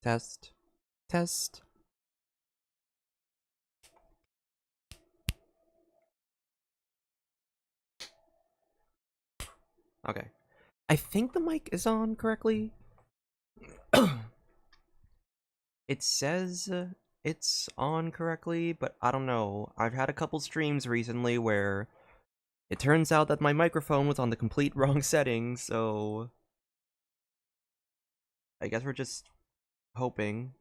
Test. Test. Okay. I think the mic is on correctly. It says it's on correctly, but I don't know. I've had a couple streams recently where it turns out that my microphone was on the complete wrong setting, so I guess we're just hoping.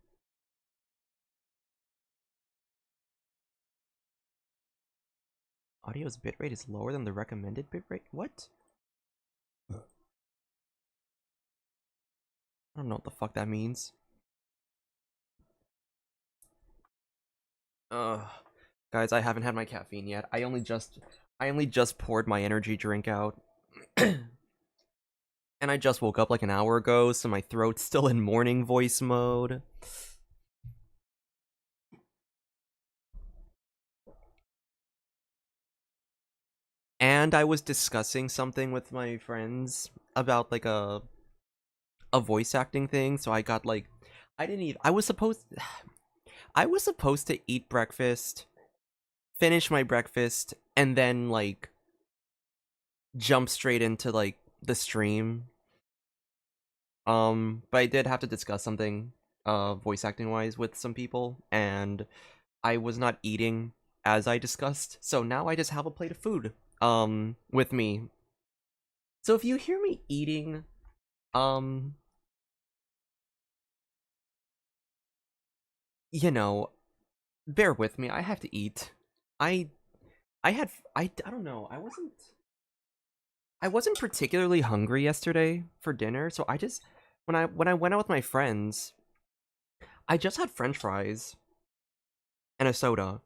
Audio's bitrate is lower than the recommended bitrate? What? I don't know what the fuck that means. Guys, I haven't had my caffeine yet. I only just poured my energy drink out. And I just woke up like an hour ago, so my throat's still in morning voice mode. And I was discussing something with my friends about like a voice acting thing, so I got like I didn't even I was supposed to eat breakfast, finish my breakfast, and then like jump straight into like the stream. But I did have to discuss something voice acting wise with some people, and I was not eating as I discussed, so now I just have a plate of food with me. So if you hear me eating, you know, bear with me. I have to eat. I I don't know. I wasn't particularly hungry yesterday for dinner, so I just when I went out with my friends, I just had french fries and a soda.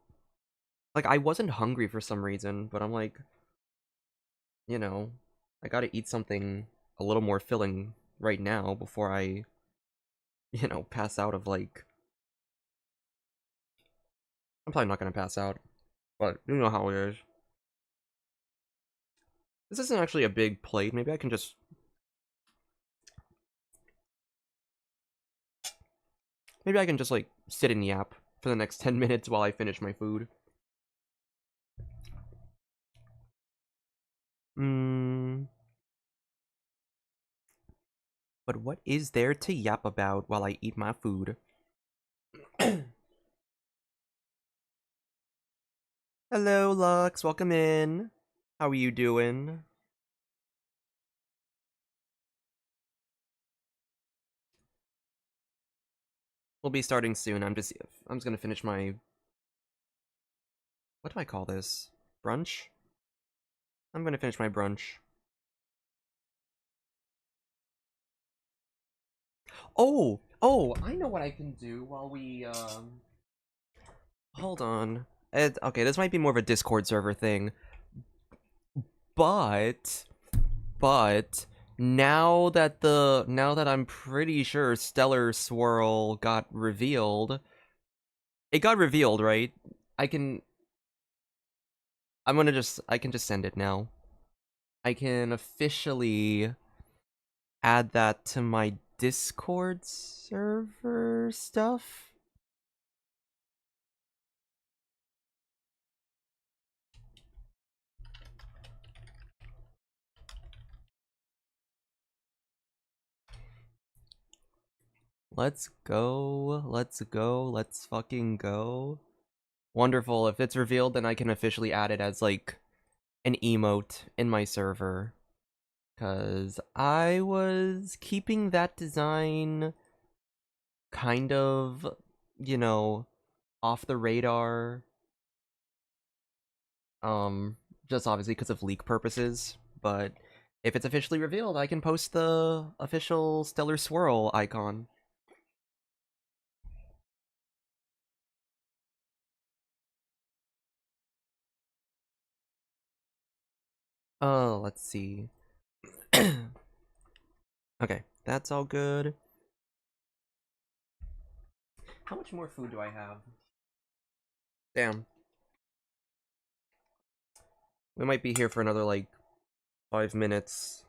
Like I wasn't hungry for some reason, but I'm like, you know, I got to eat something a little more filling right now before I, pass out of like I'm probably not going to pass out, but you know how it is. This isn't actually a big plate. Maybe I can just like sit and yap for the next 10 minutes while I finish my food. But what is there to yap about while I eat my food? Hello, Lux. Welcome in. How are you doing? We'll be starting soon. I'm just gonna finish my what do I call this? Brunch? I'm gonna finish my brunch. Oh, I know what I can do while we hold on. Okay, this might be more of a Discord server thing, but now that I'm pretty sure Stellar Swirl got revealed, it got revealed, right? I can I can just send it now. I can officially add that to my Discord server stuff. Let's go. Let's go. Let's fucking go. Wonderful. If it's revealed, then I can officially add it as like an emote in my server. Because I was keeping that design kind of, off the radar. Just obviously because of leak purposes. But if it's officially revealed, I can post the official Stellar Swirl icon. Oh, let's see. Okay, that's all good. How much more food do I have? Damn. We might be here for another, like, 5 minutes.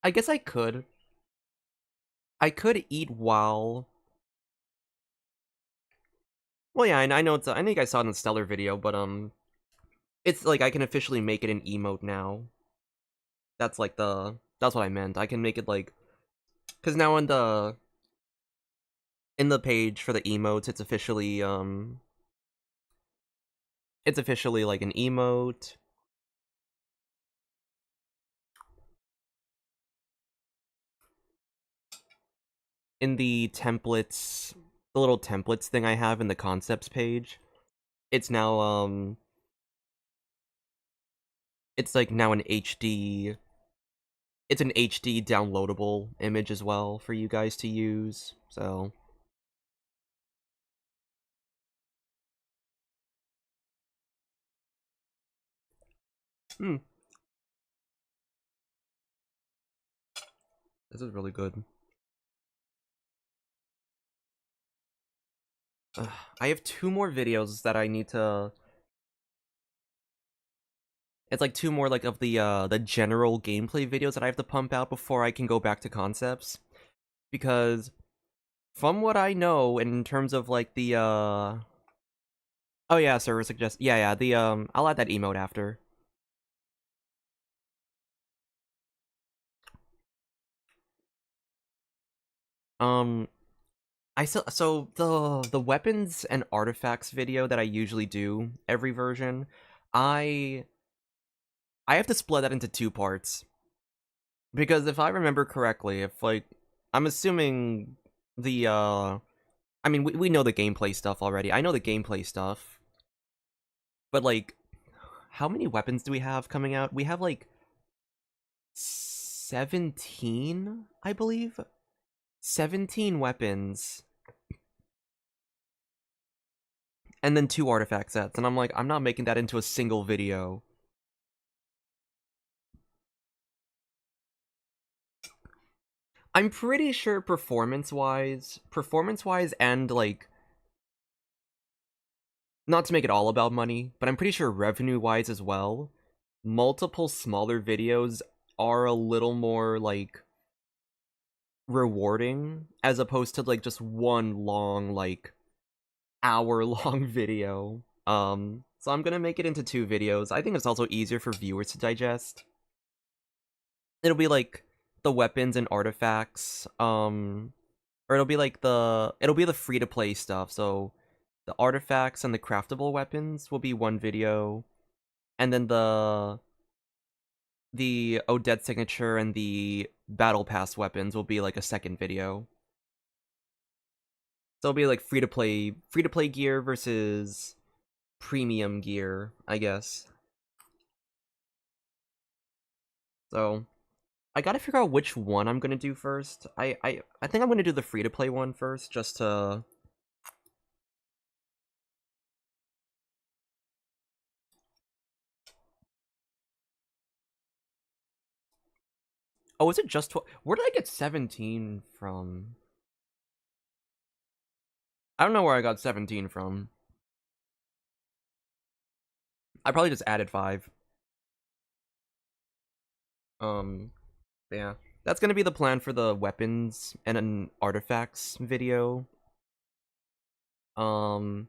I guess I could. I could eat while. Well, yeah, I know it's. I think I saw it in the Stellar video, but it's like I can officially make it an emote now. That's like the. That's what I meant. I can make it like, because now in the page for the emotes, it's officially like an emote. In the templates, the little templates thing I have in the concepts page, it's now it's like now an HD. It's an HD downloadable image as well for you guys to use. So, hmm, this is really good. I have two more videos that I need to. It's like two more like of the general gameplay videos that I have to pump out before I can go back to concepts. Because from what I know in terms of like the oh yeah, server suggest yeah, the I'll add that emote after. Um so the weapons and artifacts video that I usually do every version, I I have to split that into two parts. Because if I remember correctly, if like I'm assuming the I mean we know the gameplay stuff already. I know the gameplay stuff. But like how many weapons do we have coming out? We have like 17, I believe. 17 weapons and then two artifact sets. And I'm like, I'm not making that into a single video. I'm pretty sure performance-wise and like not to make it all about money, but I'm pretty sure revenue-wise as well, multiple smaller videos are a little more like rewarding as opposed to like just one long like hour-long video. So I'm gonna make it into two videos. I think it's also easier for viewers to digest. It'll be like the weapons and artifacts, or it'll be the free to play stuff. So the artifacts and the craftable weapons will be one video, and then the Odette signature and the battle pass weapons will be like a second video. So it'll be like free to play gear versus premium gear, I guess. So I gotta figure out which one I'm gonna do first. I think I'm gonna do the free to play one first, just to. Oh, is it just 12? Where did I get 17 from? I don't know where I got 17 from. I probably just added 5. Um, yeah. That's gonna be the plan for the weapons and an artifacts video. Um,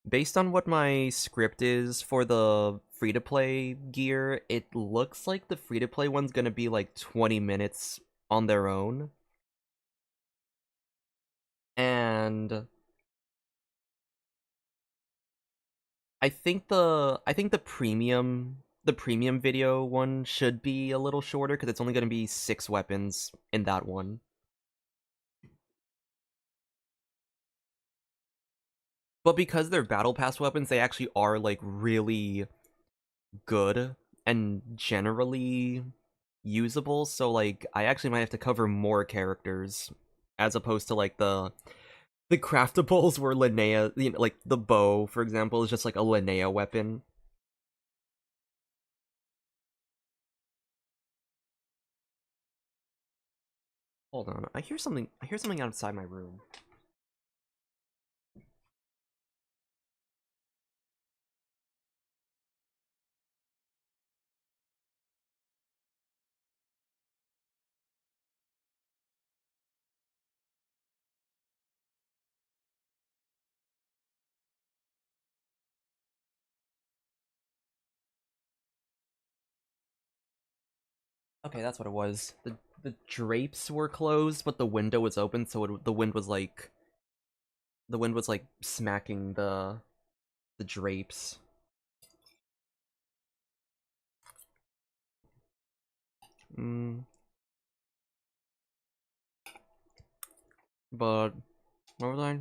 based on what my script is for the free-to-play gear, it looks like the free-to-play one's gonna be like 20 minutes on their own. And I think the premium video one should be a little shorter because it's only going to be 6 weapons in that one. But because they're battle pass weapons, they actually are like really good and generally usable. So like I actually might have to cover more characters as opposed to like the craftables where Linnea, you know, like the bow, for example, is just like a Linnea weapon. Hold on, I hear something. I hear something outside my room. Okay, that's what it was. The drapes were closed, but the window was open, so the wind was like smacking the drapes. Mm, but what was I?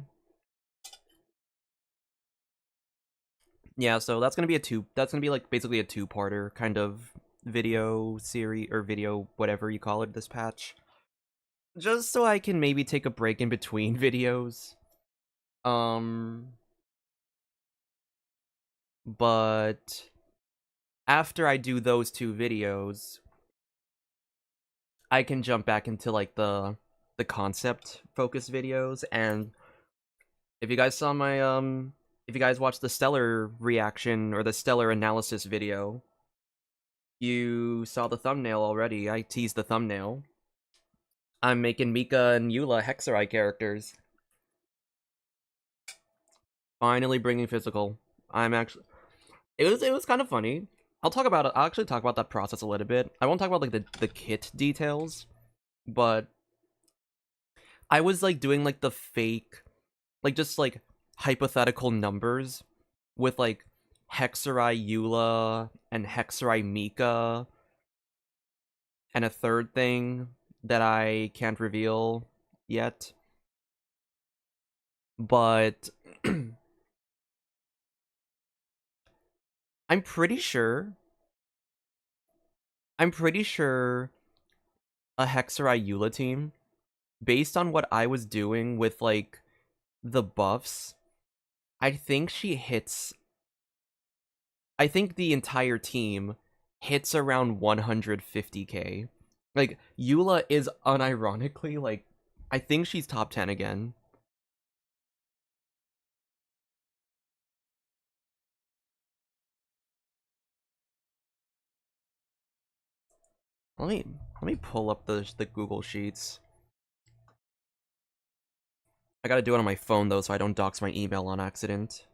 Yeah, so that's gonna be a two. That's gonna be like basically a two-parter kind of video series or video whatever you call it this patch. Just so I can maybe take a break in between videos. Um, but after I do those two videos, I can jump back into like the concept focus videos. And if you guys saw my if you guys watched the stellar reaction or the stellar analysis video, you saw the thumbnail already. I teased the thumbnail. I'm making Mika and Eula Hexarai characters. Finally bringing physical. I'm actually it was kind of funny. I'll talk about it. I'll actually talk about that process a little bit. I won't talk about like the kit details, but I was like doing like the fake, like just like hypothetical numbers with like Hexarai Eula and Hexarai Mika and a third thing that I can't reveal yet. But I'm pretty sure I'm pretty sure a Hexarai Eula team, based on what I was doing with like the buffs, I think she hits I think the entire team hits around 150k. Like Eula is unironically like I think she's top 10 again. Let me let me pull up the Google Sheets. I gotta do it on my phone though, so I don't dox my email on accident.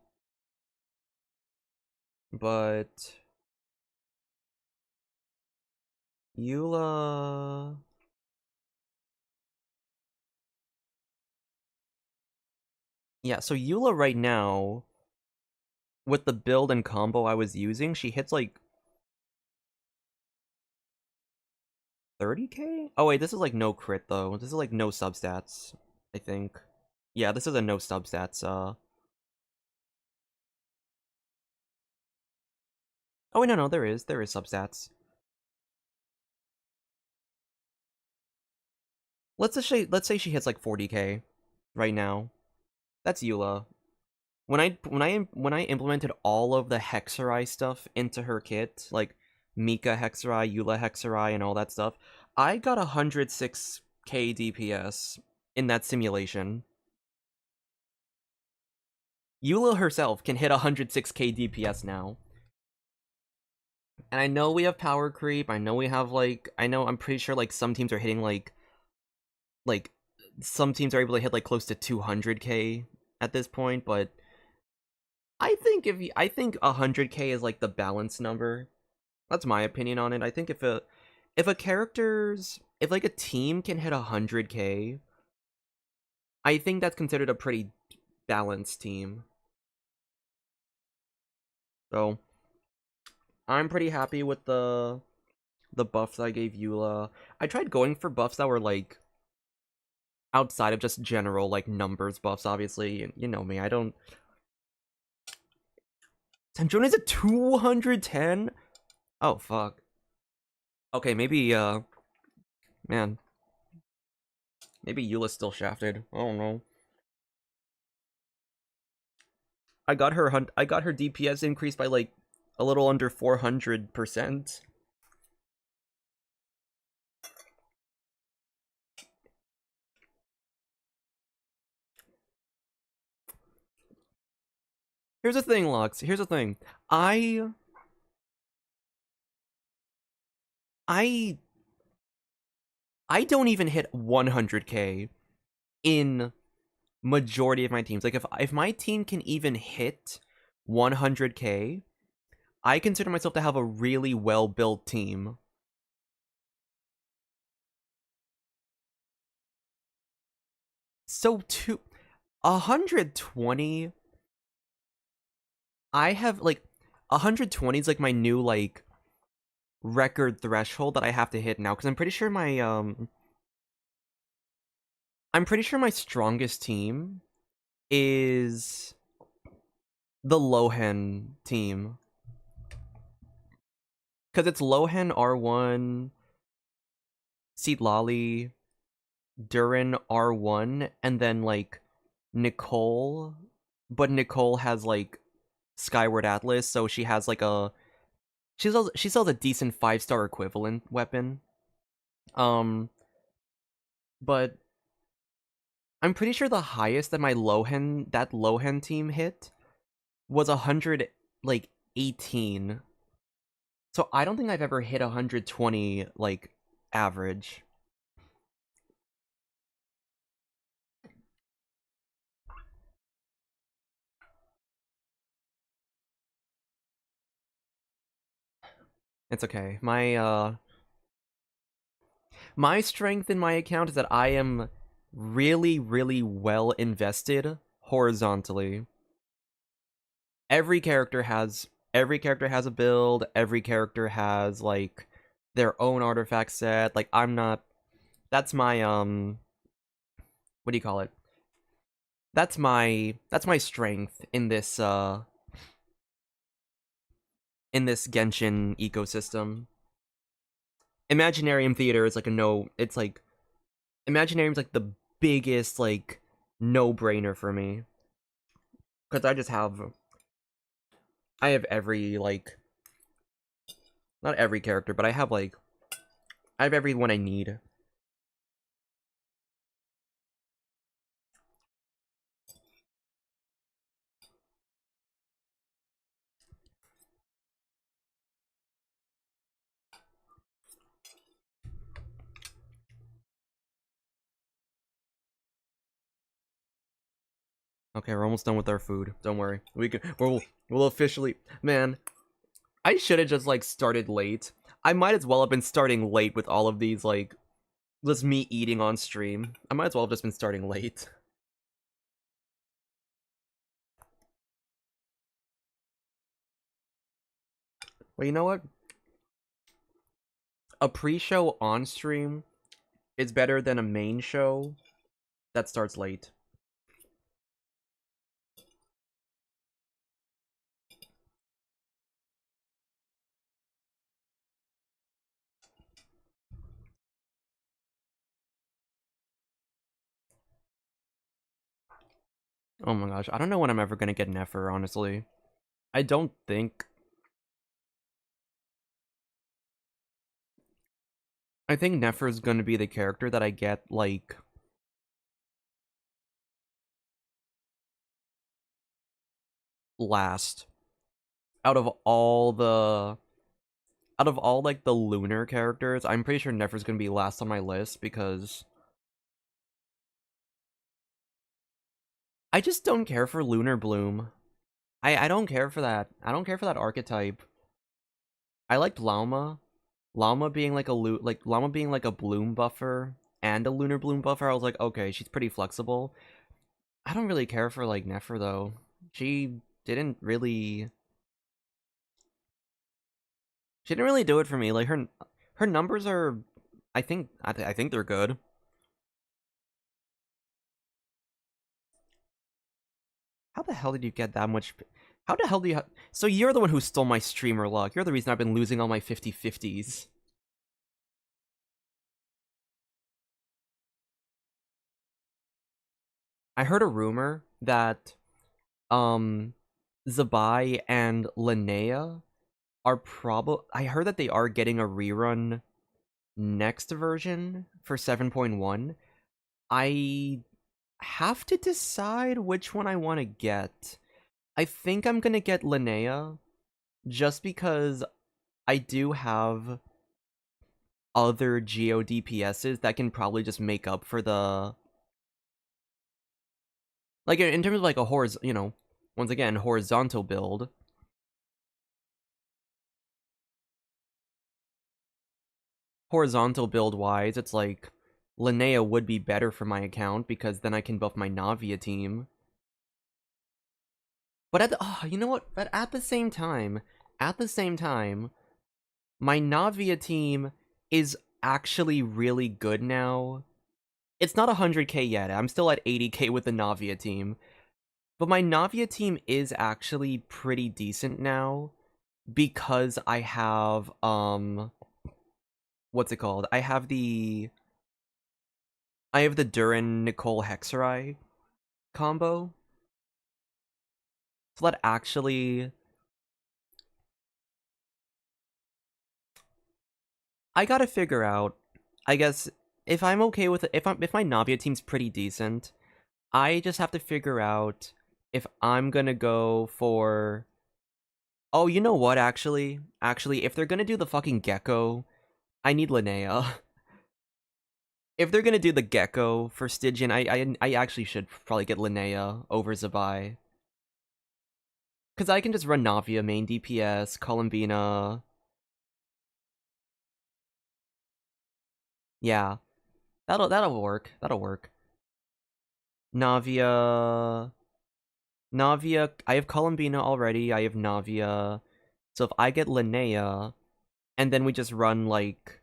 But Eula, yeah. So Eula right now, with the build and combo I was using, she hits like 30k. Oh wait, this is like no crit though. This is like no substats. I think. Yeah, this is a no substats. Oh wait, no, there is substats. Let's say she hits like 40k right now. That's Eula. When I implemented all of the Hexarai stuff into her kit, like Mika Hexarai, Eula Hexarai, and all that stuff, I got 106k DPS in that simulation. Eula herself can hit 106k DPS now. And I know we have power creep. I know we have like I'm pretty sure like some teams are hitting like some teams are able to hit like close to 200k at this point, but I think 100k is like the balance number. That's my opinion on it. I think if like a team can hit 100k, I think that's considered a pretty balanced team. So I'm pretty happy with the buffs I gave Eula. I tried going for buffs that were like outside of just general like numbers buffs. Obviously, you know me. I don't. Sandrone is a 210. Oh fuck. Okay, maybe man, maybe Eula's still shafted. I don't know. I got her DPS increased by like a little under 400%. Here's the thing, Lux. Here's the thing. I I don't even hit 100k in majority of my teams. Like if my team can even hit 100k, I consider myself to have a really well built team. So 120. I have like 120 is like my new like record threshold that I have to hit now because I'm pretty sure my strongest team is the Lohen team. Because it's Lohen, R1, Seedlali, Durin, R1, and then like Nicole. But Nicole has like Skyward Atlas, so she has like she sells a decent 5-star equivalent weapon. Um but I'm pretty sure the highest that that Lohen team hit was 100 like 18. So I don't think I've ever hit 120 like average. It's okay. My strength in my account is that I am really, really well invested horizontally. Every character has a build, every character has like their own artifact set. Like I'm not that's my what do you call it? That's my strength in this Genshin ecosystem. Imaginarium Theater is like a no it's like Imaginarium's like the biggest like no-brainer for me. Cuz I have every like not every character, but I have everyone I need. Okay, we're almost done with our food. Don't worry. We'll officially man, I should have just like started late. I might as well have been starting late with all of these like just me eating on stream. I might as well have just been starting late. Well, you know what? A pre-show on stream is better than a main show that starts late. Oh my gosh, I don't know when I'm ever gonna get Nefer, honestly. I don't think... I think Nefer's gonna be the character that I get, like... last. Out of all the... Out of all, like, the lunar characters, I'm pretty sure Nefer's gonna be last on my list, because... I just don't care for Lunar Bloom. I don't care for that. I don't care for that archetype. I liked Lauma. Lauma being like Lauma being like a bloom buffer and a lunar bloom buffer. I was like, okay, she's pretty flexible. I don't really care for like Nefer though. She didn't really she didn't really do it for me. Like her numbers are I think they're good. How the hell did you get that much how the hell do you so you're the one who stole my streamer luck. You're the reason I've been losing all my 50/50s. I heard a rumor that um Zabai and Linnea are probably I heard that they are getting a rerun next version for 7.1. I have to decide which one I want to get. I think I'm gonna get Linnea just because I do have other Geo DPSs that can probably just make up for the like in terms of like a once again horizontal build. Horizontal build wise, it's like Linnea would be better for my account because then I can buff my Navia team. But you know what? But at the same time, my Navia team is actually really good now. It's not 100k yet. I'm still at 80k with the Navia team. But my Navia team is actually pretty decent now because I have what's it called? I have the Durin Nicole Hexerai combo. So that actually I gotta figure out, I guess, if I'm okay with it, if my Navia team's pretty decent, I just have to figure out if I'm gonna go for. Oh, you know what? Actually, if they're gonna do the fucking gecko, I need Linnea. If they're gonna do the gecko for Stygian, I actually should probably get Linnea over Zabai. Cause I can just run Navia main DPS, Columbina. Yeah, that'll work. That'll work. Navia. I have Columbina already. I have Navia. So if I get Linnea, and then we just run, like,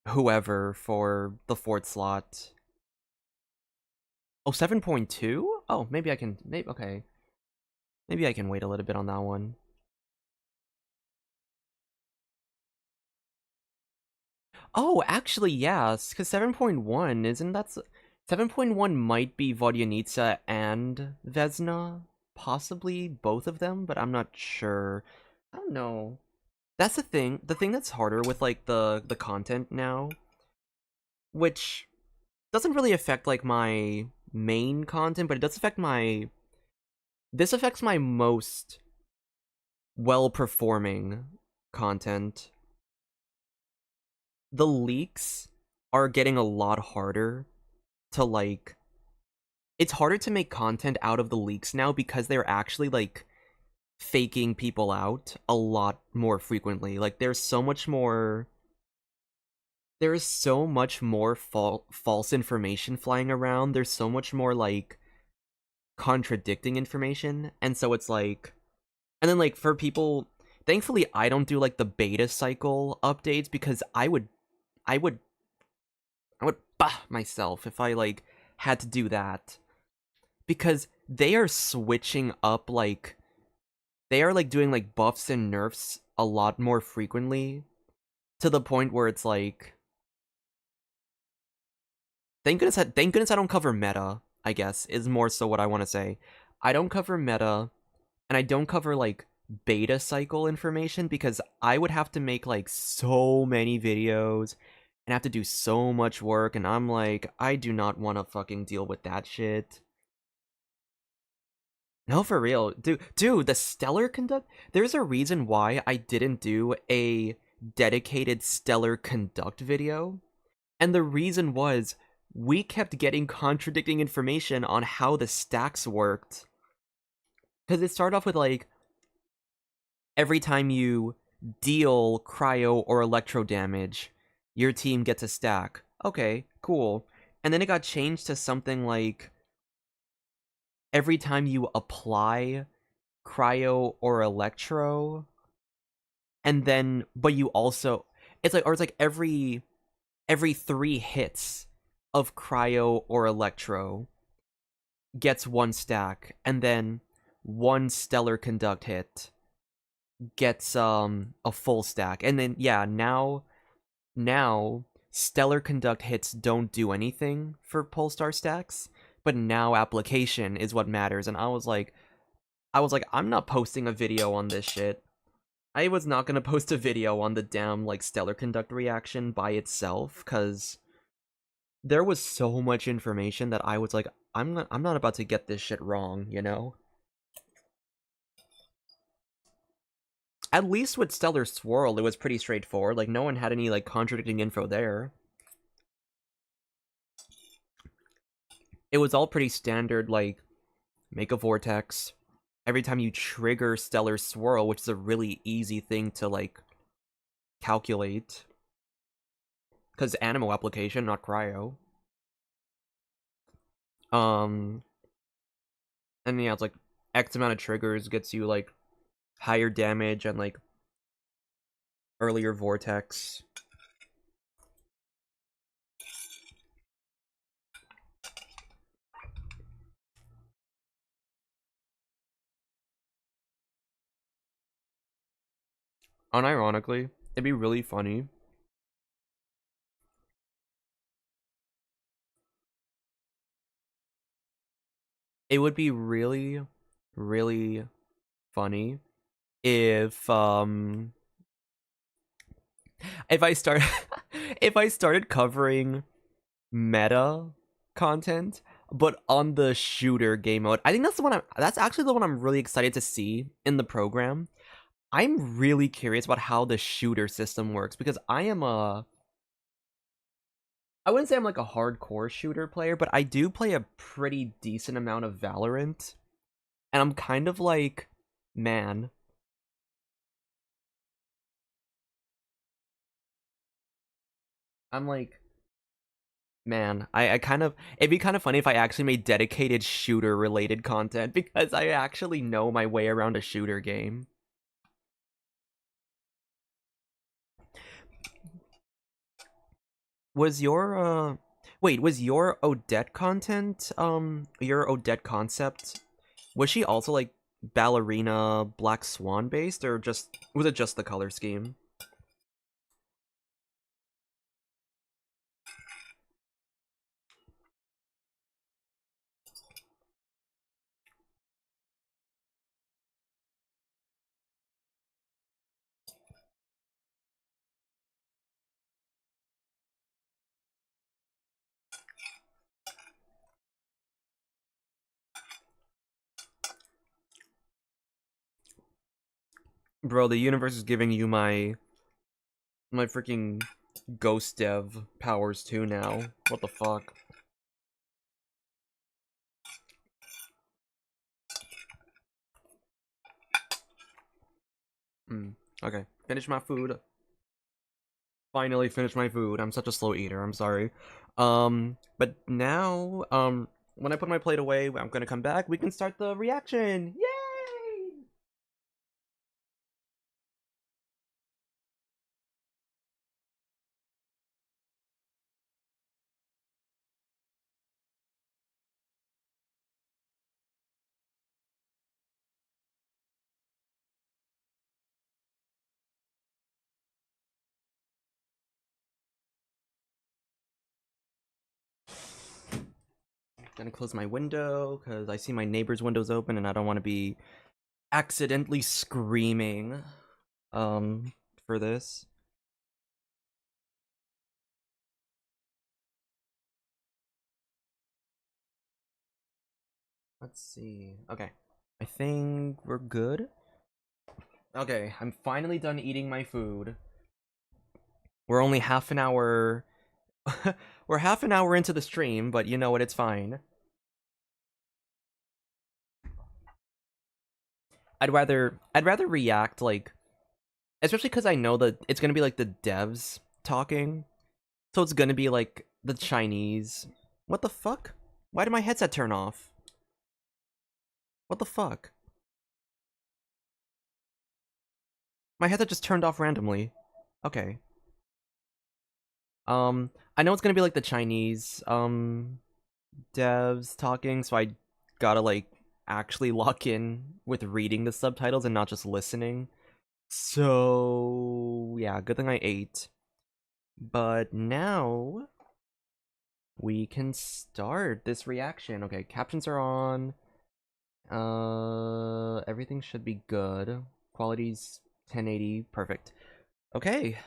whoever for the fourth slot. Oh, 7.2? Oh, maybe I can... okay. Maybe I can wait a little bit on that one. Oh, actually, yes, because 7.1, isn't that... 7.1 might be Vodyanica and Vesna. Possibly both of them, but I'm not sure. I don't know. That's the thing. The thing that's harder with, like, the content now, which doesn't really affect, like, my main content, but it does affect my... This affects my most well-performing content. The leaks are getting a lot harder to, like... It's harder to make content out of the leaks now because they're actually, like, faking people out a lot more frequently. Like, there's so much more false information flying around. There's so much more, like, contradicting information. And so it's like... And then, like, for people... Thankfully, I don't do, like, the beta cycle updates because I would bah myself if I, like, had to do that. Because they are switching up, like... They are, like, doing, like, buffs and nerfs a lot more frequently. To the point where it's like... Thank goodness I don't cover meta, I guess, is more so what I want to say. I don't cover meta, and I don't cover, like, beta cycle information, because I would have to make, like, so many videos, and have to do so much work, and I'm like, I do not want to fucking deal with that shit. No, for real. Dude, the Stellar Conduct... There's a reason why I didn't do a dedicated Stellar Conduct video, and the reason was, we kept getting contradicting information on how the stacks worked. Because it started off with, like, every time you deal cryo or electro damage, your team gets a stack. Okay, cool. And then it got changed to something like, every time you apply cryo or electro, and then, but you also, it's like, or it's like every 3 hits of cryo or electro gets 1 stack, and then 1 stellar conduct hit gets a full stack. And then yeah, now stellar conduct hits don't do anything for Polestar stacks, but now application is what matters. And I was like, I'm not posting a video on this shit. I was not gonna post a video on the damn, like, stellar conduct reaction by itself, because there was so much information that I was like, I'm not about to get this shit wrong, you know? At least with Stellar Swirl, it was pretty straightforward. Like, no one had any, like, contradicting info there. It was all pretty standard, like, make a vortex. Every time you trigger Stellar Swirl, which is a really easy thing to, like, calculate. Because animal application, not cryo. And yeah, it's like X amount of triggers gets you like higher damage and like earlier vortex. Unironically, it'd be really funny. It would be really, really funny if I start if I started covering meta content, but on the shooter game mode. I think that's actually the one I'm really excited to see in the program. I'm really curious about how the shooter system works because I wouldn't say I'm like a hardcore shooter player, but I do play a pretty decent amount of Valorant. And I'm kind of like, man, I'm like, man, I kind of, it'd be kind of funny if I actually made dedicated shooter related content because I actually know my way around a shooter game. Was your wait, was your Odette content your Odette concept, was she also like ballerina Black Swan based, or just was it just the color scheme? Bro, the universe is giving you my freaking ghost dev powers too now. What the fuck? Okay, finish my food. Finally finish my food. I'm such a slow eater. I'm sorry. But now, when I put my plate away, I'm gonna come back. We can start the reaction. Yay! Gonna close my window because I see my neighbor's windows open and I don't want to be accidentally screaming for this. Let's see. Okay. I think we're good. Okay, I'm finally done eating my food. We're only half an hour we're half an hour into the stream, but you know what, it's fine. I'd rather react like, especially because I know that it's gonna be like the devs talking, so it's gonna be like the Chinese. What the fuck? Why did my headset turn off? What the fuck? My headset just turned off randomly. Okay. I know it's gonna be like the Chinese devs talking, so I gotta like actually lock in with reading the subtitles and not just listening. So yeah, good thing I ate. But now we can start this reaction. Okay, captions are on. Everything should be good. Quality's 1080, perfect. Okay.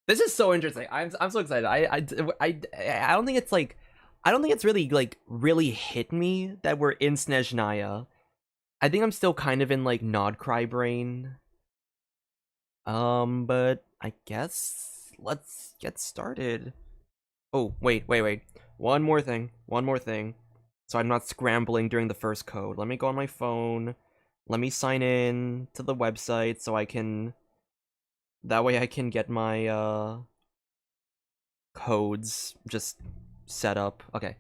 This is so interesting. I'm so excited. I don't think it's like, I don't think it's really like really hit me that we're in Snezhnaya. I think I'm still kind of in like Nod Cry brain. But I guess let's get started. Oh, wait. One more thing. One more thing. So I'm not scrambling during the first code. Let me go on my phone. Let me sign in to the website so I can That way I can get my codes just set up. Okay.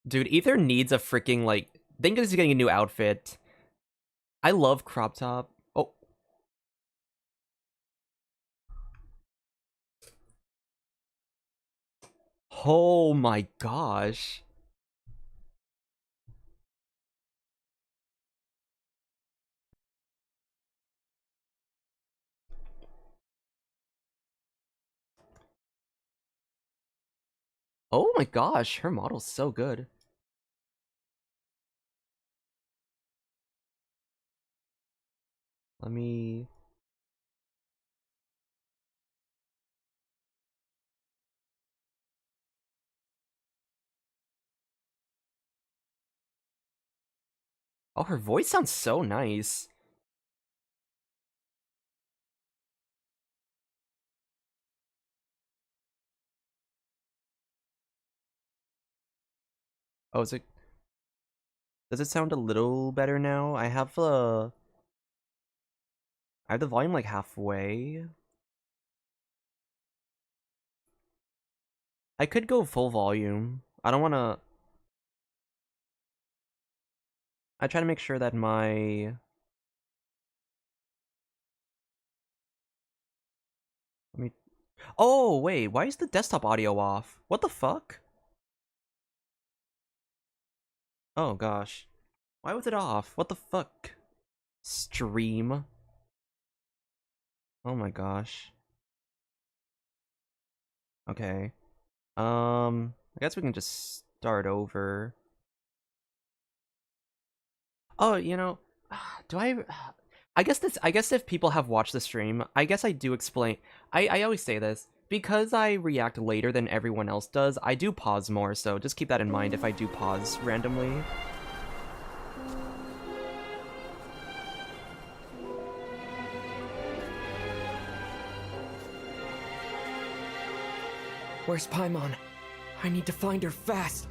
Dude, Ether needs a freaking, like, think he's getting a new outfit. I love crop top. Oh. Oh my gosh. Oh my gosh, her model's so good. Let me... Oh, her voice sounds so nice. Oh, is it... Does it sound a little better now? I have the volume like halfway. I could go full volume. I don't wanna... I try to make sure that my... Let me... Oh, wait, why is the desktop audio off? What the fuck? Oh gosh. Why was it off? What the fuck? Stream. Oh my gosh. Okay. I guess we can just start over. Oh, you know, do I guess if people have watched the stream, I guess I do explain. I always say this. Because I react later than everyone else does, I do pause more, so just keep that in mind if I do pause randomly. Where's Paimon? I need to find her fast.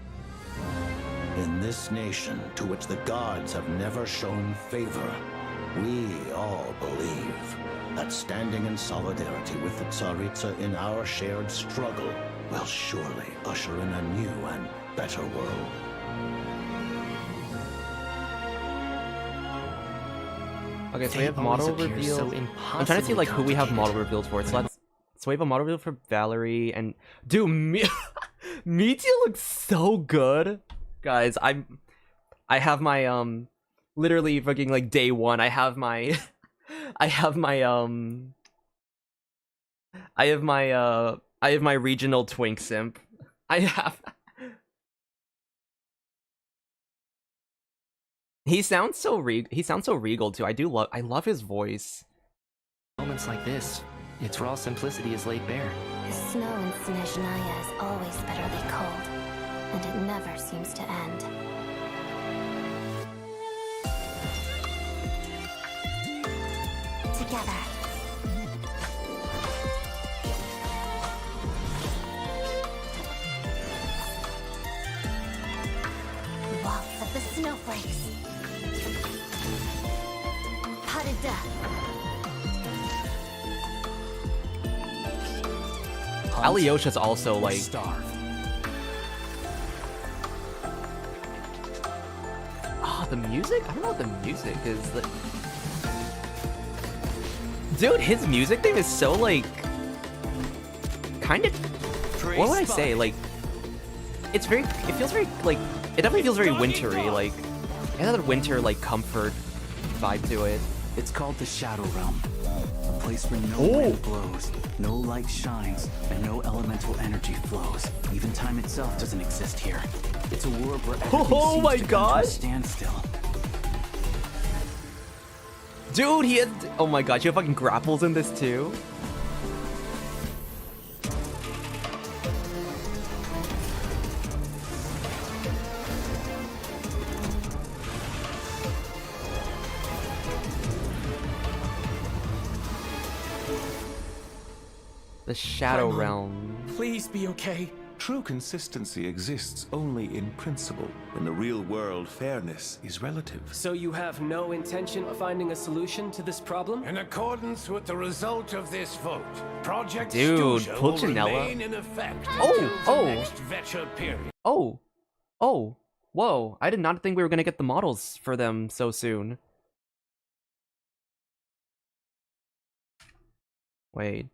In this nation, to which the gods have never shown favor, we all believe that standing in solidarity with the tsaritsa in our shared struggle will surely usher in a new and better world. Okay, so we have model reveals. So I'm trying to see like who we have model reveals for. So we have a model reveal for Valerie and dude, Metia looks so good, guys. I have my literally fucking like day one. I have my I have my regional twink simp. I have. He sounds so regal too. I love his voice. Moments like this, its raw simplicity is laid bare. The snow in Snezhnaya is always bitterly cold, and it never seems to end. Together. Waltz of the snowflakes. Odette. Alyosha's also like starve. The music? I don't know what the music is. Dude, his music thing is so like kind of what would I say? Like it feels very like it definitely feels very wintry, like it has that winter like comfort vibe to it. It's called the Shadow Realm, a place where no wind blows, no light shines, and no elemental energy flows. Even time itself doesn't exist here. It's a world where everything seems to come to a standstill. Dude, he had... Oh my god, you have fucking grapples in this too? The Shadow Realm. Please be okay. True consistency exists only in principle. In the real world, fairness is relative. So you have no intention of finding a solution to this problem? In accordance with the result of this vote, Project Dude, Snezhnaya will Pulchinella. remain in effect Oh, until the next Vecha period. Oh, whoa! I did not think we were gonna get the models for them so soon. Wait,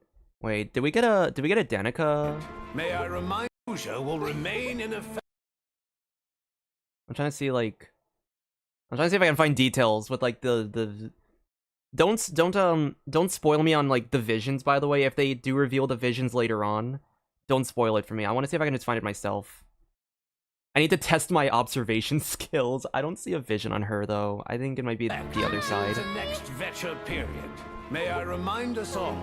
did we get a Danica? May I remind you, will remain in effect. I'm trying to see like, I'm trying to see if I can find details with like the. Don't spoil me on like the visions. By the way, if they do reveal the visions later on, don't spoil it for me. I want to see if I can just find it myself. I need to test my observation skills. I don't see a vision on her though. I think it might be the other side. The next Vecha period. May I remind us all.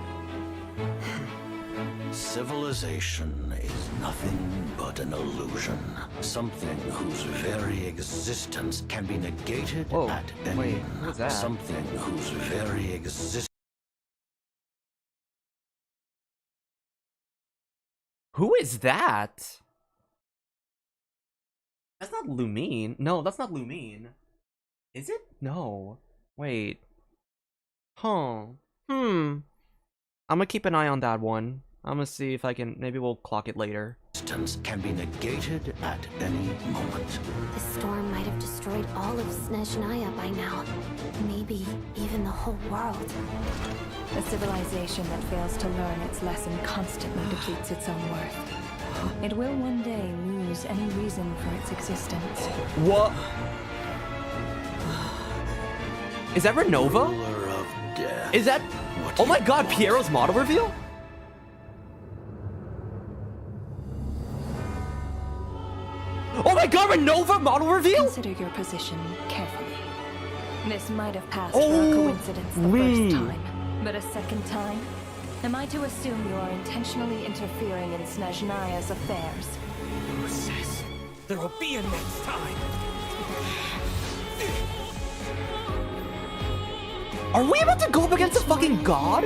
Civilization is nothing but an illusion. Something whose very existence can be negated Whoa, at any wait, what was that? Something whose very existence. Who is that? That's not Lumine. No, that's not Lumine. Is it? No. Wait. Huh. I'm gonna keep an eye on that one. I'm gonna see if I can. Maybe we'll clock it later. Existence can be negated at any moment. The storm might have destroyed all of Snezhnaya by now. Maybe even the whole world. A civilization that fails to learn its lesson constantly depletes its own worth. It will one day lose any reason for its existence. What? Is that Renova? Ruler of death. Is that? What Oh my you God! want. Piero's model reveal? Oh my God! Renova model reveal? Consider your position carefully. This might have passed for Oh, a coincidence the wee. first time, but a second time? Am I to assume you are intentionally interfering in Snezhnaya's affairs? Who says there will be a next time? Are we about to go up against a fucking god?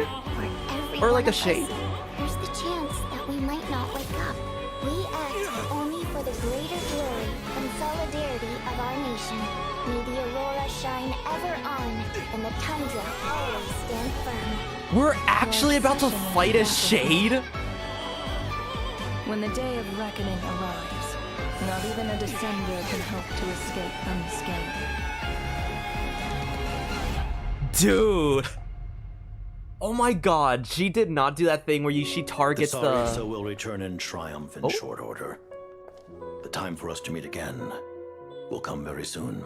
For Or like a every one of shade? us, there's the chance that we might not wake up. We act only for the greater glory and solidarity of our nation. May the aurora shine ever on, and the tundra always stand firm. We're actually about to fight a shade? When the day of reckoning arrives, not even a descender can hope to escape unscathed. Dude. Oh my God, she did not do that thing where she targets The the... Tsaritsa will return in triumph in Oh. short order. The time for us to meet again will come very soon.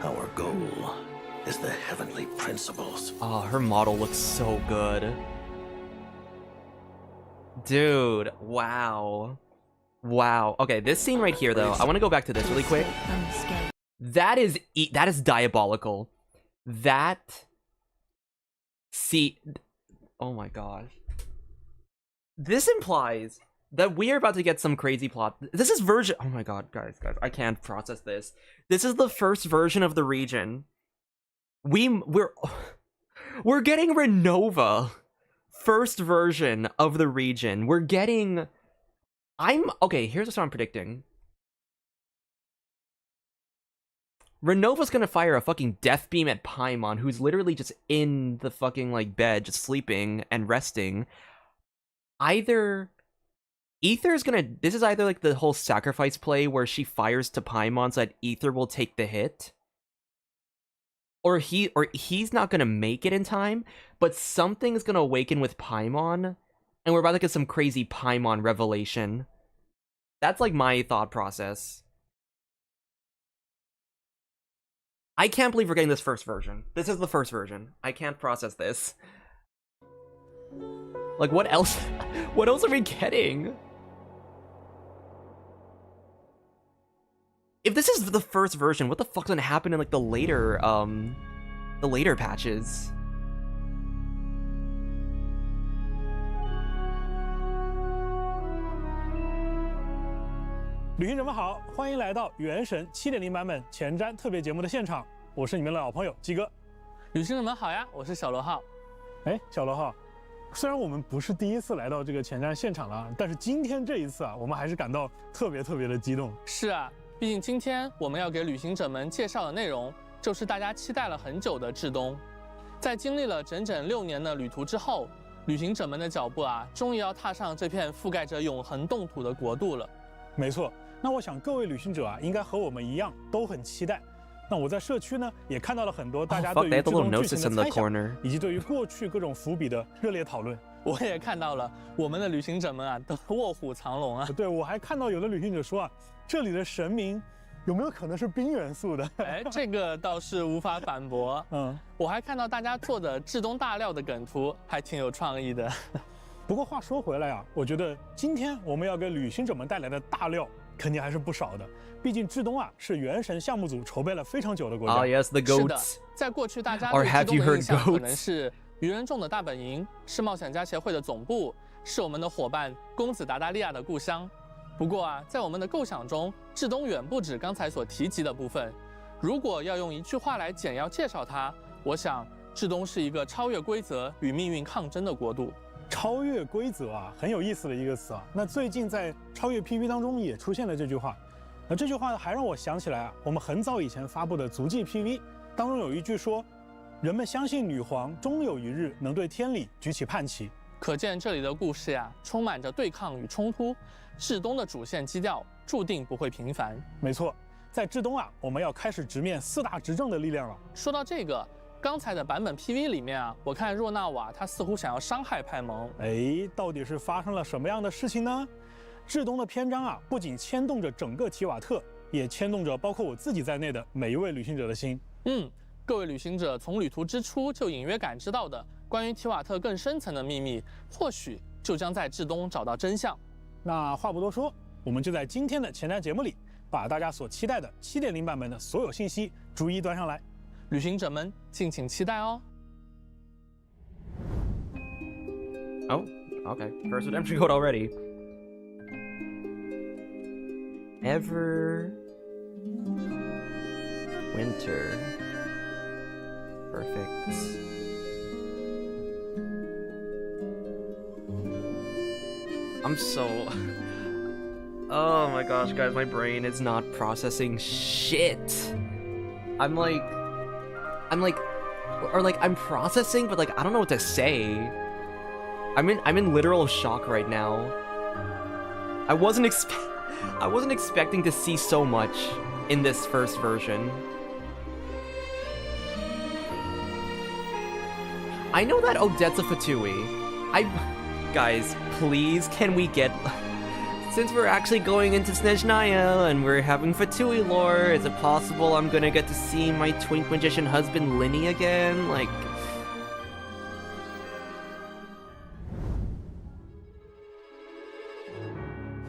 Our goal is the heavenly principles. Oh, her model looks so good. Dude, wow. Wow. Okay, this scene right here, though, I want to go back to this really quick. Unscathed. That is diabolical. That... See... Oh my gosh. This implies that we are about to get some crazy plot. This is version... Oh my god, guys, I can't process this. This is the first version of the region. We're getting Renova. First version of the region. We're getting... Okay, here's what I'm predicting. Renova's gonna fire a fucking death beam at Paimon, who's literally just in the fucking, like, bed, just sleeping and resting. Either... Aether's gonna... This is either, like, the whole sacrifice play where she fires to Paimon so that Aether will take the hit. Or he's not gonna make it in time, but something's gonna awaken with Paimon, and we're about to get some crazy Paimon revelation. That's, like, my thought process. I can't believe we're getting this first version. This is the first version. I can't process this. Like, what else? What else are we getting? If this is the first version, what the fuck's gonna happen in, like, the later patches?旅行者们好，欢迎来到《原神7.0》版本前瞻特别节目的现场，我是你们的老朋友鸡哥。旅行者们好呀，我是小罗浩。哎，小罗浩，虽然我们不是第一次来到这个前瞻现场了，但是今天这一次啊，我们还是感到特别的激动。是啊，毕竟今天我们要给旅行者们介绍的内容，就是大家期待了很久的至东。在经历了整整6年的旅途之后，旅行者们的脚步啊，终于要踏上这片覆盖着永恒冻土的国度了。没错，那我想各位旅行者啊，应该和我们一样都很期待。那我在社区呢，也看到了很多大家对于这种剧情的猜想，以及对于过去各种伏笔的热烈讨论。我也看到了，我们的旅行者们啊，都卧虎藏龙啊。对，我还看到有的旅行者说啊，这里的神明有没有可能是冰元素的？哎，这个倒是无法反驳。我还看到大家做的至东大料的梗图，还挺有创意的。不过话说回来啊，我觉得今天我们要给旅行者们带来的大料肯定还是不少的。毕竟至东啊是原神项目组筹备了非常久的国家。yes, the goats. 是的，在过去大家对至东的印象可能是愚人众的大本营，是冒险家协会的总部，是我们的伙伴公子达达利亚的故乡。不过啊，在我们的构想中，至东远不止刚才所提及的部分。如果要用一句话来简要介绍它，我想至东是一个超越规则与命运抗争的国度。超越规则啊，很有意思的一个词啊。那最近在超越 PV 当中也出现了这句话。那这句话还让我想起来啊，我们很早以前发布的足迹 PV 当中有一句说，人们相信女皇终有一日能对天理举起叛旗。可见这里的故事呀，充满着对抗与冲突。至东的主线基调注定不会平凡。没错，在至东啊，我们要开始直面4大执政的力量了。说到这个，刚才的版本 PV 里面啊，我看若纳瓦他似乎想要伤害派蒙。哎，到底是发生了什么样的事情呢？至东的篇章啊，不仅牵动着整个提瓦特，也牵动着包括我自己在内的每一位旅行者的心。各位旅行者从旅途之初就隐约感知到的关于提瓦特更深层的秘密，或许就将在至东找到真相。那话不多说，我们就在今天的前瞻节目里，把大家所期待的 7.0 版本的所有信息逐一端上来。旅行者们敬请期待哦。Oh, okay. First redemption code already. Ever winter. Perfect. I'm so... Oh my gosh, guys, my brain is not processing shit. I'm processing, but like I don't know what to say. I'm in literal shock right now. I wasn't expecting to see so much in this first version. I know that Odette's a Fatui. Guys, please, can we get... Since we're actually going into Snezhnaya and we're having Fatui lore, is it possible I'm gonna get to see my twink magician husband Linny again? Like...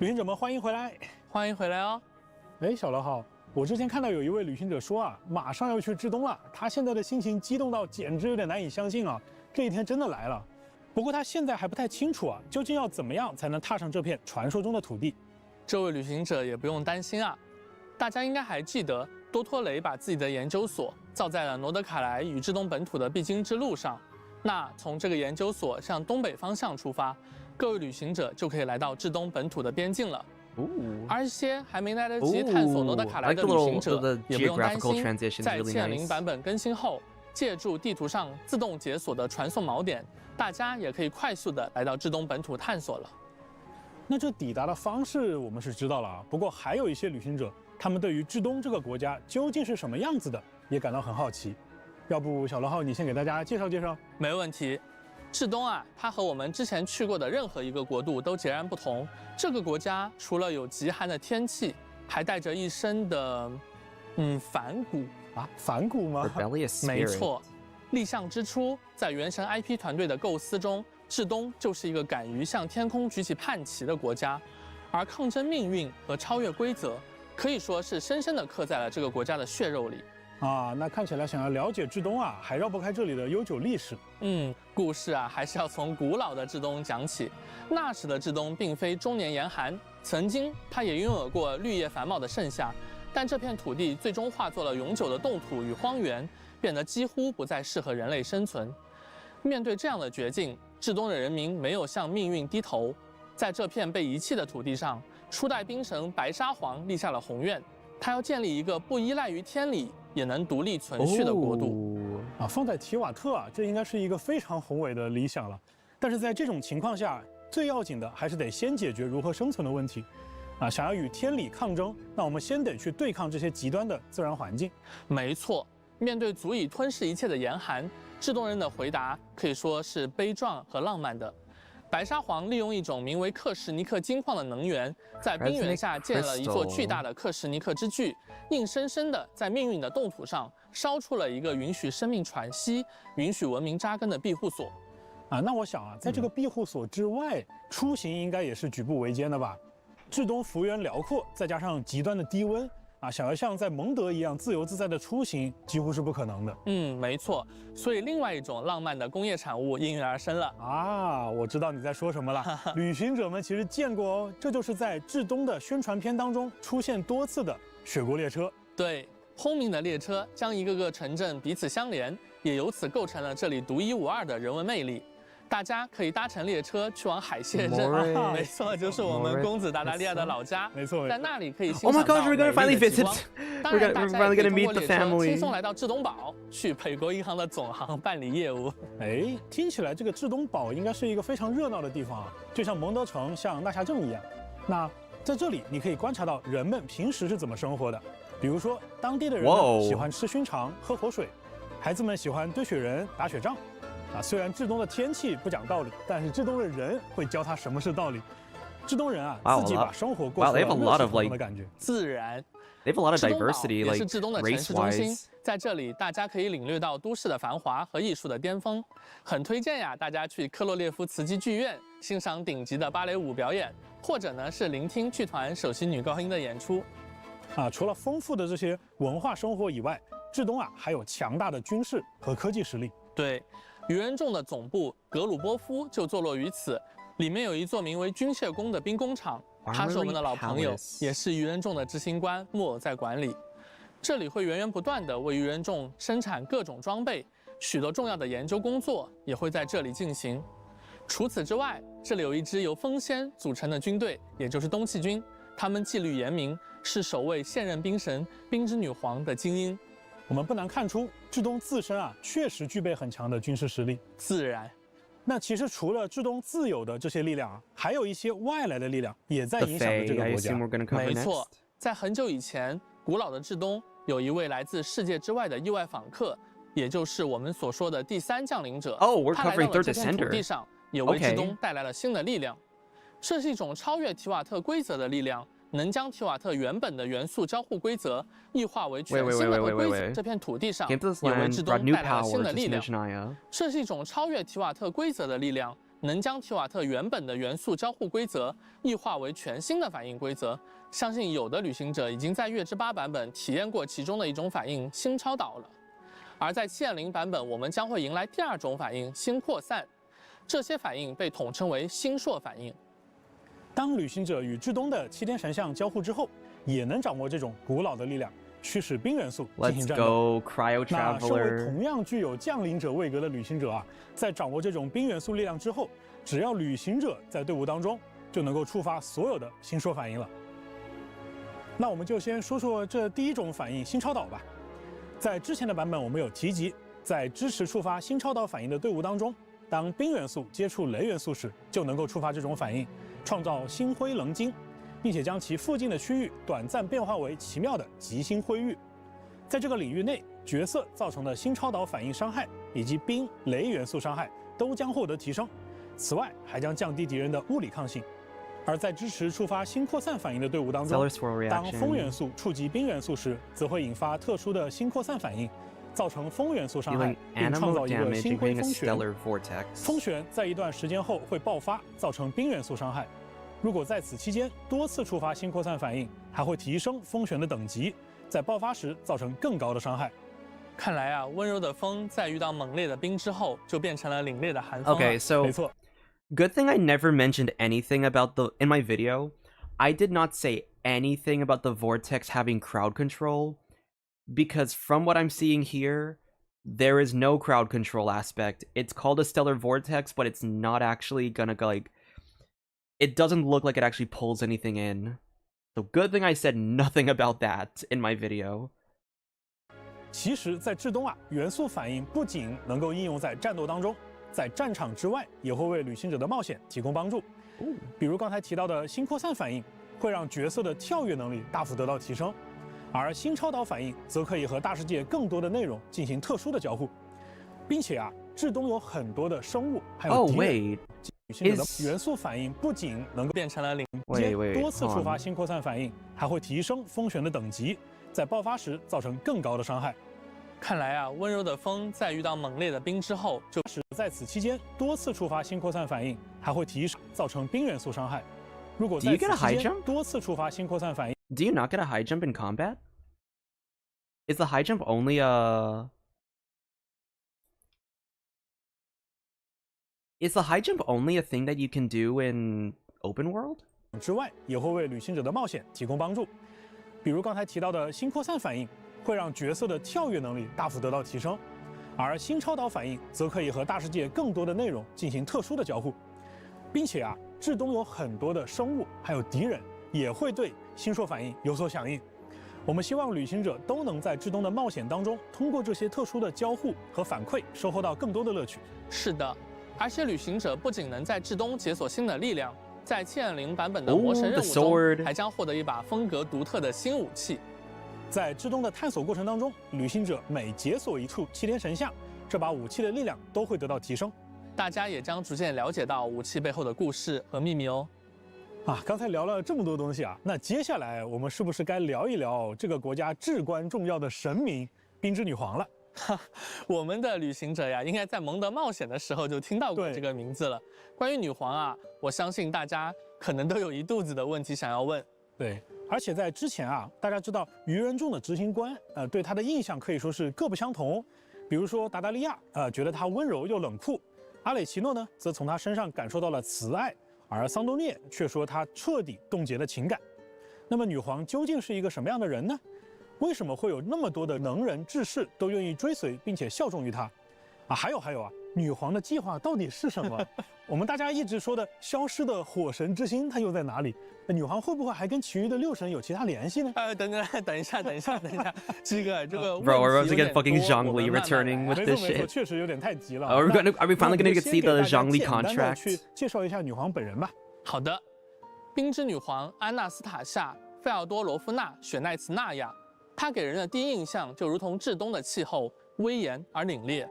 旅行者们欢迎回来，欢迎回来哦。哎，小老好，我之前看到有一位旅行者说啊，马上要去至东了，他现在的心情激动到简直有点难以相信啊，这一天真的来了。不过他现在还不太清楚啊，究竟要怎么样才能踏上这片传说中的土地。这位旅行者也不用担心啊，大家应该还记得多托雷把自己的研究所造在了诺德卡莱与至东本土的必经之路上。那从这个研究所向东北方向出发，各位旅行者就可以来到至东本土的边境了。而一些还没来得及探索诺德卡莱的旅行者，也不用担心，在7.0版本更新后，借助地图上自动解锁的传送锚点，大家也可以快速的来到至东本土探索了。那这抵达的方式我们是知道了啊，不过还有一些旅行者，他们对于至东这个国家究竟是什么样子的，也感到很好奇。要不小罗浩，你先给大家介绍介绍？没问题。至东啊，它和我们之前去过的任何一个国度都截然不同。这个国家除了有极寒的天气，还带着一身的，反骨啊，反骨吗？没错。立项之初，在原神 IP 团队的构思中，至东就是一个敢于向天空举起叛旗的国家，而抗争命运和超越规则，可以说是深深地刻在了这个国家的血肉里。啊，那看起来想要了解至东啊，还绕不开这里的悠久历史。故事啊，还是要从古老的至东讲起。那时的至东并非终年严寒，曾经它也拥有过绿叶繁茂的盛夏，但这片土地最终化作了永久的冻土与荒原，变得几乎不再适合人类生存。面对这样的绝境，至东的人民没有向命运低头，在这片被遗弃的土地上，初代兵神白沙皇立下了宏愿，他要建立一个不依赖于天理也能独立存续的国度。放在提瓦特这应该是一个非常宏伟的理想了。但是在这种情况下，最要紧的还是得先解决如何生存的问题。想要与天理抗争，那我们先得去对抗这些极端的自然环境。没错，面对足以吞噬一切的严寒，至东人的回答可以说是悲壮和浪漫的。白沙皇利用一种名为克什尼克金矿的能源，在冰原下建了一座巨大的克什尼克之巨，硬生生的在命运的冻土上烧出了一个允许生命喘息、允许文明扎根的庇护所。那我想在这个庇护所之外，出行应该也是举步维艰的吧？至东幅员辽阔，再加上极端的低温想要像在蒙德一样自由自在的出行，几乎是不可能的。没错，所以另外一种浪漫的工业产物应运而生了。我知道你在说什么了。旅行者们其实见过哦，这就是在至东的宣传片当中出现多次的雪国列车。对，轰鸣的列车将一个个城镇彼此相连，也由此构成了这里独一无二的人文魅力。大家可以搭乘列车去往海蟹镇，没错，就是我们公子达达利亚的老家。没错，在那里可以欣赏到 Oh my gosh, we're gonna finally visit. 当然，大家也可以通过列车轻松来到至东堡，去北国银行的总行办理业务。听起来这个至东堡应该是一个非常热闹的地方就像蒙德城、像纳夏镇一样。那在这里，你可以观察到人们平时是怎么生活的。比如说，当地的人喜欢吃熏肠、喝活水，孩子们喜欢堆雪人、打雪仗。虽然至东的天气不讲道理，但是至东的人会教他什么是道理。至东人自己把生活过出了热血腾腾的感觉。自然 They have a lot of diversity, 也是至东的城市中心， race-wise. 在这里大家可以领略到都市的繁华和艺术的巅峰。很推荐大家去科洛列夫茨基剧院欣赏顶级的芭蕾舞表演，或者呢是聆听剧团首席女高音的演出。除了丰富的这些文化生活以外，至东还有强大的军事和科技实力。对，愚人众的总部格鲁波夫就坐落于此，里面有一座名为军械宫的兵工厂，他是我们的老朋友，也是愚人众的执行官木偶在管理。这里会源源不断地为愚人众生产各种装备，许多重要的研究工作也会在这里进行。除此之外，这里有一支由风仙组成的军队，也就是东契军，他们纪律严明，是守卫现任兵神冰之女皇的精英。我们不难看出，至东自身确实具备很强的军事实力。自然，那其实除了至东自有的这些力量还有一些外来的力量也在影响着这个国家。没错，在很久以前，古老的至东有一位来自世界之外的意外访客，也就是我们所说的第三降临者。他来到了这片土地上，也为至东带来了新的力量。这是一种超越提瓦特规则的力量。能将提瓦特原本的元素交互规则异化为全新的规则，这片土地上也为至东带来了新的力量。这是一种超越提瓦特规则的力量，能将提瓦特原本的元素交互规则异化为全新的反应规则。相信有的旅行者已经在月之8版本体验过其中的一种反应新超导了，而在7.0版本，我们将会迎来第二种反应新扩散。这些反应被统称为新硕反应。当旅行者与至东的7天神像交互之后，也能掌握这种古老的力量，驱使冰元素进行战斗。那身为同样具有降临者位格的旅行者在掌握这种冰元素力量之后，只要旅行者在队伍当中，就能够触发所有的新说反应了。那我们就先说说这第一种反应新超导吧。在之前的版本我们有提及，在支持触发新超导反应的队伍当中，当冰元素接触雷元素时，就能够触发这种反应，创造星辉棱晶，并且将其附近的区域短暂变化为奇妙的极星辉域。在这个领域内，角色造成的新超导反应伤害以及冰、雷元素伤害都将获得提升，此外还将降低敌人的物理抗性。而在支持触发新扩散反应的队伍当中，当风元素触及冰元素时，则会引发特殊的新扩散反应，造成风元素伤害，并创造一个星辉风旋。风旋在一段时间后会爆发，造成冰元素伤害。如果在此期间多次触发新扩散反应，还会提升风旋的等级，在爆发时造成更高的伤害。看来温柔的风在遇到猛烈的冰之后，就变成了凛冽的寒风了。Okay, so 没错。 Good thing I never mentioned anything about in my video. I did not say anything about the vortex having crowd control, because from what I'm seeing here, there is no crowd control aspect. It's called a stellar vortex, but it's not actually gonna like. It doesn't look like it actually pulls anything in. So good thing I said nothing about that in my video. 其实，在至东啊，元素反应不仅能够应用在战斗当中，在战场之外也会为旅行者的冒险提供帮助。比如刚才提到的新扩散反应，会让角色的跳跃能力大幅得到提升，而新超导反应则可以和大世界更多的内容进行特殊的交互，并且啊，至东有很多的生物，还有敌人。旅行者的元素反应不仅能够变成了零阶，多次触发新扩散反应，还会提升风旋的等级，在爆发时造成更高的伤害。看来啊，温柔的风在遇到猛烈的冰之后，就是在此期间多次触发新扩散反应，还会提升造成冰元素伤害。如果在此期间多次触发新扩散反应 ，Do you not get a high jump in combat? Is the high jump only a? Is the high jump only a thing that you can do in open world? 之外，也会为旅行者的冒险提供帮助。比如刚才提到的新扩散反应，会让角色的跳跃能力大幅得到提升，而新超导反应则可以和大世界更多的内容进行特殊的交互，并且啊，至东有很多的生物还有敌人也会对星朔反应有所响应。我们希望旅行者都能在至东的冒险当中，通过这些特殊的交互和反馈，收获到更多的乐趣。是的。而且旅行者不仅能在至东解锁新的力量，在7.0版本的魔神任务中，还将获得一把风格独特的新武器。在至东的探索过程当中，旅行者每解锁一处7天神像，这把武器的力量都会得到提升。大家也将逐渐了解到武器背后的故事和秘密哦。刚才聊了这么多东西啊，那接下来我们是不是该聊一聊这个国家至关重要的神明冰之女皇了？我们的旅行者呀，应该在蒙德冒险的时候就听到过这个名字了。关于女皇啊，我相信大家可能都有一肚子的问题想要问。对，而且在之前啊，大家知道愚人众的执行官，对他的印象可以说是各不相同。比如说达达利亚，觉得他温柔又冷酷；阿蕾奇诺呢，则从他身上感受到了慈爱，而桑多涅却说他彻底冻结了情感。那么女皇究竟是一个什么样的人呢？为什么会有那么多的能人志士都愿意追随并且效忠于她？还有啊，女皇的计划到底是什么？我们大家一直说的消失的火神之心，它又在哪里？女皇会不会还跟其余的6神有其他联系呢？等一下，这个Bro, we're about to get fucking Zhongli returning with this shit. 确实有点太急了。Are we finally gonna get see the Zhongli contract? 去介绍一下女皇本人吧。好的，冰之女皇安娜斯塔夏·费奥多罗夫娜·雪奈茨纳亚。她给人的第一印象就如同至东的气候，威严而凛冽。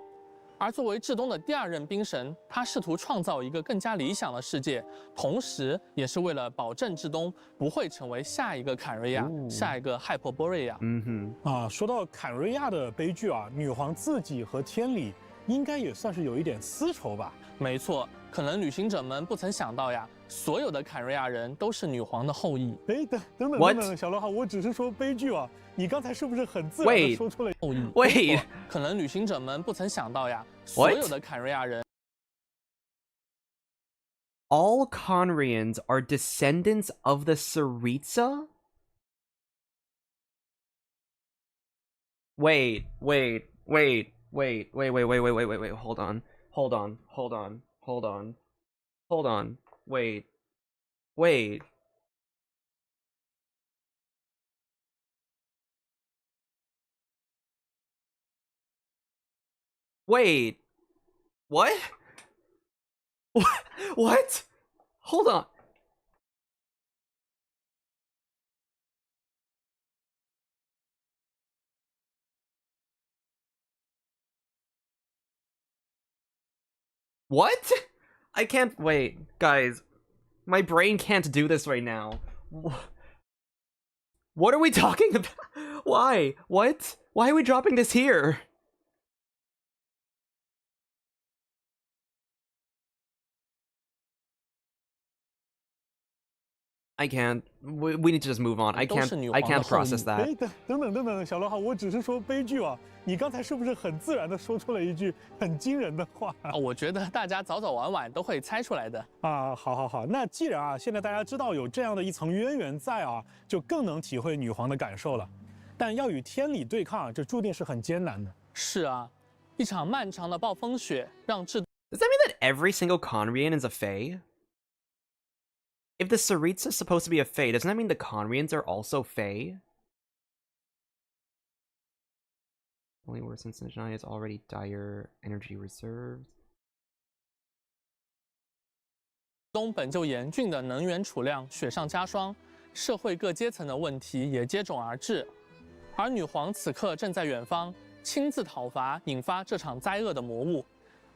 而作为至东的第2任冰神，她试图创造一个更加理想的世界，同时也是为了保证至东不会成为下一个坎瑞亚、下一个海珀波瑞亚。说到坎瑞亚的悲剧啊，女皇自己和天理应该也算是有一点私仇吧？没错，可能旅行者们不曾想到呀，所有的坎瑞亚人都是女皇的后裔。等等，小罗哈，我只是说悲剧啊，你刚才是不是很自然地说出了后裔？可能旅行者们不曾想到呀，所有的坎瑞亚人。All Conrians are descendants of the Tsaritsa? Wait, hold on. Wait. What? What? Hold on. What? I can't wait, guys. My brain can't do this right now. What are we talking about? Why? What? Why are we dropping this here? I can't. We need to just move on. I can't process that. 等等，小罗哈，我只是说悲剧啊，你刚才是不是很自然的说出了一句很惊人的话？我觉得大家早早晚晚都会猜出来的。好，那既然啊，现在大家知道有这样的一层渊源在啊，就更能体会女皇的感受了。但要与天理对抗，这注定是很艰难的。是啊，一场漫长的暴风雪让至 Does that mean that every single Conrian is a Fae? If the Tsaritsa is supposed to be a Fae, doesn't that mean the Conrians are also Fae? Only worse than Snezhnaya is already dire energy reserves. 东本就严峻的能源储量雪上加霜，社会各阶层的问题也接踵而至。而女皇此刻正在远方亲自讨伐，引发这场灾厄的魔物。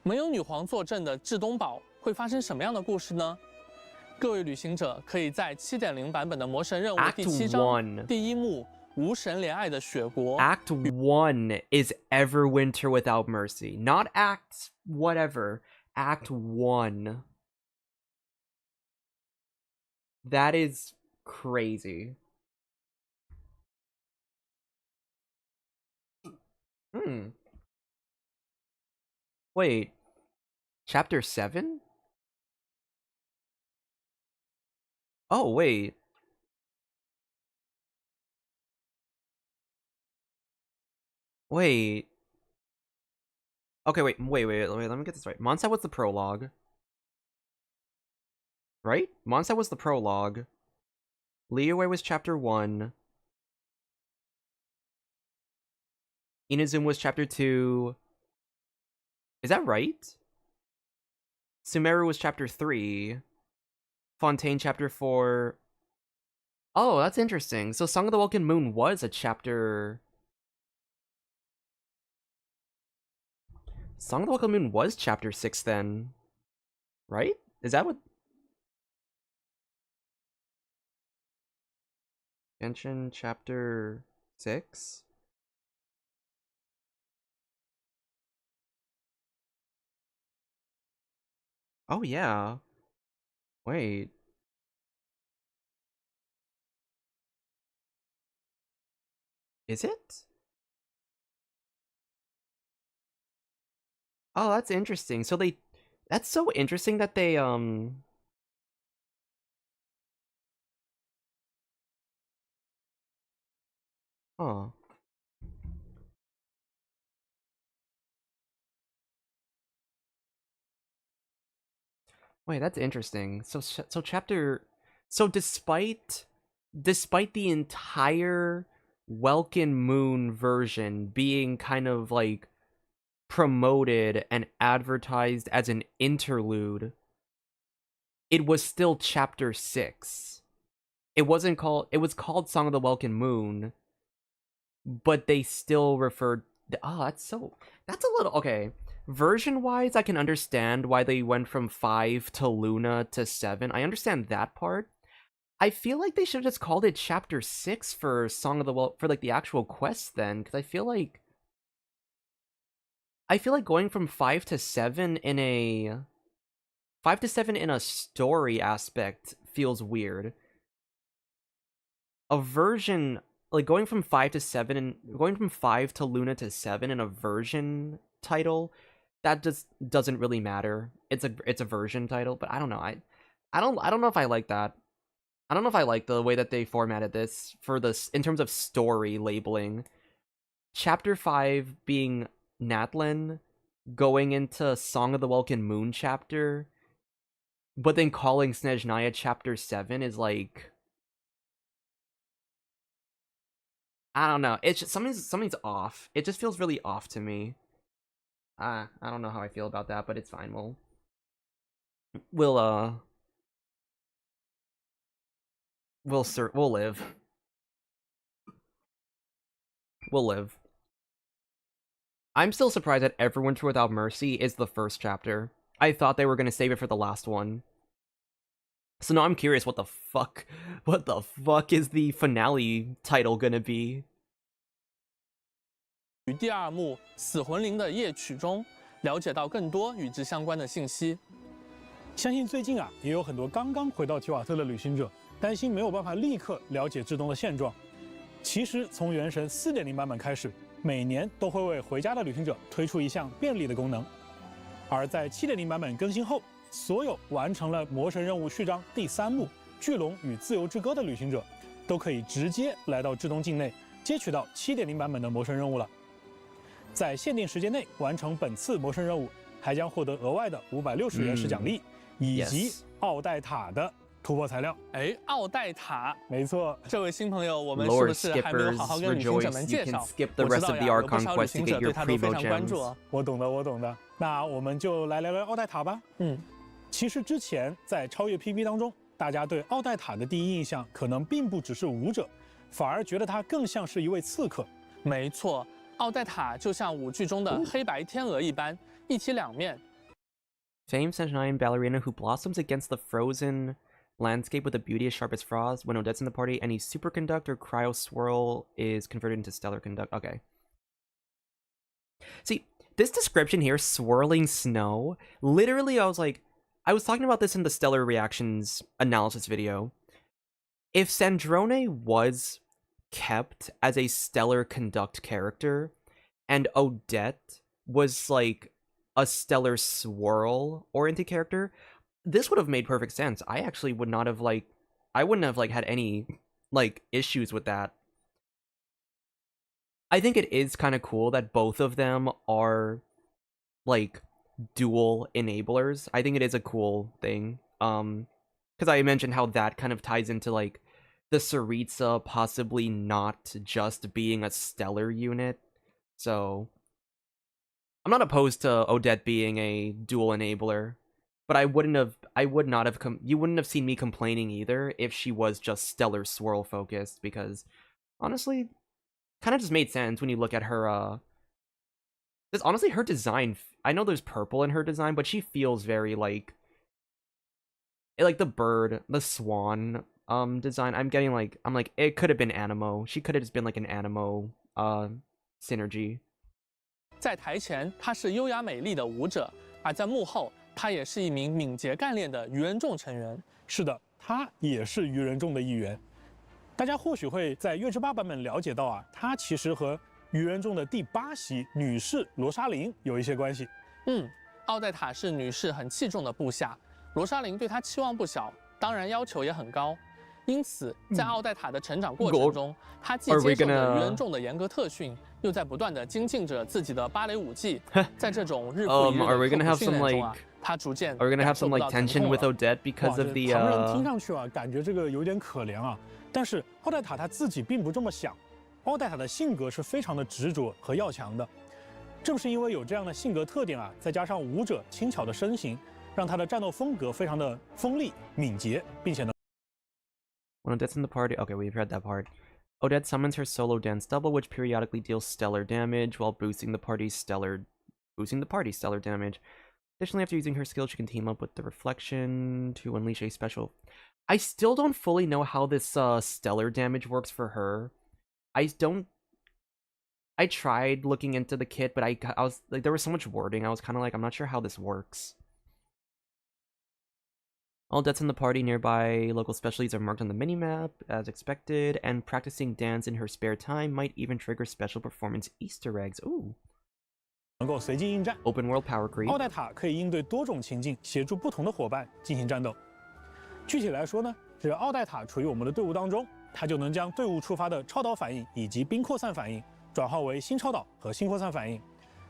没有女皇坐镇的至东堡会发生什么样的故事呢？各位旅行者可以在 7.0 版本的魔神任务第7章第1幕无神怜爱的雪国。Act 1 is Everwinter Without Mercy, not Act whatever. Act 1. That is crazy. Wait. Chapter 7? Oh, wait. Wait. Okay, wait, let me get this right. Mondstadt was the prologue. Right? Mondstadt was the prologue. Liyue was chapter 1. Inazuma was chapter 2. Is that right? Sumeru was chapter 3. Fontaine chapter 4. Oh, that's interesting. So Song of the Welkin Moon was a chapter... Song of the Welkin Moon was chapter 6 then. Right? Is that what... Genshin chapter 6? Oh yeah. Wait. Is it? Oh, that's interesting. So they... That's so interesting that they, Huh. Wait, that's interesting. So chapter... So despite the entire Welkin Moon version being kind of, like, promoted and advertised as an interlude, it was still chapter 6. It was called Song of the Welkin Moon, but they still referred... Oh, that's a little... Okay. Version-wise, I can understand why they went from 5 to Luna to 7. I understand that part. I feel like they should have just called it Chapter 6 for Song of the for like the actual quest then, because I feel like going from 5 to 7 in a story aspect feels weird. A version, like going from 5 to 7 and going from 5 to Luna to 7 in a version title, that just doesn't really matter. It's a version title, but I don't know. I don't know if I like that. I don't know if I like the way that they formatted this for this in terms of story labeling. Chapter 5 being Natlan going into Song of the Welkin Moon chapter, but then calling Snezhnaya chapter 7 is like, I don't know. It's just something's off. It just feels really off to me. I don't know how I feel about that, but it's fine. We'll live. We'll live. I'm still surprised that Everwinter Without Mercy is the first chapter. I thought they were gonna save it for the last one. So now I'm curious what the fuck is the finale title gonna be? 于第2幕死魂灵的夜曲中了解到更多与之相关的信息。相信最近也有很多刚刚回到提瓦特的旅行者担心没有办法立刻了解至东的现状。其实从原神 4.0 版本开始，每年都会为回家的旅行者推出一项便利的功能。而在 7.0 版本更新后，所有完成了魔神任务序章第3幕巨龙与自由之歌的旅行者，都可以直接来到至东境内接取到 7.0 版本的魔神任务了。在限定时间内完成本次谋生任务，还将获得额外的560元试奖励，以及奥黛塔的突破材料。哎，奥黛塔，没错。这位新朋友，我们是不是还没有好好跟旅行者们介绍？我知道呀，有不少旅行者对他都非常关注哦。我懂的。那我们就来聊聊奥黛塔吧。其实之前在超越 PV 当中，大家对奥黛塔的第一印象可能并不只是舞者，反而觉得她更像是一位刺客。没错，奥黛塔就像舞剧中的黑白天鹅一般，一体两面。Famed Snezhnaya ballerina who blossoms against the frozen landscape with a beauty as sharp as frost. When Odette's in the party, any superconduct or cryo swirl is converted into stellar conduct. Okay. See, this description here, swirling snow, literally I was talking about this in the stellar reactions analysis video. If Sandrone was kept as a stellar conduct character, and Odette was like a stellar swirl oriented character, this would have made perfect sense. I actually would not have I wouldn't have had any issues with that. I think it is kind of cool that both of them are dual enablers. I think it is a cool thing. Because I mentioned how that kind of ties into the tsaritsa possibly not just being a stellar unit. So I'm not opposed to Odette being a dual enabler, but you wouldn't have seen me complaining either if she was just stellar swirl focused, because honestly, kind of just made sense when you look at her, honestly, her design, I know there's purple in her design, but she feels very like the bird, the swan, design. I'm like, it could have been Animo. She could have just been an Animo, synergy. 在台前，她是优雅美丽的舞者，而在幕后，她也是一名敏捷干练的愚人众成员。是的，她也是愚人众的一员。大家或许会在月之8版本了解到啊，她其实和愚人众的第8席女士罗莎琳有一些关系。奥黛塔是女士很器重的部下，罗莎琳对她期望不小，当然要求也很高。因此，在奥黛塔的成长过程中，她既接受着愚人众的严格特训，又在不断的精进着自己的芭蕾舞技。在这种日复一日的刻苦训练中啊，她逐渐 Are we gonna have some tension with Odette because of the 旁人听上去啊，感觉这个有点可怜啊。但是奥黛塔她自己并不这么想，奥黛塔的性格是非常的执着和要强的。正是因为有这样的性格特点啊，再加上舞者轻巧的身形，让她的战斗风格非常的锋利、敏捷，并且呢。When Odette's in the party, okay, we've read that part. Odette summons her solo dance double, which periodically deals stellar damage while boosting the party's stellar damage. Additionally, after using her skill, she can team up with the reflection to unleash a special. I still don't fully know how this stellar damage works for her. I tried looking into the kit, but I was there was so much wording. I was kind of I'm not sure how this works. All Odette's in the party nearby local specialties are marked on the minimap, as expected, and practicing dance in her spare time might even trigger special performance Easter eggs. Ooh. 能够随机应战 ，Open World Power Creep。奥黛塔可以应对多种情境，协助不同的伙伴进行战斗。具体来说呢，只要奥黛塔处于我们的队伍当中，她就能将队伍触发的超导反应以及冰扩散反应转化为新超导和新扩散反应，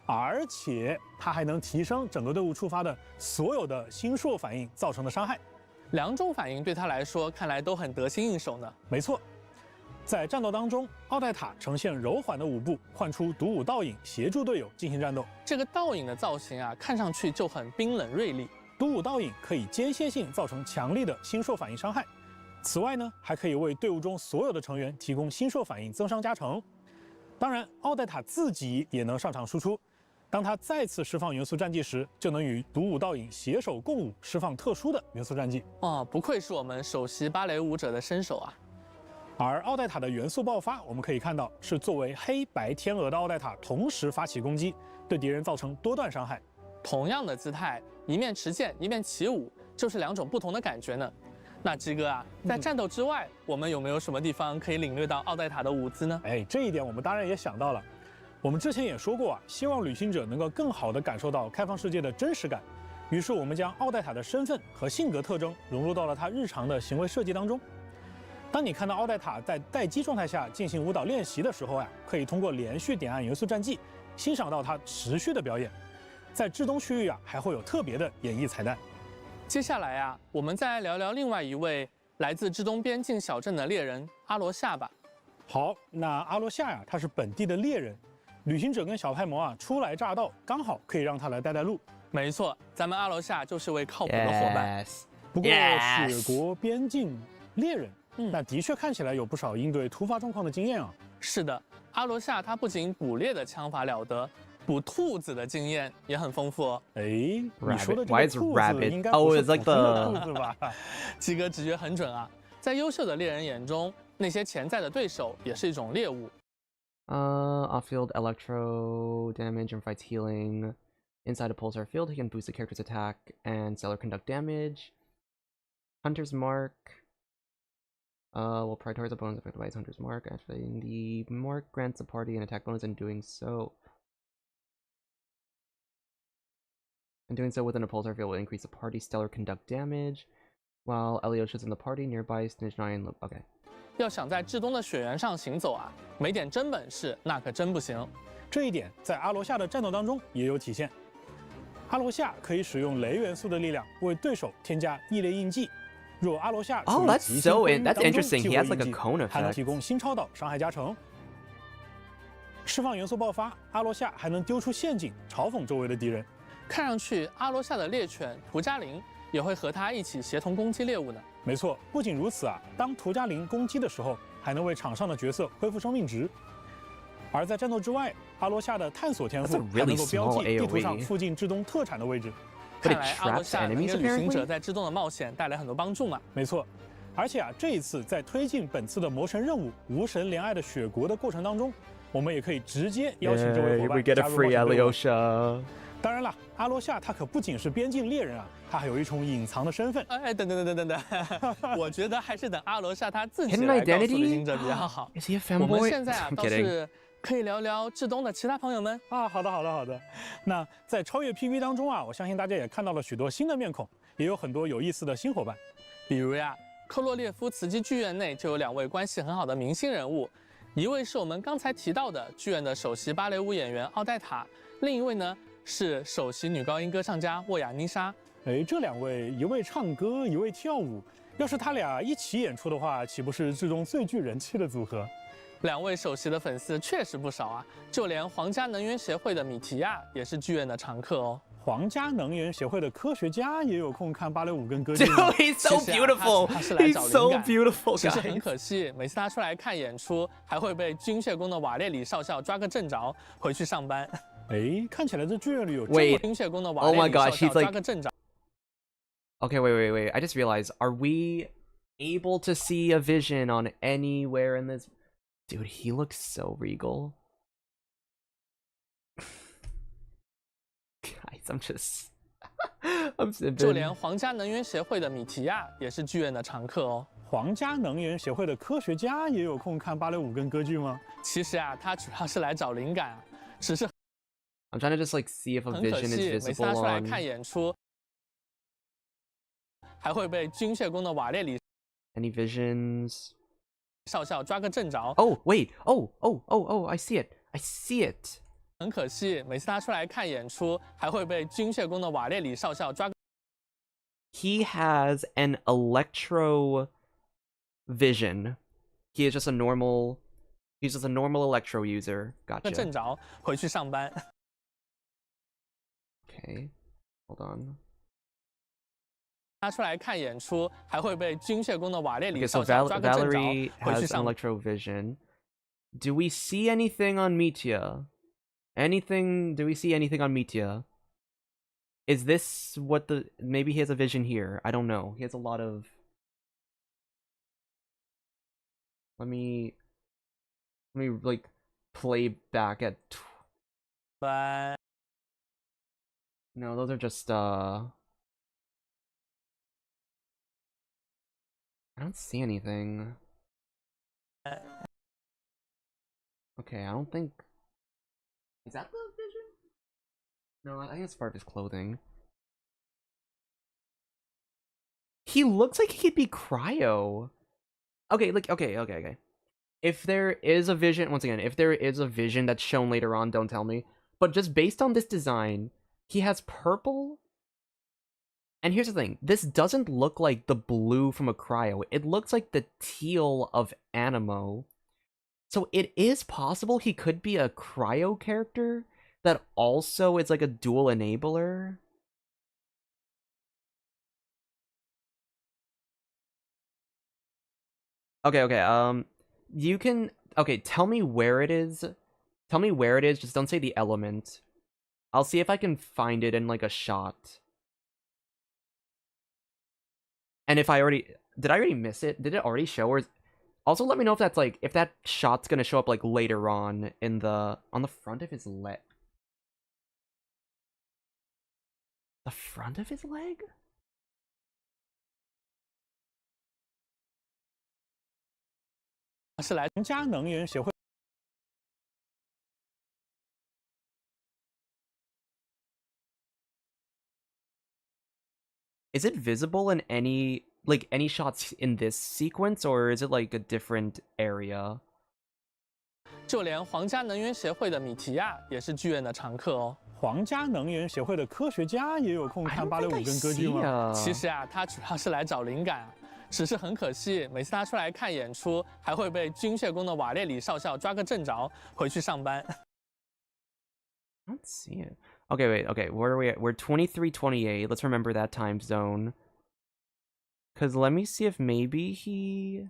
而且它还能提升整个队伍触发的所有的新硕反应造成的伤害。2种反应对他来说，看来都很得心应手呢。没错，在战斗当中，奥黛塔呈现柔缓的舞步，唤出独舞倒影，协助队友进行战斗。这个倒影的造型啊，看上去就很冰冷锐利。独舞倒影可以间歇性造成强力的新硕反应伤害。此外呢，还可以为队伍中所有的成员提供新硕反应增伤加成。当然，奥黛塔自己也能上场输出。当他再次释放元素战技时，就能与独舞倒影携手共舞，释放特殊的元素战技。不愧是我们首席芭蕾舞者的身手啊！而奥黛塔的元素爆发，我们可以看到是作为黑白天鹅的奥黛塔同时发起攻击，对敌人造成多段伤害。同样的姿态，一面持剑，一面起舞，就是2种不同的感觉呢。那鸡哥啊，在战斗之外，我们有没有什么地方可以领略到奥黛塔的舞姿呢？这一点我们当然也想到了。我们之前也说过啊，希望旅行者能够更好地感受到开放世界的真实感。于是我们将奥黛塔的身份和性格特征融入到了她日常的行为设计当中。当你看到奥黛塔在待机状态下进行舞蹈练习的时候呀，可以通过连续点按元素战技，欣赏到他持续的表演。在至东区域啊，还会有特别的演绎彩蛋。接下来啊，我们再来聊聊另外一位来自至东边境小镇的猎人阿罗夏吧。好，那阿罗夏呀，他是本地的猎人，旅行者跟小派魔啊初来乍到，刚好可以让他来带路。没错，咱们阿罗夏就是位靠谱的伙伴。不过雪国边境猎人，那的确看起来有不少应对突发状况的经验啊。是的，阿罗夏他不仅捕猎的枪法了得，捕兔子的经验也很丰富哦。哎，你说的这 Why 个 is 兔子 rabbit? 应该 Oh, 不是 it's like 普通的 the 兔子吧？鸡哥直觉很准啊，在优秀的猎人眼中，那些潜在的对手也是一种猎物。Off-field electro damage and fights healing. Inside a pulsar field, he can boost the character's attack and stellar conduct damage. Hunter's Mark. Will prioritize opponents affected by his Hunter's Mark. Activating the mark grants the party an attack bonus, and doing so within a pulsar field will increase the party's stellar conduct damage. While alyosha is in the party, nearby Snezhnaya and okay. 要想在至东的雪原上行走啊，没点真本事那可真不行。这一点在阿罗夏的战斗当中也有体现。阿罗夏可以使用雷元素的力量为对手添加异类印记。若阿罗夏处于极限灰域当中，激活印记还能提供新超导伤害加成。释放元素爆发，阿罗夏还能丢出陷阱嘲讽周围的敌人。看上去阿罗夏的猎犬图加林也会和他一起协同攻击猎物呢。没错，不仅如此啊，当图加林攻击的时候，还能为场上的角色恢复生命值。而在战斗之外，阿罗夏的探索天赋还能够标记地图上附近至东特产的位置。看来阿罗夏能给旅行者在至东的冒险带来很多帮助嘛。没错，而且啊，这一次在推进本次的魔神任务“无神怜爱的雪国”的过程当中，我们也可以直接邀请这位伙伴加入冒险队伍。当然了，阿罗夏他可不仅是边境猎人啊，他还有一重隐藏的身份。哎，等，我觉得还是等阿罗夏他自己来告诉旅行者比较好。我们现在啊，倒是可以聊聊至东的其他朋友们啊。好的。那在超越 PV 当中啊，我相信大家也看到了许多新的面孔，也有很多有意思的新伙伴。比如呀，科洛列夫茨基剧院内就有2位关系很好的明星人物，一位是我们刚才提到的剧院的首席芭蕾舞演员奥黛塔，另一位呢是首席女高音歌唱家沃亚妮莎。哎，这2位，一位唱歌，一位跳舞，要是他俩一起演出的话，岂不是至东最具人气的组合？2位首席的粉丝确实不少啊，就连皇家能源协会的米提亚也是剧院的常客哦。皇家能源协会的科学家也有空看芭蕾舞跟歌剧。He's so beautiful. 他是来找 He's so 灵感。beautiful. 只是很可惜，每次他出来看演出，还会被军械宫的瓦列里少校抓个正着，回去上班。哎，看起来这剧院里有军械宫的瓦列里少校抓个正着。Okay, wait. I just realized, are we able to see a vision on anywhere in this? Dude, he looks so regal. Guys, I'm simping. 就连皇家能源协会的米提亚也是剧院的常客哦。皇家能源协会的科学家也有空看芭蕾舞跟歌剧吗？其实啊，他主要是来找灵感啊，只是 I'm trying to just like see if a vision is 每次 visible 他出来 on. 看演出，还会被军械宫的瓦列里 Any visions? 少校抓个正着。Oh, wait. Oh, I see it. 很可惜，每次他出来看演出，还会被军械宫的瓦列里少校抓个。He has an electro vision. He's just a normal electro user. Gotcha. 正着回去上班。Okay, hold on. 他出来看演出，还会被军械宫的瓦列里 Okay, so 少校抓个正着 Valerie 回去 has 上 an 班。 electro vision. Do we see anything on Mitya? Do we see anything on Mitya? Is this what maybe he has a vision here? I don't know. He has a lot of... Let me like play back at... Bye. No, those are just I don't see anything. Okay, I don't think... Is that the vision? No, I think it's part of his clothing. He looks like he could be Cryo. Okay, okay. If there is a vision, once again, if there is a vision that's shown later on, don't tell me. but just based on this design, he has purple. And here's the thing, this doesn't look like the blue from a cryo. It looks like the teal of Animo. So it is possible he could be a cryo character that also is like a dual enabler. Okay, you can... Okay, tell me where it is. Tell me where it is, just don't say the element. I'll see if I can find it in, like, a shot. And if I already... Did I already miss it? Did it already show? Or... Also, let me know if that's, like... If that shot's gonna show up, like, later on in the... On the front of his leg. The front of his leg?是来皇家能源协会。Is it visible in any shots in this sequence, or is it like a different area? 就连皇家能源协会的米提亚也是剧院的常客哦。皇家能源协会的科学家也有空看芭蕾舞跟歌剧吗？其实啊，他主要是来找灵感。只是很可惜，每次他出来看演出，还会被军械宫的瓦列里少校抓个正着，回去上班。I don't see it. Okay, wait. Okay, where are we at? We're 23:28. Let's remember that time zone. Cause let me see if maybe he.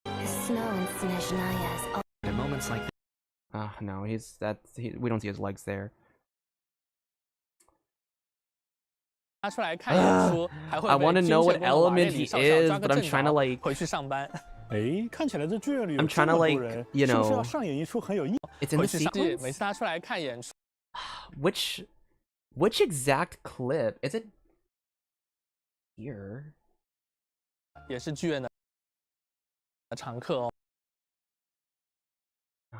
The snow in Snezhnaya is. At moments like No, we don't see his legs there. 他出来看演出，还会 I want to know what element he is, but I'm trying to like 回去上班。哎，看起来这剧院里有 I'm trying to like, you 是不是 know, 要上演一出很有意？ it's in the sequence. 每次他出来看演出 Which exact clip is it? Here. 也是剧院的常客哦。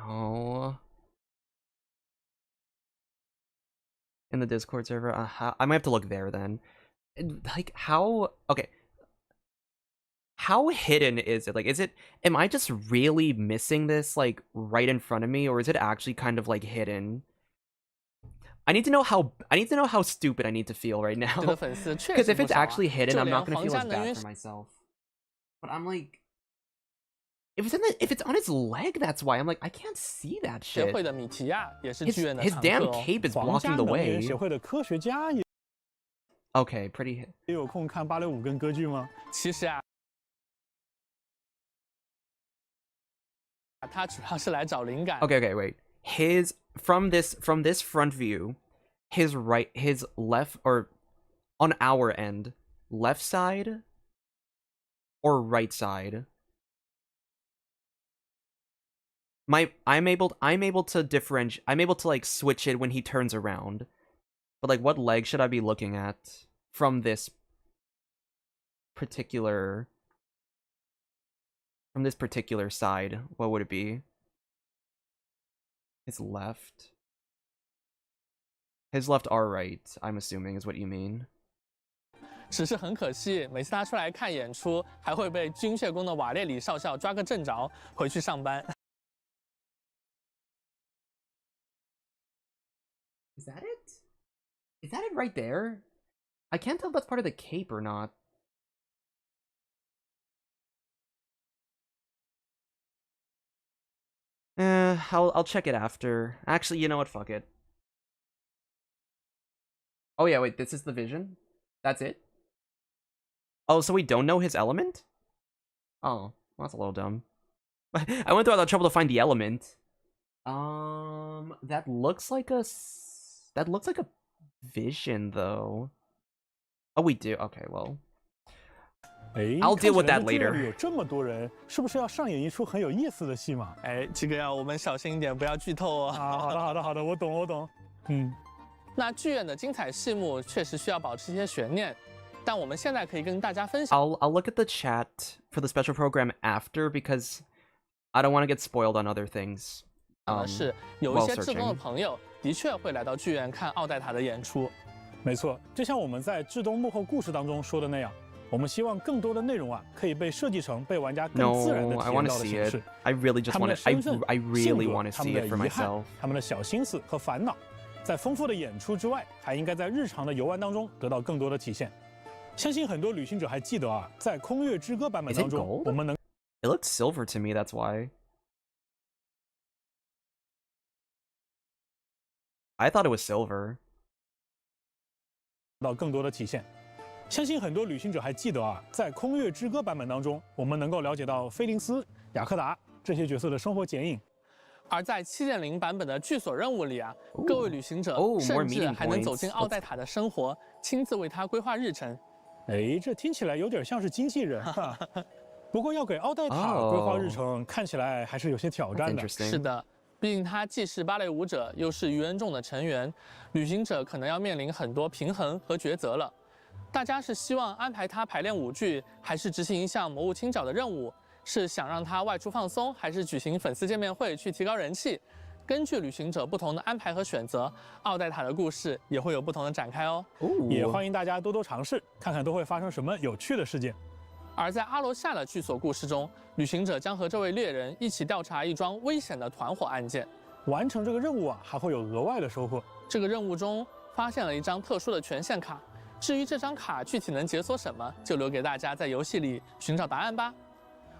Oh. In the Discord server, I might have to look there then. Like how? Okay. How hidden is it? Like, am I just really missing this like right in front of me, or is it actually kind of like hidden? I need to know how stupid I need to feel right now. Because if it's actually hidden, I'm not gonna feel as bad for myself. But I'm like, if it's on his leg, that's why I'm like, I can't see that shit. His damn cape is blocking the way. Okay, pretty. 也有空看芭蕾舞跟歌剧吗？其实啊，他主要是来找灵感。Okay, wait. From this front view, his left, or on our end, left side or right side. I'm able to differentiate. I'm able to like switch it when he turns around. But like, what leg should I be looking at from this particular side? What would it be? His left or right, I'm assuming is what you mean. 只是很可惜，每次他出来看演出，还会被军械宫的瓦列里少校抓个正着，回去上班。Is that it? Is that it right there? I can't tell if that's part of the cape or not. I'll check it after. Actually, you know what? Fuck it. Oh yeah, wait, this is the vision? That's it? Oh, so we don't know his element? Oh, well, that's a little dumb. I went through all that trouble to find the element. That looks like a vision, though. Oh, we do? Okay, well. I'll deal with that later. 有这么多人，是不是要上演一出很有意思的戏码？哎，这个要我们小心一点，不要剧透哦。好的，我懂。那剧院的精彩戏目确实需要保持一些悬念，但我们现在可以跟大家分享。I'll look at the chat for the special program after because I don't want to get spoiled on other things. 是有一些志东的朋友的确会来到剧院看奥黛塔的演出。没错，就像我们在志东幕后故事当中说的那样，我们希望更多的内容啊，可以被设计成被玩家更自然的 No, 体 I 验 want 到 to 的 see 形 it. 式。 I really just 他 want 们的 to. 身份、 I 性 really 格、want to 他 see 们的 it for 遗憾、 myself. 他们的小心思和烦恼，在丰富的演出之外，还应该在日常的游玩当中得到更多的体现。相信很多旅行者还记得啊，在《空月之歌》版本 Is it 当中， gold? 我们能 It looks silver to me. That's why. I thought it was silver. 到更多的体现。相信很多旅行者还记得啊，在《空月之歌》版本当中，我们能够了解到菲林斯、雅克达这些角色的生活剪影。而在7.0版本的剧所任务里啊，各位旅行者 more 甚至 meeting 还能走 points. 进奥黛塔的生活，亲自为她规划日程。哎，这听起来有点像是经纪人哈。不过要给奥黛塔规划日程，看起来还是有些挑战的。 Interesting. 是的，毕竟她既是芭蕾舞者，又是愚人众的成员，旅行者可能要面临很多平衡和抉择了。大家是希望安排她排练舞剧，还是执行一项魔物清剿的任务？是想让她外出放松，还是举行粉丝见面会去提高人气？根据旅行者不同的安排和选择，奥黛塔的故事也会有不同的展开哦。也欢迎大家多多尝试，看看都会发生什么有趣的事件。而在阿罗夏的剧所故事中，旅行者将和这位猎人一起调查一桩危险的团伙案件。完成这个任务啊，还会有额外的收获。这个任务中发现了一张特殊的权限卡，至于这张卡具体能解锁什么，就留给大家在游戏里寻找答案吧。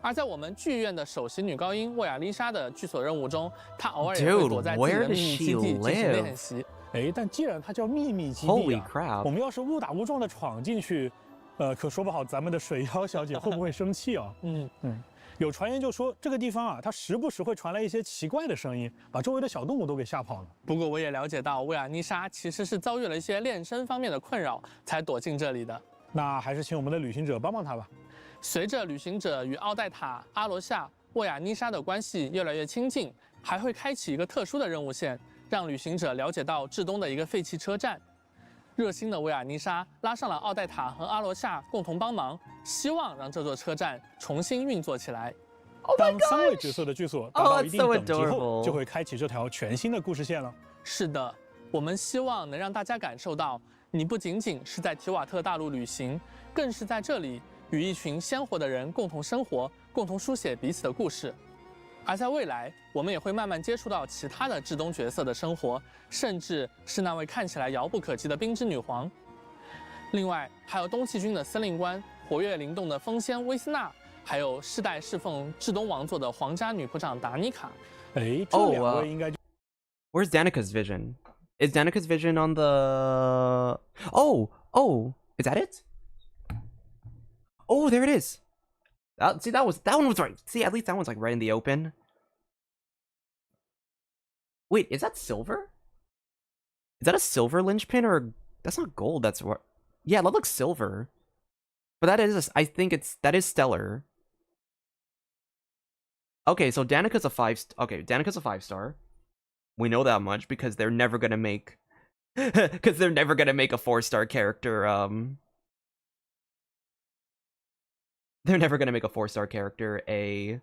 而在我们剧院的首席女高音沃亚丽莎的剧所任务中，她偶尔也会躲在自己的秘密基地进行练习。哎，但既然它叫秘密基地 Holy 啊， crap. 我们要是误打误撞的闯进去，可说不好咱们的水妖小姐会不会生气啊？有传言就说这个地方啊，它时不时会传来一些奇怪的声音，把周围的小动物都给吓跑了。不过我也了解到，薇尔妮莎其实是遭遇了一些练声方面的困扰，才躲进这里的。那还是请我们的旅行者帮帮她吧。随着旅行者与奥黛塔、阿罗夏、沃亚妮莎的关系越来越亲近，还会开启一个特殊的任务线，让旅行者了解到至东的一个废弃车站。热心的维尔妮莎拉上了奥黛塔和阿罗夏共同帮忙，希望让这座车站重新运作起来。当3位角色的剧所达到一定等级 so 后，就会开启这条全新的故事线了。是的，我们希望能让大家感受到，你不仅仅是在提瓦特大陆旅行，更是在这里与一群鲜活的人共同生活，共同书写彼此的故事。而在未来，我们也会慢慢接触到其他的至东角色的生活，甚至是那位看起来遥不可及的冰之女皇。另外，还有东契军的司令官，活跃灵动的风仙威斯纳，还有世代侍奉至东王座的皇家女仆长达妮卡。哎，这2位应该。Where's Danica's vision? Is Danica's vision on the? Oh, is that it? Oh, there it is. See, that one was right. See, at least that one's like right in the open. Wait, is that silver? Is that a silver linchpin or that's not gold? That's what. Yeah, that looks silver. But that is, I think that is stellar. Okay, so Danica's a 5. Okay, Danica's a 5-star. We know that much because they're never gonna make, a 4-star character. They're never gonna make a 4-star character a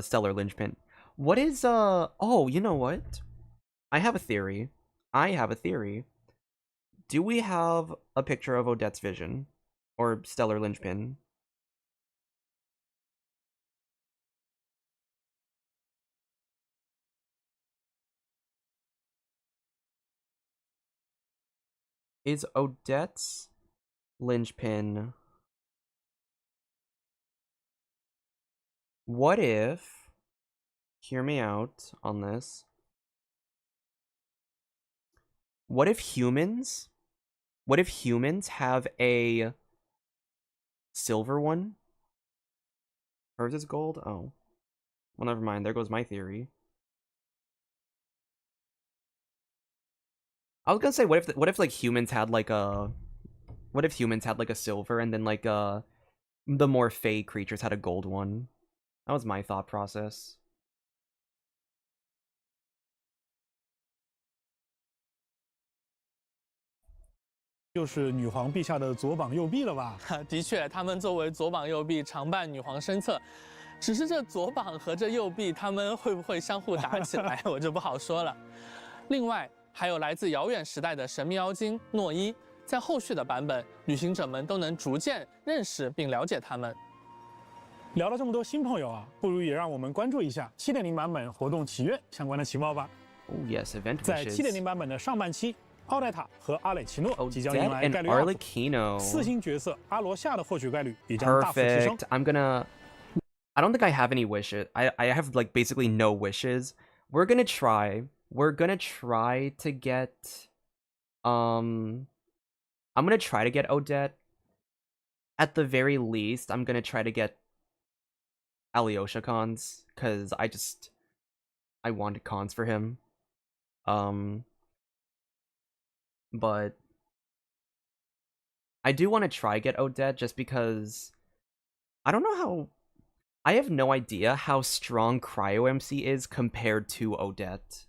stellar linchpin. What is oh, you know what? I have a theory. Do we have a picture of Odette's vision or stellar linchpin? Is Odette's linchpin? What if, hear me out on this, what if humans have a silver one? Hers is gold? Oh. Well, never mind, there goes my theory. I was gonna say, what if like humans had like a silver and then like the more fey creatures had a gold one? That was my thought process. 就是女皇陛下的左膀右臂了吧？的确，他们作为左膀右臂，常伴女皇身侧。只是这左膀和这右臂，他们会不会相互打起来，我就不好说了。另外，还有来自遥远时代的神秘妖精诺伊，在后续的版本，旅行者们都能逐渐认识并了解他们。聊了这么多新朋友啊，不如也让我们关注一下7.0版本活动祈愿相关的情报吧。Oh yes, event 在 wishes. 7.0版本的上半期，奥黛塔和阿蕾奇诺即将迎 Odette 来 and 概率 up， Arlecchino. 4星角色阿罗夏的获取概率也将大幅提升。 Perfect. I don't think I have any wishes. I have like basically no wishes. We're gonna try to get I'm gonna try to get Odette. At the very least, I'm gonna try to get Alyosha cons, because I wanted cons for him. But I do want to try get Odette just because I don't know how. I have no idea how strong Cryo MC is compared to Odette.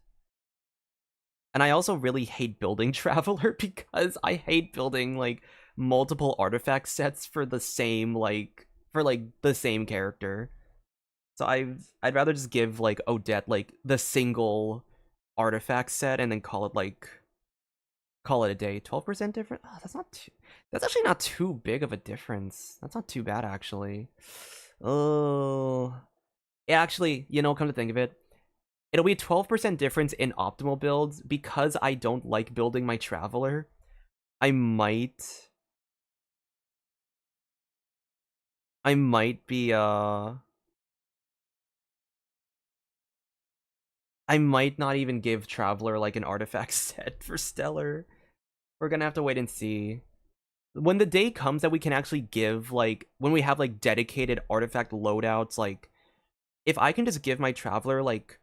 And I also really hate building Traveler because I hate building like multiple artifact sets for the same the same character. So I'd rather just give like Odette like the single artifact set and then call it a day. 12% difference. Oh, that's actually not too big of a difference. That's not too bad actually. Oh, yeah, actually, come to think of it, it'll be a 12% difference in optimal builds because I don't like building my Traveler. I might be I might not even give Traveler like an artifact set for Stellar. We're gonna have to wait and see. When the day comes that we can actually give, like, when we have, like, dedicated artifact loadouts, like, if I can just give my Traveler, like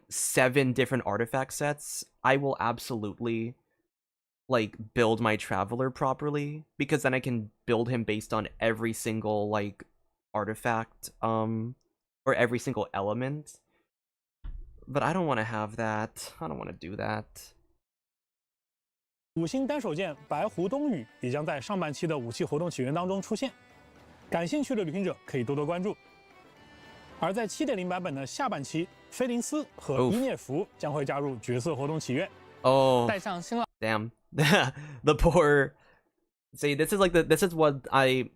7 different artifact sets, I will absolutely, like, build my Traveler properly, because then I can build him based on every single, like, artifact, or every single element. But I don't want to have that. I don't want to do that. 5星单手剑白狐冬雨也将在上半期的武器活动起源当中出现，感兴趣的旅行者可以多多关注。而在 7.0 版本的下半期，菲林斯和伊涅弗将会加入角色活动起源。Oh, 带上新老 damn. The poor. See, this is what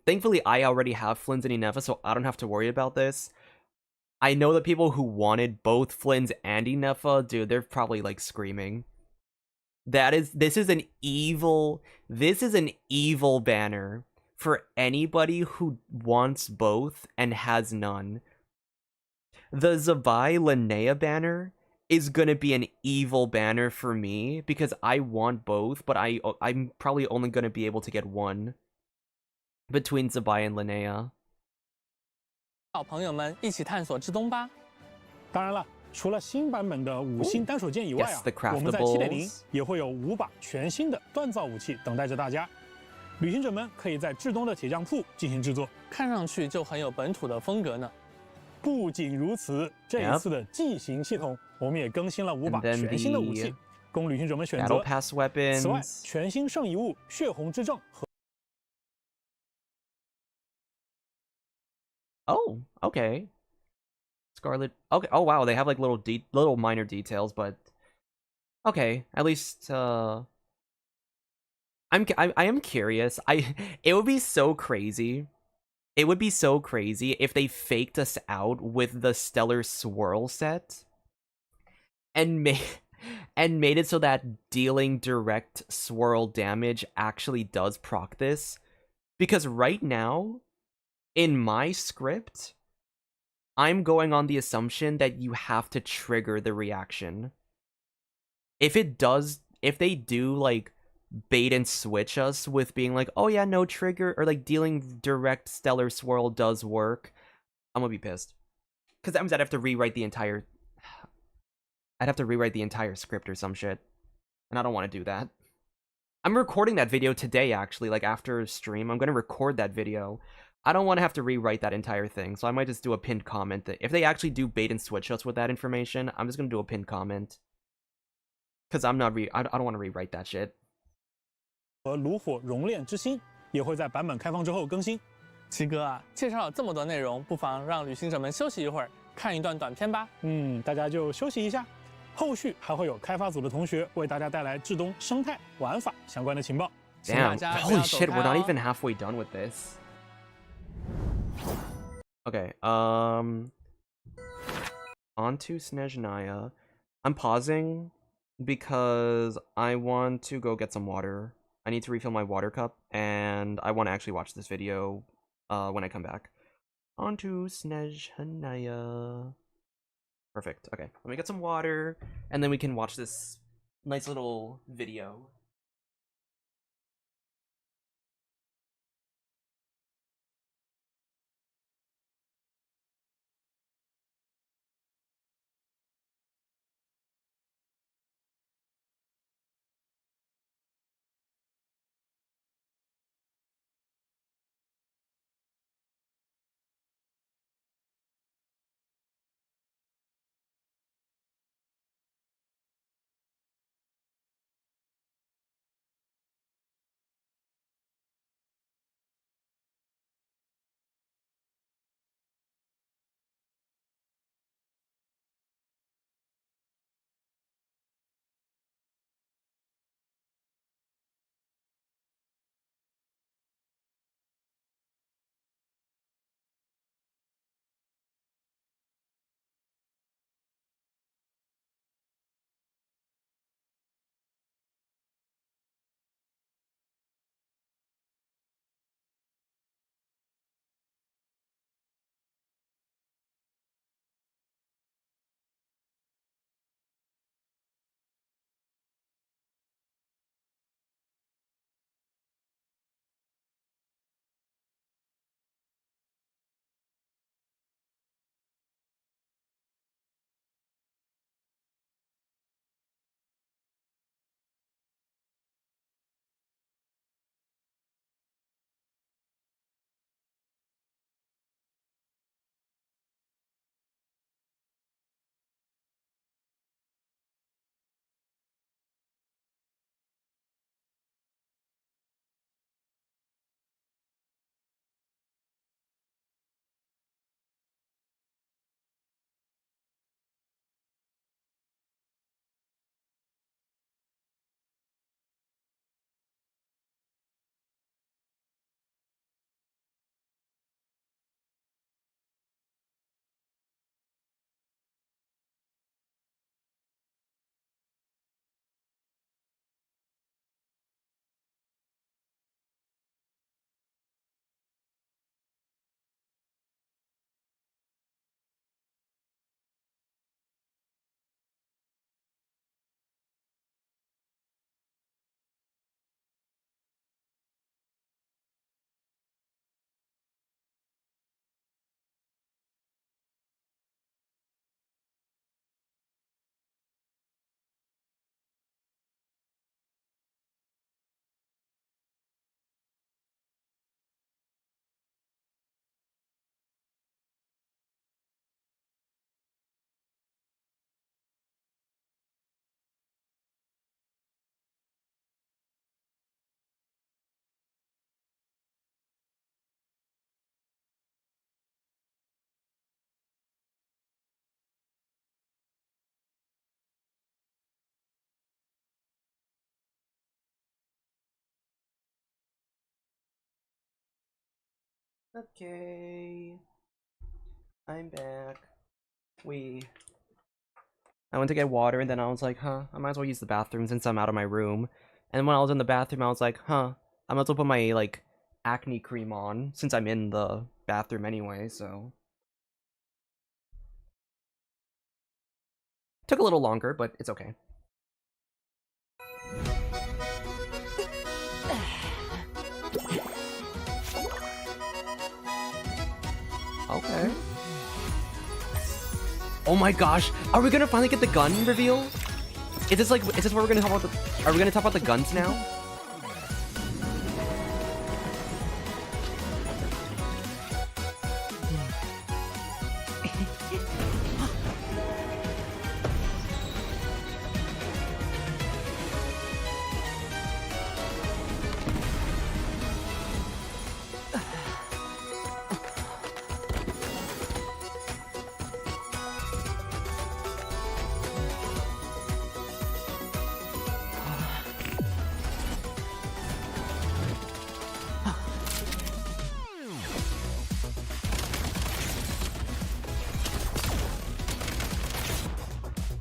thankfully I already have Flynn's and Inefa, so I don't have to worry about this. I know the people who wanted both Flynn's and Inefa, dude, they're probably like screaming. This is an evil banner for anybody who wants both and has none. The Zabai Linnea banner is gonna be an evil banner for me because I want both, but I'm probably only gonna be able to get one between Zabai and Linnea. 好朋友们一起探索之东吧。当然了。除了新版本的5星单手剑以外啊， Yes, 我们在 7.0 也会有5把全新的锻造武器等待着大家。旅行者们可以在至东的铁匠铺进行制作，看上去就很有本土的风格呢。不仅如此，这一次的技型系统，我们也更新了5把全新的武器，供旅行者们选择。此外，全新圣遗物血红之证和 Oh, okay. Scarlet. Okay. Oh wow, they have like little minor details, but okay. At least I am curious. It would be so crazy. It would be so crazy if they faked us out with the Stellar Swirl set and made it so that dealing direct swirl damage actually does proc this. Because right now, in my script, I'm going on the assumption that you have to trigger the reaction. If they do like bait and switch us with being like, oh yeah, no trigger, or like dealing direct Stellar Swirl does work, I'm gonna be pissed. Because that means I'd have to rewrite the entire script or some shit. And I don't want to do that. I'm recording that video today, actually, like after stream. I'm gonna record that video. I don't want to have to rewrite that entire thing, so I might just do a pinned comment. If they actually do bait and switch us with that information, I'm just gonna do a pinned comment. Because I don't want to rewrite that shit. 和炉火熔炼之心也会在版本开放之后更新。七哥啊，介绍了这么多内容，不妨让旅行者们休息一会儿，看一段短片吧。大家就休息一下。后续还会有开发组的同学为大家带来至东生态玩法相关的情报。 Damn, holy shit, we're not even halfway done with this. Okay, on to Snezhnaya. I'm pausing because I want to go get some water. I need to refill my water cup, and I want to actually watch this video when I come back. On to Snezhnaya. Perfect. Okay, let me get some water, and then we can watch this nice little video. Okay, I'm back. I went to get water, and then I was like, huh, I might as well use the bathroom since I'm out of my room. And when I was in the bathroom, I was like, huh, I might as well put my, like, acne cream on, since I'm in the bathroom anyway, so. Took a little longer, but it's okay. Okay. Oh my gosh, are we gonna finally get the gun reveal? Is this what we're gonna talk about are we gonna talk about the guns now?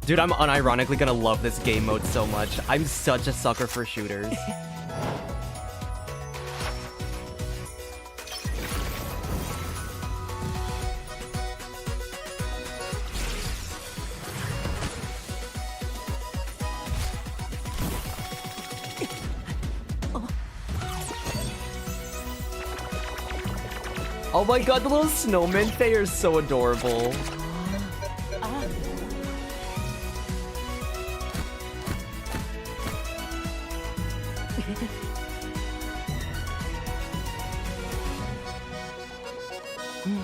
Dude, I'm unironically gonna love this game mode so much. I'm such a sucker for shooters. Oh my god, the little snowmen, they are so adorable. Mm.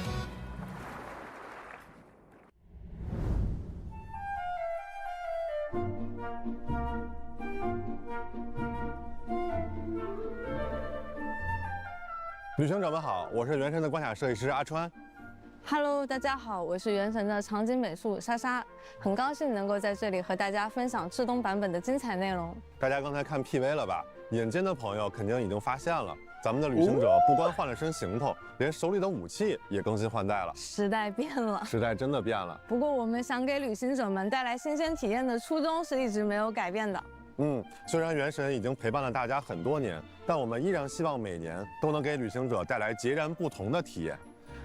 旅行者们好，我是原神的关卡设计师阿川。Hello， 大家好，我是原神的场景美术莎莎，很高兴能够在这里和大家分享至东版本的精彩内容。大家刚才看 PV 了吧？眼尖的朋友肯定已经发现了，咱们的旅行者不光换了身行头，连手里的武器也更新换代了。时代变了，时代真的变了。不过我们想给旅行者们带来新鲜体验的初衷是一直没有改变的。虽然原神已经陪伴了大家很多年，但我们依然希望每年都能给旅行者带来截然不同的体验。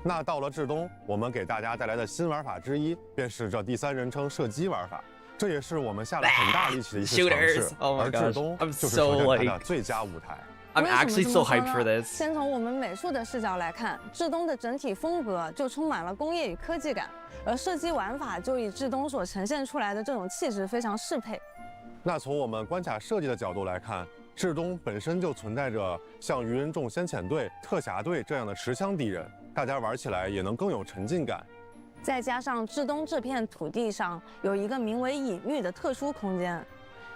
那到了至东，我们给大家带来的新玩法之一，便是这第三人称射击玩法。这也是我们下了很大力气的一次尝试。而至东就是呈现它的最佳舞台。I'm actually so hyped for this. 先从我们美术的视角来看，至东的整体风格就充满了工业与科技感，而射击玩法就与至东所呈现出来的这种气质非常适配。那从我们关卡设计的角度来看，至东本身就存在着像鱼人众先遣队、特侠队这样的持枪敌人，大家玩起来也能更有沉浸感。再加上至东这片土地上有一个名为隐域的特殊空间，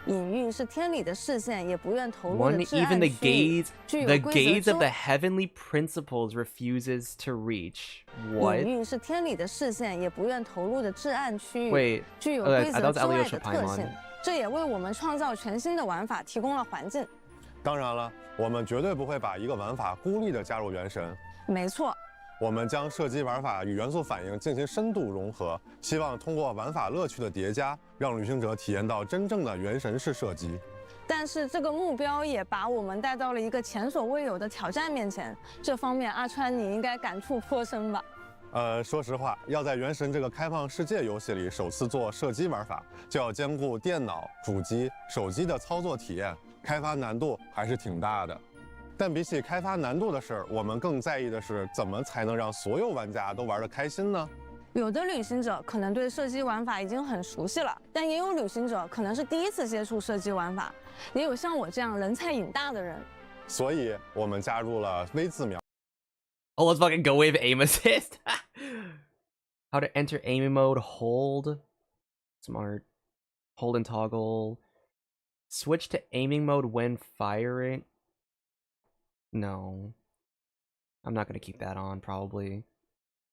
隐域是天理的视线也不愿投入的至暗 Even the 区域， the gaze of the heavenly principles refuses to reach. What? 隐域是天理的视线也不愿投入的至暗区域， Wait, 具有规则之外 alyosha 的特性。这也为我们创造全新的玩法提供了环境。当然了，我们绝对不会把一个玩法孤立地加入原神。没错，我们将射击玩法与元素反应进行深度融合，希望通过玩法乐趣的叠加，让旅行者体验到真正的原神式射击。但是这个目标也把我们带到了一个前所未有的挑战面前，这方面阿川你应该感触颇深吧？说实话，要在原神这个开放世界游戏里首次做射击玩法，就要兼顾电脑、主机、手机的操作体验，开发难度还是挺大的。但比起开发难度的事儿，我们更在意的是怎么才能让所有玩家都玩得开心呢？有的旅行者可能对射击玩法已经很熟悉了，但也有旅行者可能是第一次接触射击玩法，也有像我这样人菜瘾大的人。所以我们加入了 V 字瞄。Oh, let's fucking go with aim assist. How to enter aiming mode, hold. Smart. Hold and toggle. Switch to aiming mode when firing. No. I'm not gonna keep that on, probably.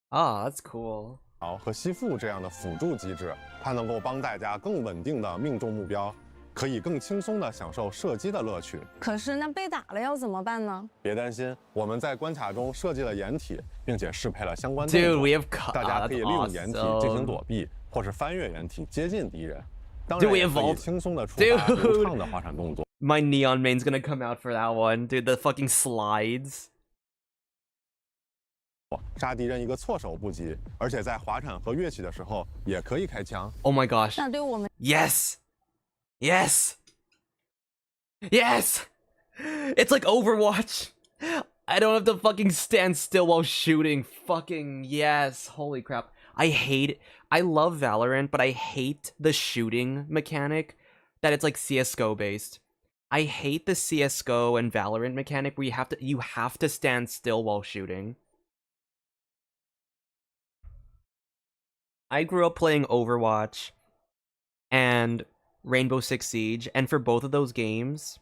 Ah, that's cool. 和吸附这样的辅助机制，它能够帮大家更稳定的命中目标，可以更轻松的享受射击的乐趣。可是那被打了要怎么办呢？别担心，我们在关卡中设计了掩体，并且适配了相关动作。Dude, we have 大家可以利用掩体进行躲避，或是翻越掩体接近敌人。当然，也可以轻松的触发流畅的滑铲动作。My neon main's gonna come out for that one, dude. The fucking slides. 杀敌人一个措手不及，而且在滑铲和跃起的时候也可以开枪。Oh my gosh. 那对我们 Yes. Yes. Yes. It's like Overwatch. I don't have to fucking stand still while shooting. Fucking yes. Holy crap. I love Valorant, but I hate the shooting mechanic that it's like CS:GO based. I hate the CS:GO and Valorant mechanic where you have to stand still while shooting. I grew up playing Overwatch and Rainbow Six Siege, and for both of those games,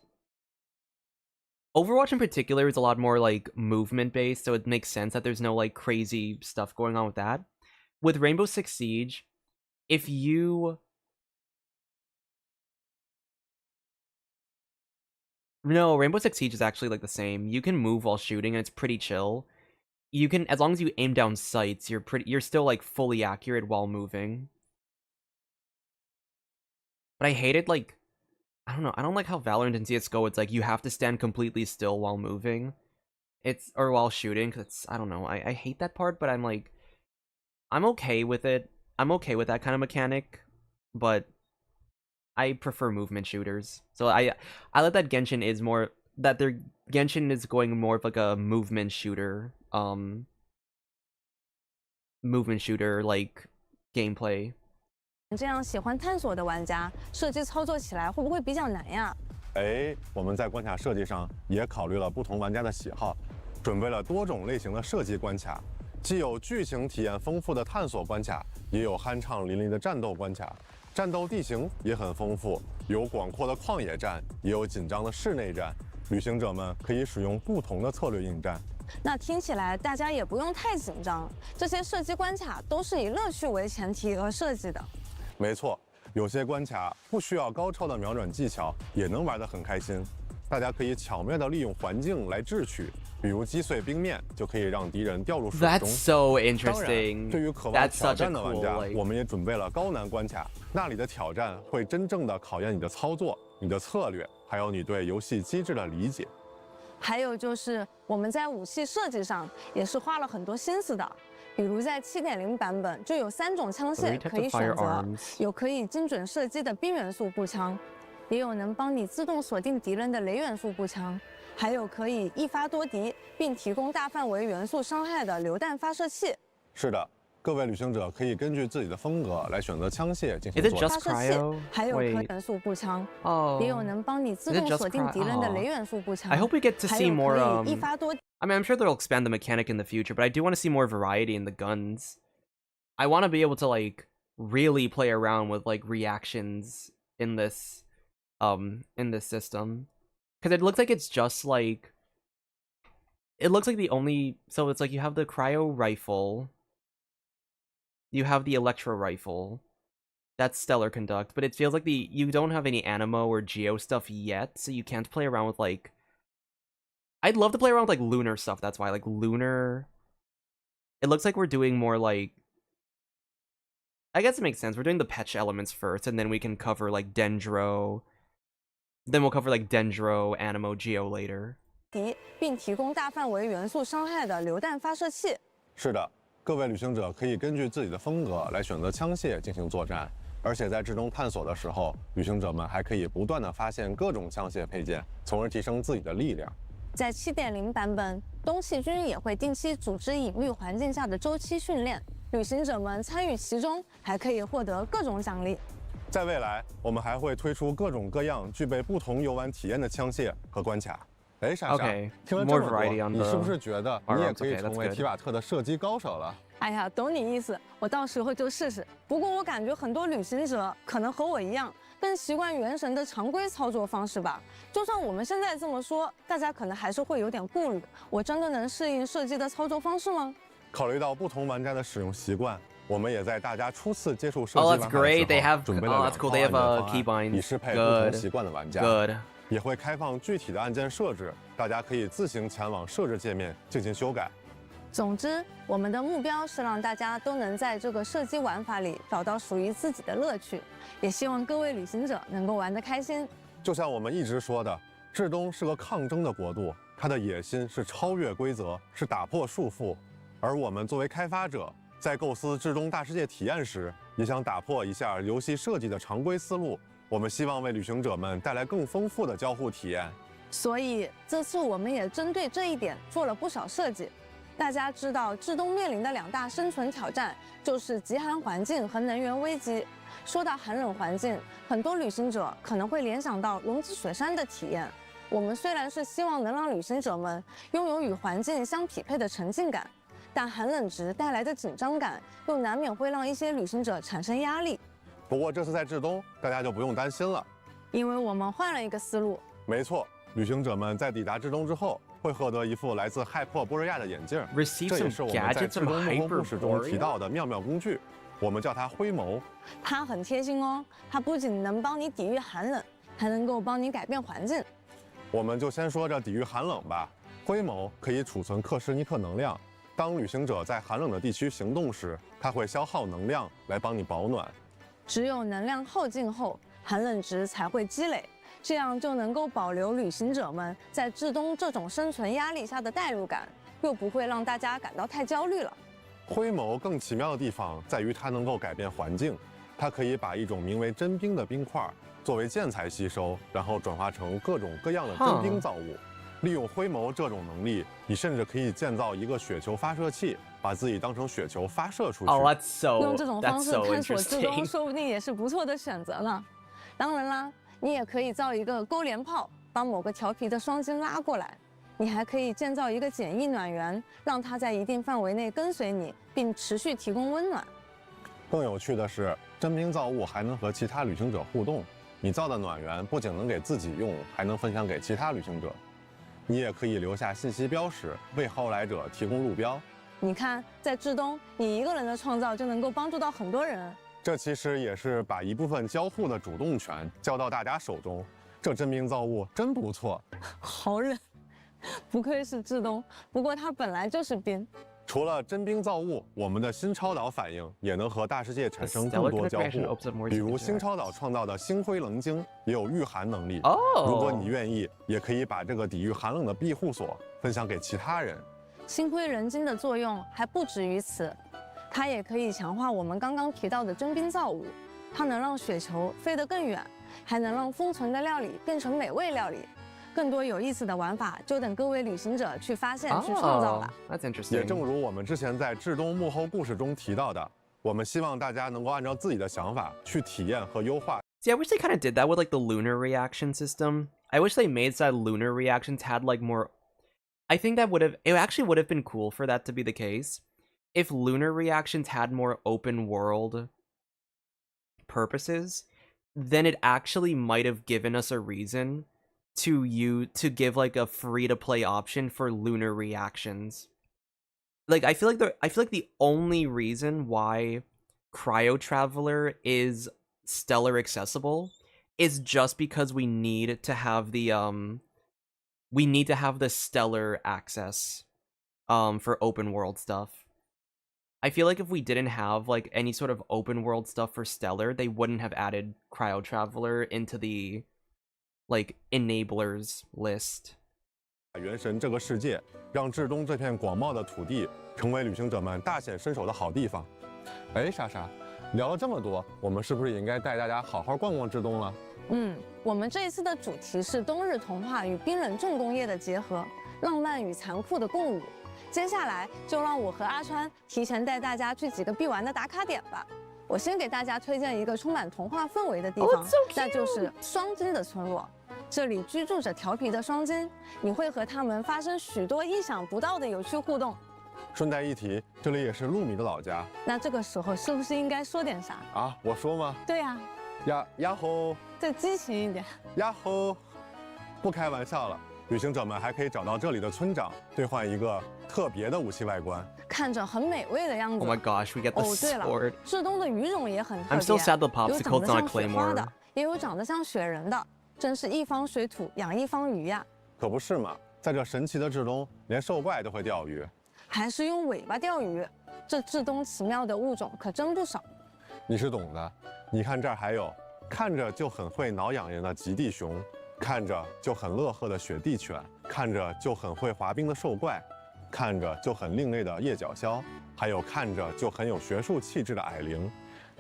Overwatch in particular is a lot more like movement based, so it makes sense that there's no like crazy stuff going on with that. With Rainbow Six Siege, if you No, Rainbow Six Siege is actually like the same. You can move while shooting and it's pretty chill. You can, as long as you aim down sights, you're still like fully accurate while moving. But I hated like I don't know. I don't like how Valorant and CS:GO it's like you have to stand completely still while moving. Or while shooting, cuz it's I don't know. I hate that part, but I'm like I'm okay with it. I'm okay with that kind of mechanic, but I prefer movement shooters. So I like that Genshin is more that their Genshin is going more of like a movement shooter like gameplay. 这样喜欢探索的玩家，射击操作起来会不会比较难呀？我们在关卡设计上也考虑了不同玩家的喜好，准备了多种类型的射击关卡，既有剧情体验丰富的探索关卡，也有酣畅淋漓的战斗关卡。战斗地形也很丰富，有广阔的旷野战，也有紧张的室内战。旅行者们可以使用不同的策略应战。那听起来大家也不用太紧张，这些射击关卡都是以乐趣为前提而设计的。没错，有些关卡不需要高超的瞄准技巧，也能玩得很开心。大家可以巧妙地利用环境来智取，比如击碎冰面就可以让敌人掉入水中。That's so interesting. 对于渴望挑战的玩家，我们也准备了高难关卡，那里的挑战会真正的考验你的操作、你的策略，还有你对游戏机制的理解。还有就是我们在武器设计上也是花了很多心思的。比如在 7.0 版本就有3种枪械可以选择，有可以精准射击的冰元素步枪，也有能帮你自动锁定敌人的雷元素步枪，还有可以一发多敌并提供大范围元素伤害的榴弹发射器。是的，各位旅行者可以根据自己的风格来选择枪械进行作战。发射器，还有可元素步枪，也有能帮你自动锁定敌人的雷元素步枪。I hope we get to see more. 一发多。I mean, I'm sure they'll expand the mechanic in the future, but I do want to see more variety in the guns. I want to be able to like really play around with like reactions in this system, because it looks like it's just like it looks like the only so it's like you have the cryo rifle, you have the electro rifle, that's stellar conduct, but it feels like you don't have any animo or geo stuff yet, so you can't play around with like. I'd love to play around with, like, lunar stuff, that's why. Like, lunar... It looks like we're doing more, like... I guess it makes sense. We're doing the Petch elements first, and then we can cover, like, Dendro... Then we'll cover, like, Dendro, Animo, Geo later. 并提供大范围元素伤害的榴弹发射器。是的，各位旅行者可以根据自己的风格来选择枪械进行作战，而且在至中探索的时候，旅行者们还可以不断地发现各种枪械配件，从而提升自己的力量。在 7.0 版本，东气军也会定期组织隐秘环境下的周期训练，旅行者们参与其中，还可以获得各种奖励。在未来，我们还会推出各种各样具备不同游玩体验的枪械和关卡。傻傻，听了这么多，你是不是觉得你也可以成为提瓦特的射击高手了？哎呀，懂你意思，我到时候就试试。不过我感觉很多旅行者可能和我一样。更习惯原神的常规操作方式吧。就算我们现在这么说，大家可能还是会有点顾虑。我真的能适应射击的操作方式吗？考虑到不同玩家的使用习惯，我们也在大家初次接触射击玩法的时候，准备了2套按键方案，以适配不同习惯的玩家。也会开放具体的按键设置，大家可以自行前往设置界面进行修改。总之，我们的目标是让大家都能在这个射击玩法里找到属于自己的乐趣，也希望各位旅行者能够玩得开心。就像我们一直说的，至东是个抗争的国度，它的野心是超越规则，是打破束缚。而我们作为开发者，在构思至东大世界体验时，也想打破一下游戏设计的常规思路。我们希望为旅行者们带来更丰富的交互体验。所以这次我们也针对这一点做了不少设计。大家知道，至东面临的2大生存挑战就是极寒环境和能源危机。说到寒冷环境，很多旅行者可能会联想到龙之雪山的体验。我们虽然是希望能让旅行者们拥有与环境相匹配的沉浸感，但寒冷值带来的紧张感又难免会让一些旅行者产生压力。不过这次在至东，大家就不用担心了，因为我们换了一个思路。没错，旅行者们在抵达至东之后，会获得一副来自骇破波瑞亚的眼镜，这也是我们在至东幕后故事中提到的妙妙工具，我们叫它灰眸。它很贴心哦，它不仅能帮你抵御寒冷，还能够帮你改变环境。我们就先说这抵御寒冷吧。灰眸可以储存克什尼克能量，当旅行者在寒冷的地区行动时，它会消耗能量来帮你保暖。只有能量耗尽后，寒冷值才会积累，这样就能够保留旅行者们在至东这种生存压力下的代入感，又不会让大家感到太焦虑了。灰眸更奇妙的地方在于它能够改变环境，它可以把一种名为真冰的冰块作为建材吸收，然后转化成各种各样的真冰造物。利用灰眸这种能力，你甚至可以建造一个雪球发射器，把自己当成雪球发射出去。用这种方式探索至东，说不定也是不错的选择呢。当然啦，你也可以造一个勾连炮，把某个调皮的双晶拉过来。你还可以建造一个简易暖源，让它在一定范围内跟随你，并持续提供温暖。更有趣的是，真冰造物还能和其他旅行者互动。你造的暖源不仅能给自己用，还能分享给其他旅行者。你也可以留下信息标识，为后来者提供路标。你看，在至东，你一个人的创造就能够帮助到很多人。这其实也是把一部分交互的主动权交到大家手中。这真冰造物真不错。好冷。不愧是至东，不过它本来就是冰。除了真冰造物，我们的新超岛反应也能和大世界产生更多交互。比如新超岛创造的星辉棱晶也有御寒能力。如果你愿意，也可以把这个抵御寒冷的庇护所分享给其他人。星辉棱晶的作用还不止于此，它也可以强化我们刚刚提到的真冰造物。它能让雪球飞得更远，还能让封存的料理变成美味料理。更多有意思的玩法，就等各位旅行者去发现、去创造吧。That's interesting. 也正如我们之前在至东幕后故事中提到的，我们希望大家能够按照自己的想法去体验和优化。See, I wish they kind of did that with like the lunar reaction system. I wish they made so that lunar reactions had like more. I think that it actually would have been cool for that to be the case if lunar reactions had more open world purposes. Then it actually might have given us a reason to give like a free to play option for lunar reactions. Like I feel like the only reason why Cryo Traveler is stellar accessible is just because we need to have the stellar access for open world stuff. I feel like if we didn't have like any sort of open world stuff for stellar, they wouldn't have added Cryo Traveler into the like enablers list. 元神这个世界，让至东这片广袤的土地成为旅行者们大显身手的好地方。哎，莎莎，聊了这么多，我们是不是也应该带大家好好逛逛至东了？我们这一次的主题是冬日童话与冰冷重工业的结合，浪漫与残酷的共舞。接下来就让我和阿川提前带大家去几个必玩的打卡点吧。我先给大家推荐一个充满童话氛围的地方，那就是双晶的村落。这里居住着调皮的双晶，你会和他们发生许多意想不到的有趣互动。顺带一提，这里也是陆米的老家。那这个时候是不是应该说点啥啊？我说吗？对呀。呀吼！再激情一点。呀吼！不开玩笑了，旅行者们还可以找到这里的村长，兑换一个特别的武器外观，看着很美味的样子。Oh my gosh, we get the sword. 对了，至东的羽绒也很特别， I'm still sad the popsicle's not a claymore 的，也有长得像雪人的，真是一方水土养一方鱼呀。可不是嘛，在这神奇的至东，连兽怪都会钓鱼，还是用尾巴钓鱼。这至东奇妙的物种可真不少。你是懂的。你看这儿还有，看着就很会挠痒人的极地熊，看着就很乐呵的雪地犬，看着就很会滑冰的兽怪，看着就很另类的夜角鸮，还有看着就很有学术气质的矮灵。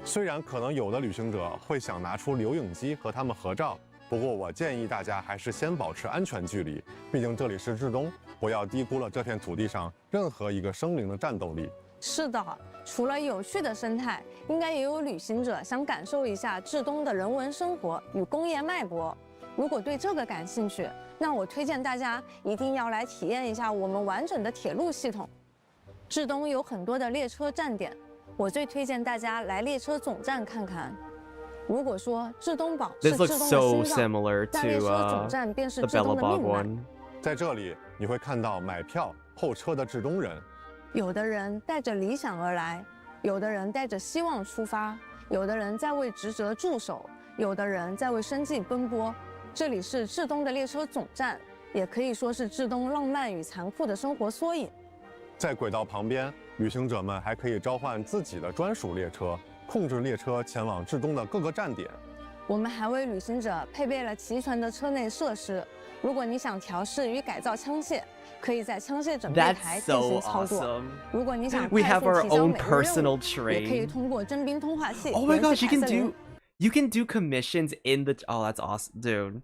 虽然可能有的旅行者会想拿出留影机和他们合照，不过我建议大家还是先保持安全距离，毕竟这里是至东，不要低估了这片土地上任何一个生灵的战斗力。是的，除了有趣的生态，应该也有旅行者想感受一下至东的人文生活与工业脉搏。如果对这个感兴趣，那我推荐大家一定要来体验一下我们完整的铁路系统。至东有很多的列车站点，我最推荐大家来列车总站看看。如果说至东堡是至东的心脏，那列车总站便是至东的命脉。在这里，你会看到买票候车的至东人。有的人带着理想而来，有的人带着希望出发，有的人在为职责驻守，有的人在为生计奔波。这里是至东的列车总站，也可以说是至东浪漫与残酷的生活缩影。在轨道旁边，旅行者们还可以召唤自己的专属列车，控制列车前往至东的各个站点。我们还为旅行者配备了齐全的车内设施。如果你想调试与改造枪械，可以在枪械准备台进行操作。如果你想快速提交每日任务，也可以通过征兵通话器。Oh my gosh, you can do commissions in the. Oh, that's awesome, dude.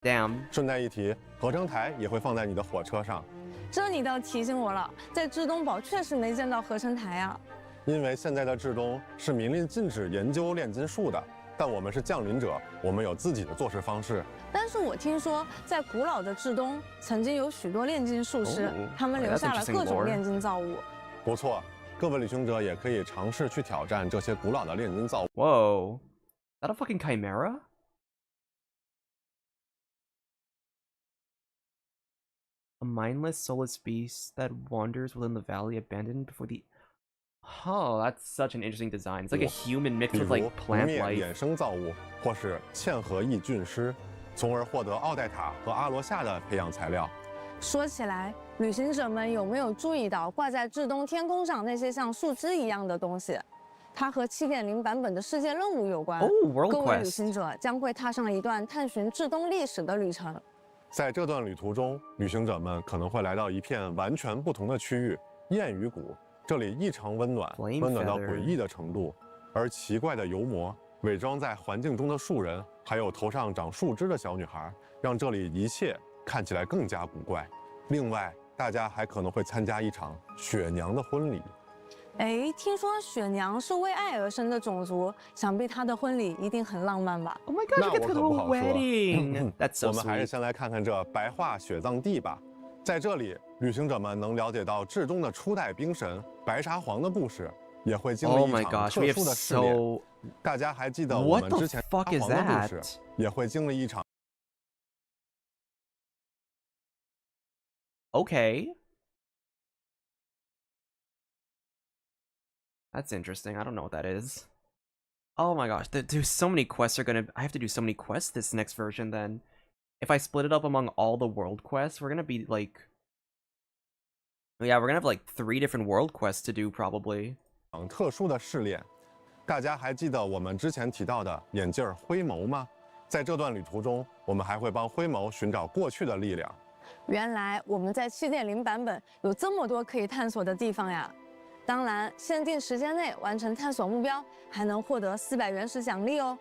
Damn. 顺带一提，合成台也会放在你的火车上。这你倒提醒我了，在至东堡确实没见到合成台啊。因为现在的至东是明令禁止研究炼金术的，但我们是降临者，我们有自己的做事方式。但是我听说，在古老的至东，曾经有许多炼金术师，他们留下了各种炼金造物。不错，各位旅行者也可以尝试去挑战这些古老的炼金造物。Whoa, that a fucking chimera? A mindless, soulless beast that wanders within the valley, abandoned before the. Oh, that's such an interesting design. It's like a human mixed with like plant life. 衍生造物，或是嵌合异菌师，从而获得奥黛塔和阿罗夏的培养材料。说起来，旅行者们有没有注意到挂在至东天空上那些像树枝一样的东西？它和 7.0 版本的世界任务有关。各位旅行者将会踏上一段探寻至东历史的旅程。在这段旅途中，旅行者们可能会来到一片完全不同的区域——燕羽谷。这里异常温暖，温暖到诡异的程度。而奇怪的油魔、伪装在环境中的树人，还有头上长树枝的小女孩，让这里一切看起来更加古怪。另外，大家还可能会参加一场雪娘的婚礼。哎，听说雪娘是为爱而生的种族，想必她的婚礼一定很浪漫吧 ？Oh my gosh, 那我可不好说。That's so 我们还是先来看看这白桦雪葬地吧。在这里，旅行者们能了解到至东的初代冰神白沙皇的故事，也会经历一场特殊的试炼。大家还记得我们之前沙皇的故事，也会经历一场。Okay. That's interesting. I don't know what that is. Oh my gosh, dude, so many quests are gonna. I have to do so many quests this next version. Then, if I split it up among all the world quests, we're gonna be like, yeah, we're gonna have like 3 different world quests to do probably. 特殊的试炼，大家还记得我们之前提到的眼镜灰眸吗？在这段旅途中，我们还会帮灰眸寻找过去的力量。原来我们在 7.0 版本有这么多可以探索的地方呀！当然，限定时间内完成探索目标，还能获得400原石奖励哦。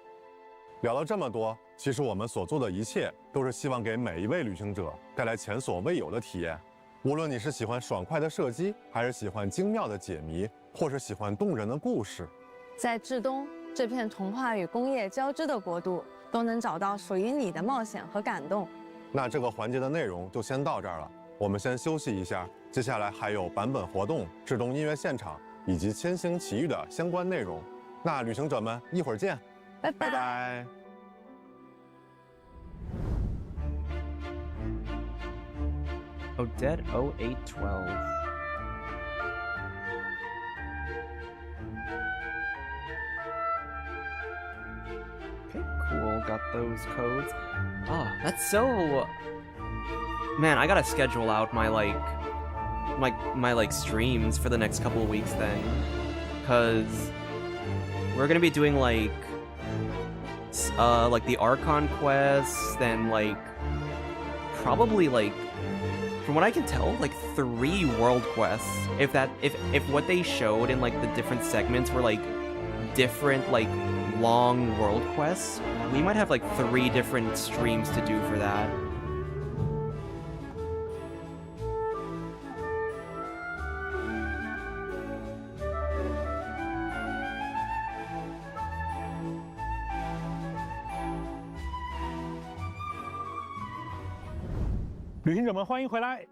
聊了这么多，其实我们所做的一切都是希望给每一位旅行者带来前所未有的体验。无论你是喜欢爽快的射击，还是喜欢精妙的解谜，或是喜欢动人的故事，在至东这片童话与工业交织的国度，都能找到属于你的冒险和感动。那这个环节的内容就先到这儿了，我们先休息一下。接下来还有版本活动、至东音乐现场以及千星奇遇的相关内容。那旅行者们一会儿见，拜拜。拜拜。Odette 0812. Okay, cool. Got those codes. Ah, that's so. Man, I gotta schedule out my streams for the next couple of weeks then, cause we're gonna be doing like the Archon quests, then like probably like, from what I can tell, like 3 world quests. If what they showed in like the different segments were like different like long world quests, we might have like 3 different streams to do for that. 旅行者们，欢迎回来！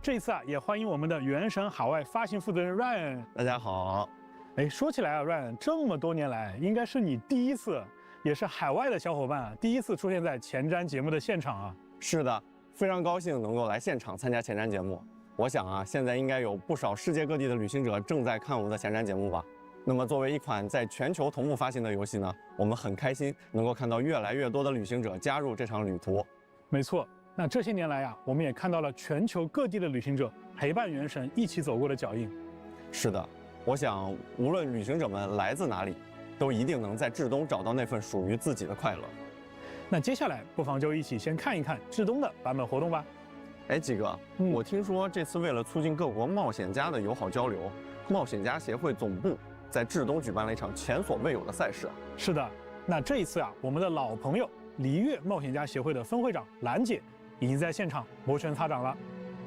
这次也欢迎我们的原神海外发行负责人 Ryan。大家好。哎，说起来啊 ，Ryan， 这么多年来，应该是你第一次，也是海外的小伙伴第一次出现在前瞻节目的现场啊。是的，非常高兴能够来现场参加前瞻节目。我想啊，现在应该有不少世界各地的旅行者正在看我们的前瞻节目吧。那么，作为一款在全球同步发行的游戏呢，我们很开心能够看到越来越多的旅行者加入这场旅途。没错。 那这些年来呀，我们也看到了全球各地的旅行者陪伴原神一起走过的脚印。是的，我想无论旅行者们来自哪里，都一定能在至东找到那份属于自己的快乐。那接下来不妨就一起先看一看至东的版本活动吧。哎，几哥，我听说这次为了促进各国冒险家的友好交流，冒险家协会总部在至东举办了一场前所未有的赛事。是的，那这一次啊，我们的老朋友璃月冒险家协会的分会长兰姐已经在现场摩拳擦掌了。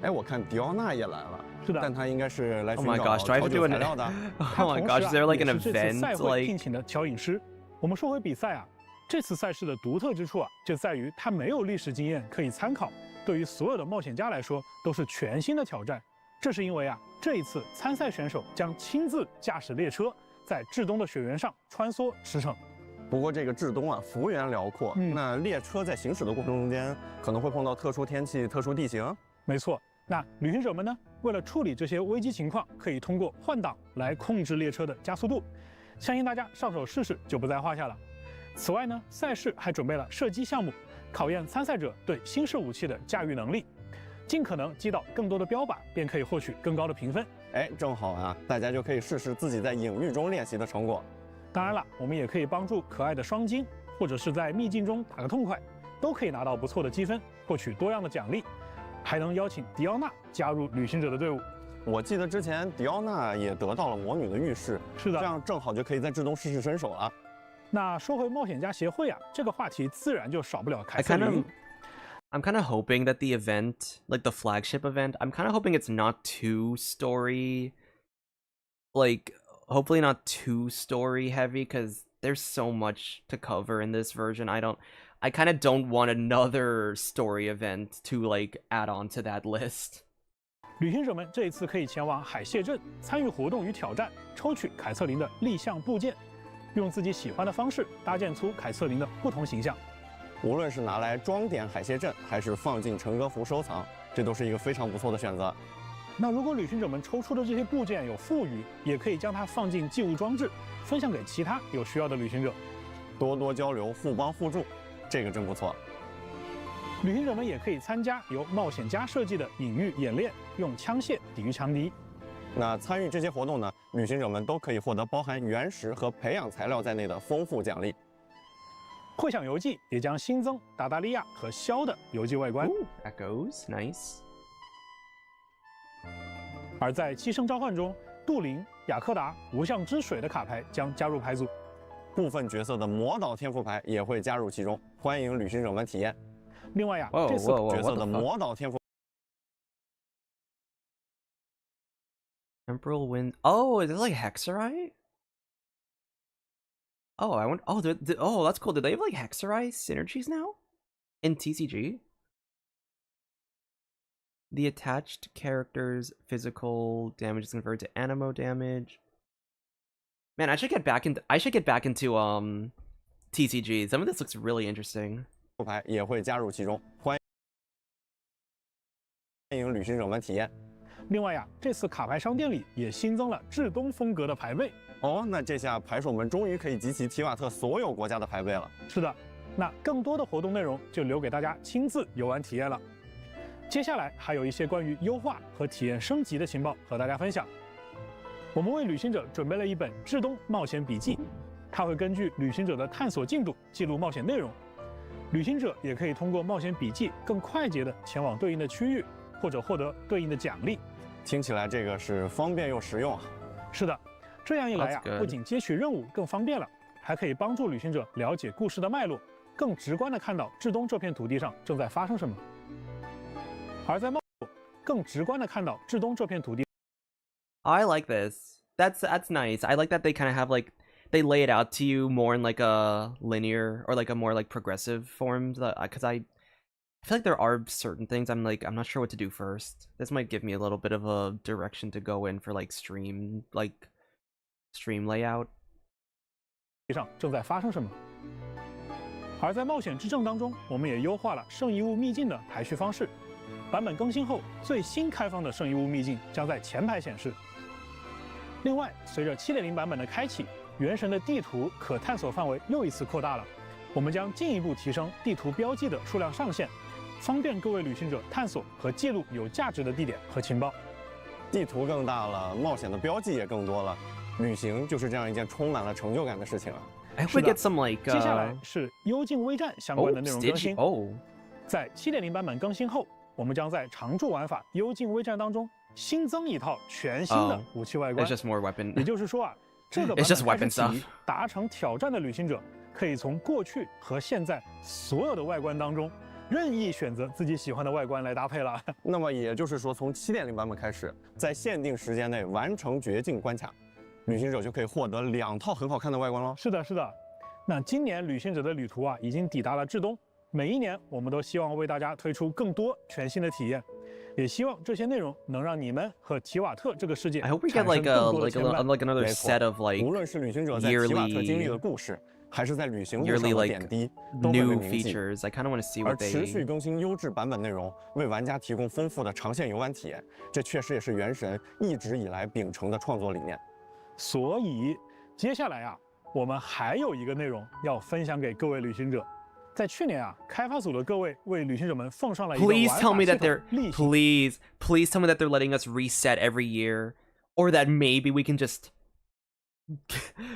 哎，我看迪奥娜也来了。是的，但她应该是来寻 Oh my 找 gosh, do I have 调 to 酒 do 材 an 料的。Oh my gosh, is there like an 也是这次 event 赛会 like 聘请的调饮师。我们说回比赛啊，这次赛事的独特之处啊，就在于它没有历史经验可以参考，对于所有的冒险家来说都是全新的挑战。这是因为啊，这一次参赛选手将亲自驾驶列车在至东的雪原上穿梭驰骋。不过这个至东啊，幅员辽阔，那列车在行驶的过程中间可能会碰到特殊天气、特殊地形。没错，那旅行者们呢，为了处理这些危机情况，可以通过换挡来控制列车的加速度。相信大家上手试试就不在话下了。此外呢，赛事还准备了射击项目，考验参赛者对新式武器的驾驭能力。尽可能击倒更多的标靶，便可以获取更高的评分。哎，正好啊，大家就可以试试自己在隐喻中练习的成果。当然了，我们也可以帮助可爱的双金，或者是在秘境中打个痛快，都可以拿到不错的积分，获取多样的奖励，还能邀请迪奥娜加入旅行者的队伍。我记得之前迪奥娜也得到了魔女的玉饰，是的，这样正好就可以在至东试试身手了。那说回冒险家协会啊，这个话题自然就少不了凯瑟琳。I'm kind of hoping that the event, like the flagship event, I'm kind of hoping it's not too story, like, hopefully not too story heavy, because there's so much to cover in this version. I kind of don't want another story event to, like, add on to that list. 旅行者们这一次可以前往海蟹镇参与活动与挑战，抽取凯瑟琳的立项部件，用自己喜欢的方式搭建出凯瑟琳的不同形象。无论是拿来装点海蟹镇，还是放进成歌符收藏，这都是一个非常不错的选择。那如果旅行者们抽出的这些部件有富余，也可以将它放进寄物装置，分享给其他有需要的旅行者，多多交流，互帮互助，这个真不错。旅行者们也可以参加由冒险家设计的隐喻演练，用枪械抵御强敌。那参与这些活动呢，旅行者们都可以获得包含原石和培养材料在内的丰富奖励。会想游记也将新增达达利亚和萧的游记外观。That goes nice. 而在七圣召唤中，杜林、雅克达、无相之水的卡牌将加入牌组，部分角色的魔导天赋牌也会加入其中，欢迎旅行者们体验。另外呀，这次角色的魔导天赋。Temporal Wind. Oh, is it like Hexerite? Oh, I want. Oh, oh, that's cool. Do they have like Hexerite synergies now in TCG? The attached character's physical damage is converted to animo damage. Man, I should get back into TCG. Some of this looks really interesting. 牌也会加入其中，欢迎旅行者们体验。另外呀，这次卡牌商店里也新增了至东风格的牌位。哦，那这下牌手们终于可以集齐提瓦特所有国家的牌位了。是的，那更多的活动内容就留给大家亲自游玩体验了。接下来还有一些关于优化和体验升级的情报和大家分享。我们为旅行者准备了一本至东冒险笔记，它会根据旅行者的探索进度记录冒险内容。旅行者也可以通过冒险笔记更快捷地前往对应的区域，或者获得对应的奖励。听起来这个是方便又实用啊！是的，这样一来啊，不仅接取任务更方便了，还可以帮助旅行者了解故事的脉络，更直观地看到至东这片土地上正在发生什么。而在更直观地看到至东这片土地。I like this. That's nice. I like that they kind of have like they lay it out to you more in like a linear or like a more like progressive form. Because I feel like there are certain things I'm not sure what to do first. This might give me a little bit of a direction to go in for like stream layout. 上正在发生什么？而在冒险之证当中，我们也优化了圣遗物秘境的排序方式。版本更新后，最新开放的圣遗物秘境将在前排显示。另外，随着 7.0 版本的开启，原神的地图可探索范围又一次扩大了。我们将进一步提升地图标记的数量上限，方便各位旅行者探索和记录有价值的地点和情报。地图更大了，冒险的标记也更多了。旅行就是这样一件充满了成就感的事情啊。I hope we get some like. 接下来是幽静微战相关的内容更新。在7.0版本更新后，我们将在常驻玩法幽静微战当中新增一套全新的武器外观。It's just more weapon. 也就是说啊，这个版本开始起达成挑战的旅行者，可以从过去和现在所有的外观当中，任意选择自己喜欢的外观来搭配了。那么也就是说，从7.0版本开始，在限定时间内完成绝境关卡，旅行者就可以获得2套很好看的外观了。是的，是的。那今年旅行者的旅途啊，已经抵达了至东。每一年，我们都希望为大家推出更多全新的体验，也希望这些内容能让你们和提瓦特这个世界 I hope we get like another set of like 无论是旅行者在提瓦特经历的故事，还是在旅行路上的点滴，都会被铭记。I kind of want to see what they. 而持续更新优质版本内容，为玩家提供丰富的长线游玩体验，这确实也是原神一直以来秉承的创作理念。所以，接下来啊，我们还有一个内容要分享给各位旅行者。在去年啊，开发组的各位为旅行者们奉上了一个玩法系统。Please tell me that they're letting us reset every year, or that maybe we can just.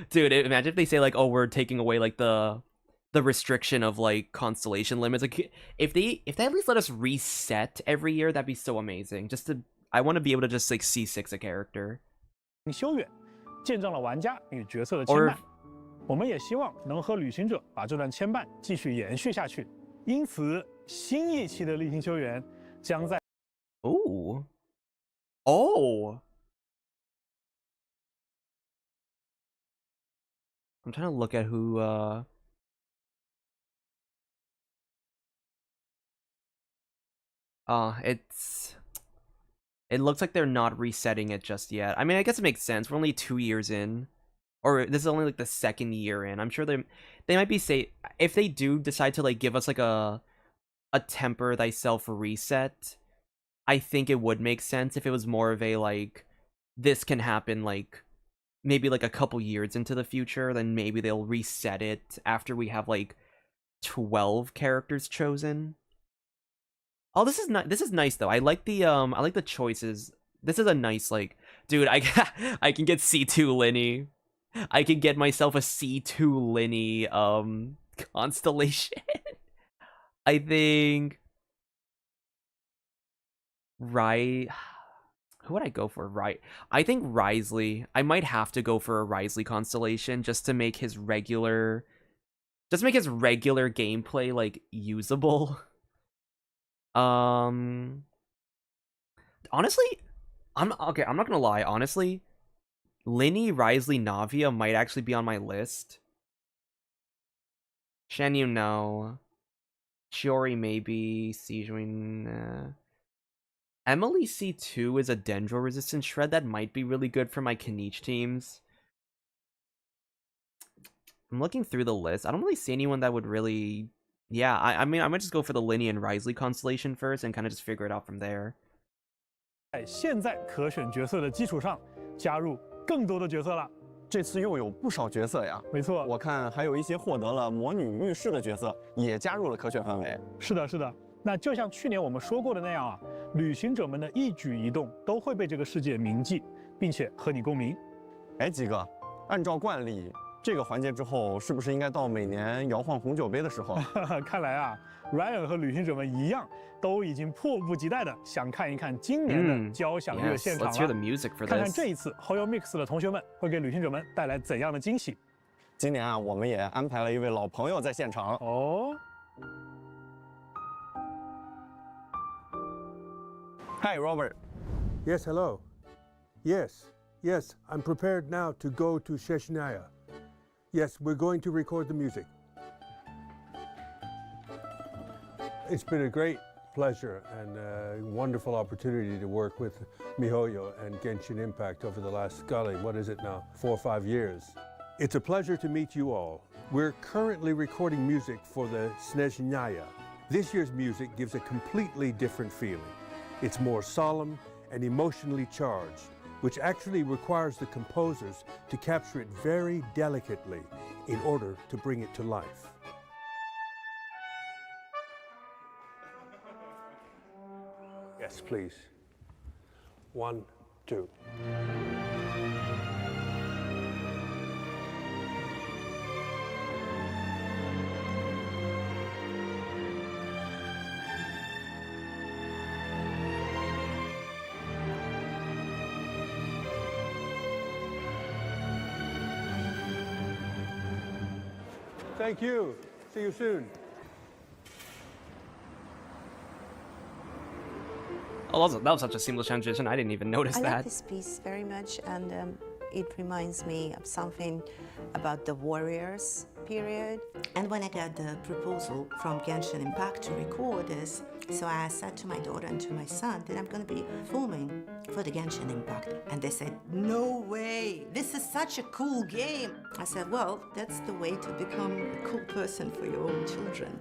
Dude, imagine if they say like, oh, we're taking away like the restriction of like constellation limits. Like, if they at least let us reset every year, that'd be so amazing. I want to be able to just like C6 a character. 修远，见证了玩家与角色的牵绊。我们也希望能和旅行者把这段牵绊继续延续下去。因此，新一期的例行修缘将在Oh. I'm trying to look at who. It looks like they're not resetting it just yet. I mean, I guess it makes sense. We're only 2 years in. Or this is only like the 2nd year in. I'm sure they might be if they do decide to like give us like a temper thyself reset, I think it would make sense if it was more of a like this can happen like maybe like a couple years into the future, then maybe they'll reset it after we have like 12 characters chosen. Oh, this is nice though. I like the choices. This is a nice like, dude, I can get C2 Linny. I can get myself a C2 Linny constellation. I think who would I go for? I think Risley. I might have to go for a Risley constellation just to make his regular gameplay like usable. Honestly, I'm not gonna lie, honestly. Linny, Risley, Navia might actually be on my list. Shen Yu, no. Chiori, maybe. Sijuin, Emily C2 is a Dendro resistant shred that might be really good for my Kaniche teams. I'm looking through the list. I don't really see anyone that would really. Yeah, I mean, I might just go for the Linny and Risley constellation first and kind of just figure it out from there. 在现在可选角色的基础上，加入更多的角色了。这次又有不少角色呀。没错，我看还有一些获得了魔女浴室的角色也加入了可选范围。是的，是的。那就像去年我们说过的那样啊，旅行者们的一举一动都会被这个世界铭记，并且和你共鸣。哎，几个，按照惯例。这个环节之后，是不是应该到每年摇晃红酒杯的时候？看来啊 ，Ryan 和旅行者们一样，都已经迫不及待的想看一看今年的交响乐现场了。看看这一次 Hoyo Mix 的同学们会给旅行者们带来怎样的惊喜。今年啊，我们也安排了一位老朋友在现场哦。Hi, Robert. Yes, hello. Yes, I'm prepared now to go to Snezhnaya. Yes, we're going to record the music. It's been a great pleasure and a wonderful opportunity to work with MiHoYo and Genshin Impact over the last, golly, what is it now, 4 or 5 years. It's a pleasure to meet you all. We're currently recording music for the Snezhnaya. This year's music gives a completely different feeling. It's more solemn and emotionally charged, which actually requires the composers to capture it very delicately in order to bring it to life. Yes, please. 1, 2. Thank you. See you soon. Oh, that was such a seamless transition. I didn't even notice I that. like this piece very much, and it reminds me of something about the warriors period. And when I got the proposal from Genshin Impact to record this, so I said to my daughter and to my son that I'm going to be filming for the Genshin Impact. And they said, no way, this is such a cool game. I said, well, that's the way to become a cool person for your own children.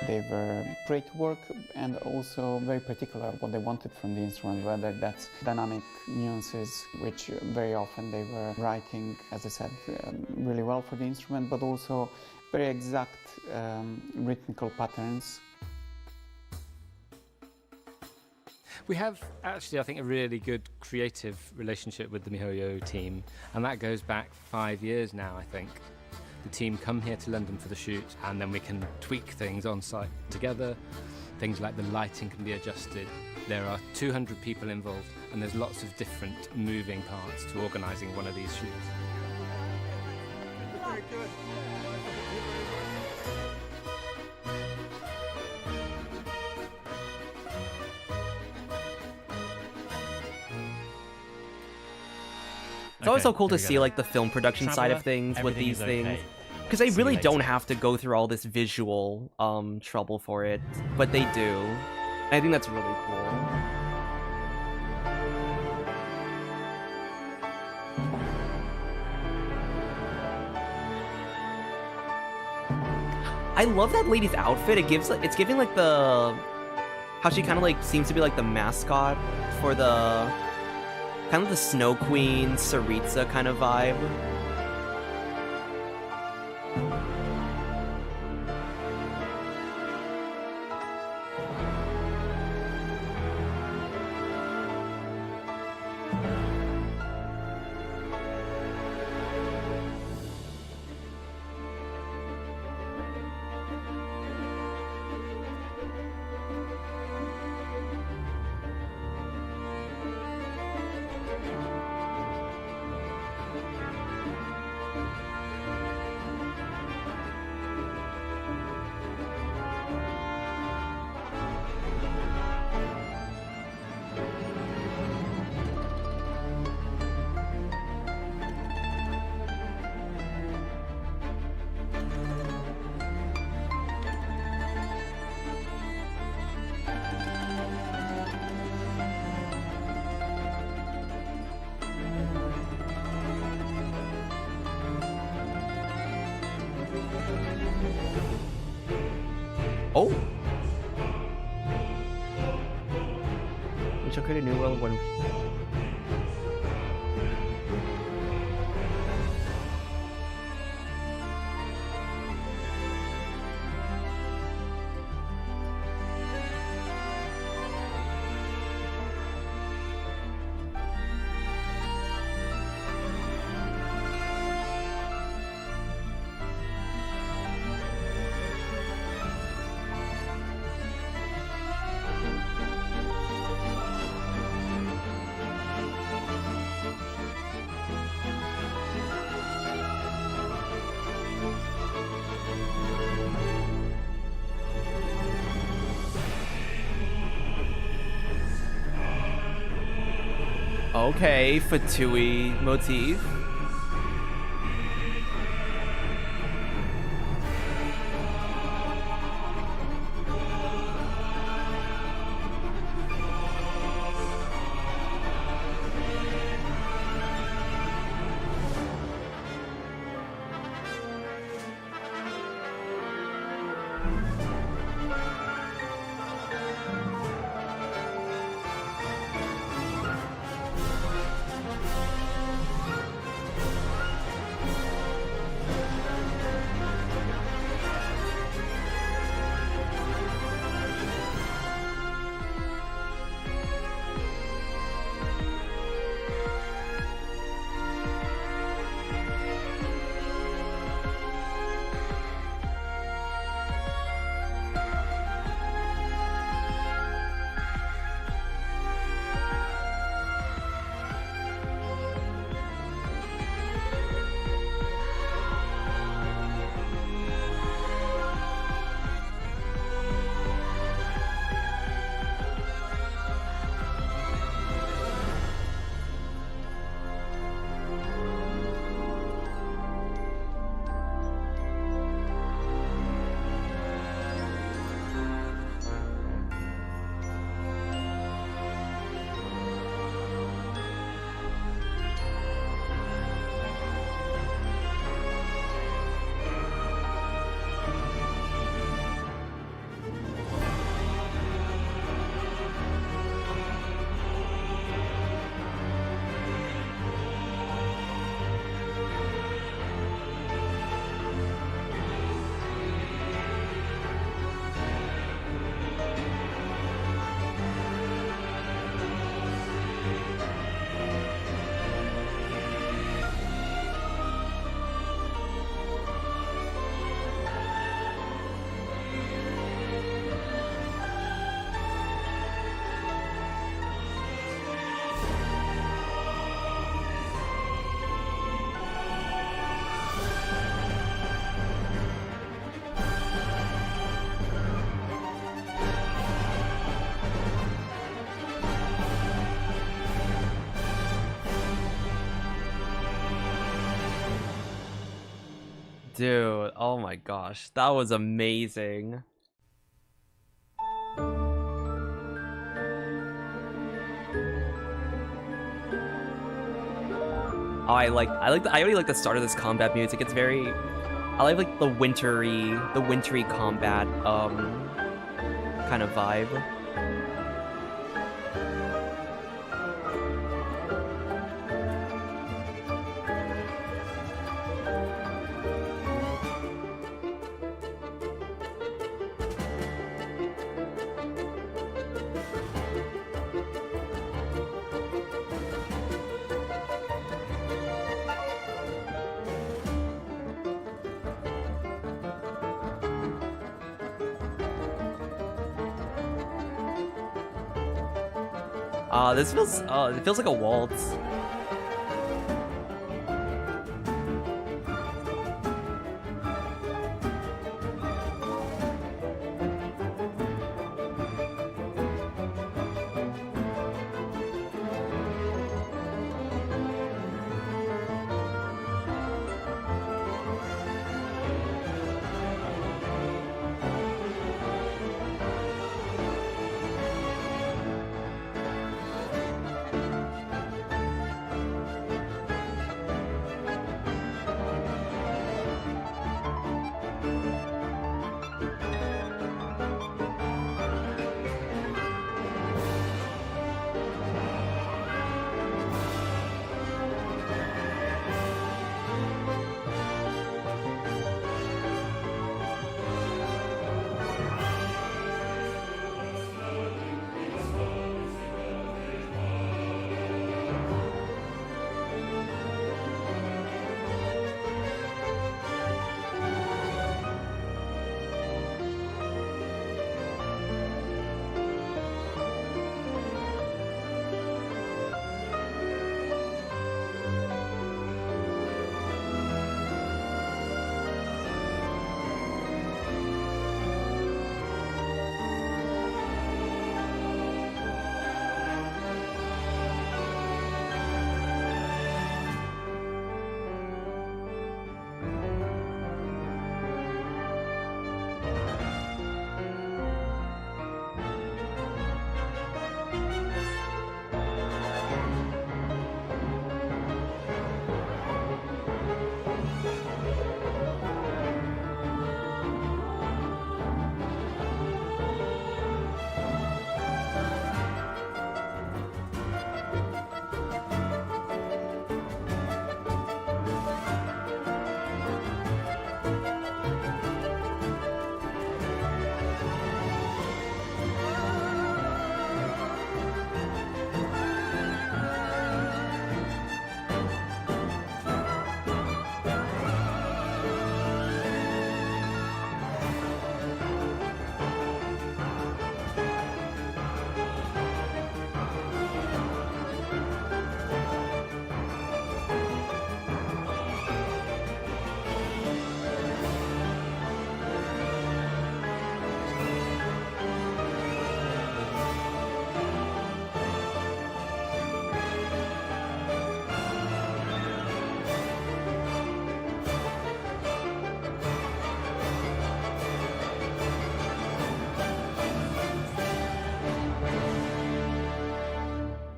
They were great work and also very particular what they wanted from the instrument, whether that's dynamic nuances, which very often they were writing, as I said, really well for the instrument, but also very exact rhythmical patterns. We have actually, I think, a really good creative relationship with the MiHoYo team, and that goes back 5 years now, I think. The team come here to London for the shoot, and then we can tweak things on site together. Things like the lighting can be adjusted. There are 200 people involved, and there's lots of different moving parts to organising one of these shoots. Very good. It's always so cool to see like the film production side of things with these things, because they really don't have to go through all this visual trouble for it, but they do. And I think that's really cool. I love that lady's outfit. It's giving like the how she kind of like seems to be like the mascot for the kind of the Snow Queen, Tsaritsa kind of vibe. Oh! Wish I could have knew well when. Okay, Fatui motif. Dude, oh my gosh, that was amazing. Oh, I already like the start of this combat music. It's very, I like the wintry combat kind of vibe. This feels, it feels like a waltz.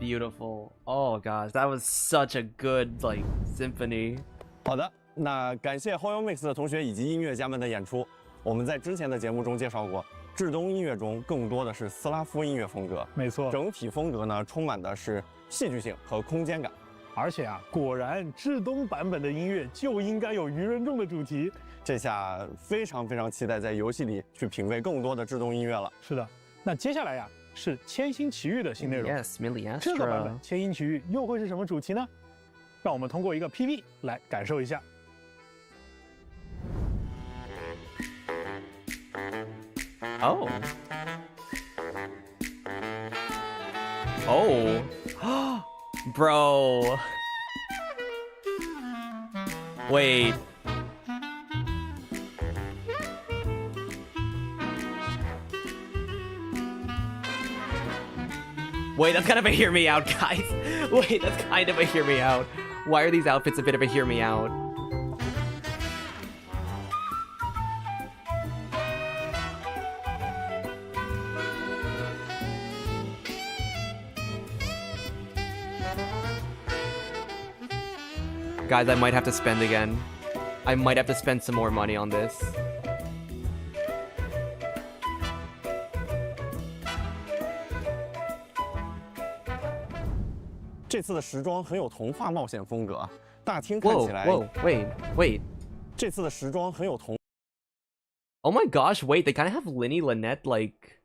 Beautiful. Oh gosh, that was such a good like symphony. 好的，那感谢 Hoyo Mix 的同学以及音乐家们的演出。我们在之前的节目中介绍过，至东音乐中更多的是斯拉夫音乐风格，没错，整体风格呢充满的是戏剧性和空间感。而且啊，果然至东版本的音乐就应该有愚人众的主题。这下非常期待在游戏里去品味更多的至东音乐了。是的，那接下来呀是千星奇遇的新内容。Yes, Miliastra。这个版本千星奇遇又会是什么主题呢？让我们通过一个 PV 来感受一下。Oh. Oh. Bro. Wait. Wait, that's kind of a hear me out, guys. Wait, that's kind of a hear me out. Why are these outfits a bit of a hear me out? Guys, I might have to spend again. I might have to spend some more money on this. 这次的时装很有童话冒险风格，大厅看起来。Whoa, wait. 这次的时装很有童。Oh my gosh, wait, they kind of have Linny Lynette like.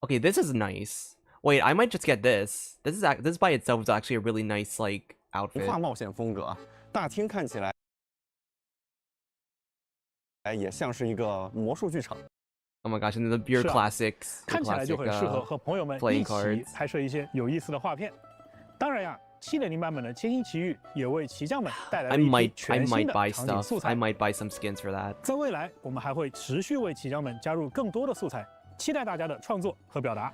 Okay, this is nice. Wait, I might just get this. This by itself is actually a really nice like outfit. 童话冒险风格，大厅看起来也像是一个魔术剧场。Oh my gosh, and the beer classics. 看起来就很适合和朋友们一起拍摄一些有意思的画片。当然呀，7.0版本的《千星奇遇》也为骑将们带来了一批全新的场景素材。I might buy some skins for that. 在未来，我们还会持续为骑将们加入更多的素材，期待大家的创作和表达。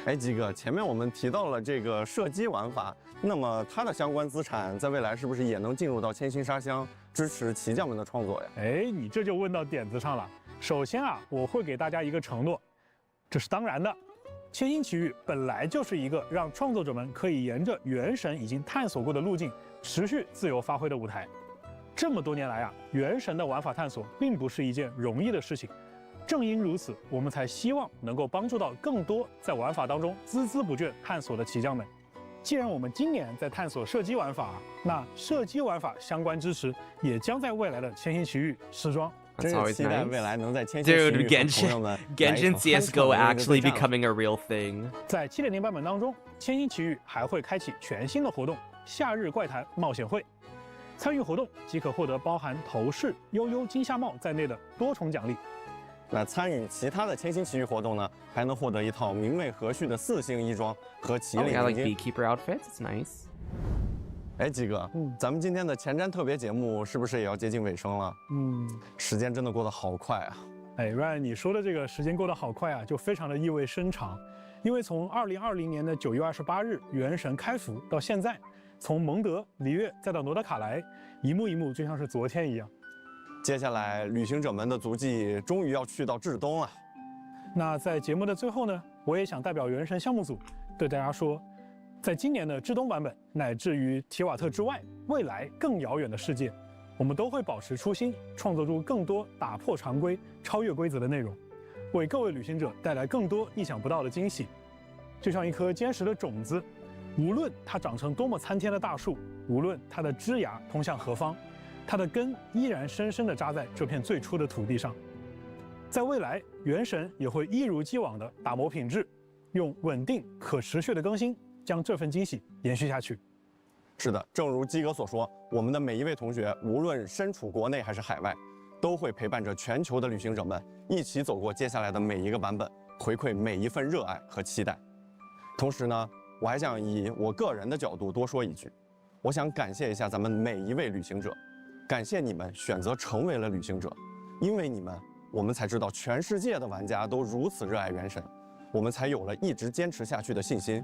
哎，鸡哥，前面我们提到了这个射击玩法，那么它的相关资产在未来是不是也能进入到千星沙箱，支持骑将们的创作呀？哎，你这就问到点子上了。首先啊，我会给大家一个承诺，这是当然的。千星奇遇本来就是一个让创作者们可以沿着原神已经探索过的路径，持续自由发挥的舞台。这么多年来啊，原神的玩法探索并不是一件容易的事情。正因如此，我们才希望能够帮助到更多在玩法当中孜孜不倦探索的骑将们。既然我们今年在探索射击玩法，那射击玩法相关支持也将在未来的千星奇遇时装。真是期待未来能在千星奇遇 Genshin CS:GO actually becoming a real thing. 在7.0版本当中，千星奇遇还会开启全新的活动——夏日怪谈冒险会。参与活动即可获得包含头饰、悠悠金夏帽在内的多重奖励。那参与其他的千星奇遇活动呢，还能获得一套名为和煦的4星衣装和麒麟like beekeeper outfits. It's nice. 哎，鸡哥，咱们今天的前瞻特别节目是不是也要接近尾声了？时间真的过得好快啊！哎 ，Ryan， 你说的这个时间过得好快啊，就非常的意味深长。因为从2020年的9月28日原神开服到现在，从蒙德、璃月再到罗德卡莱，一幕一幕就像是昨天一样。接下来，旅行者们的足迹终于要去到至东了。那在节目的最后呢，我也想代表原神项目组对大家说，在今年的至东版本，乃至于提瓦特之外，未来更遥远的世界，我们都会保持初心，创作出更多打破常规、超越规则的内容，为各位旅行者带来更多意想不到的惊喜。就像一颗坚实的种子，无论它长成多么参天的大树，无论它的枝芽通向何方，它的根依然深深地扎在这片最初的土地上。在未来，原神也会一如既往地打磨品质，用稳定可持续的更新，将这份惊喜延续下去。是的，正如基哥所说，我们的每一位同学，无论身处国内还是海外，都会陪伴着全球的旅行者们一起走过接下来的每一个版本，回馈每一份热爱和期待。同时呢，我还想以我个人的角度多说一句，我想感谢一下咱们每一位旅行者，感谢你们选择成为了旅行者，因为你们，我们才知道全世界的玩家都如此热爱原神，我们才有了一直坚持下去的信心，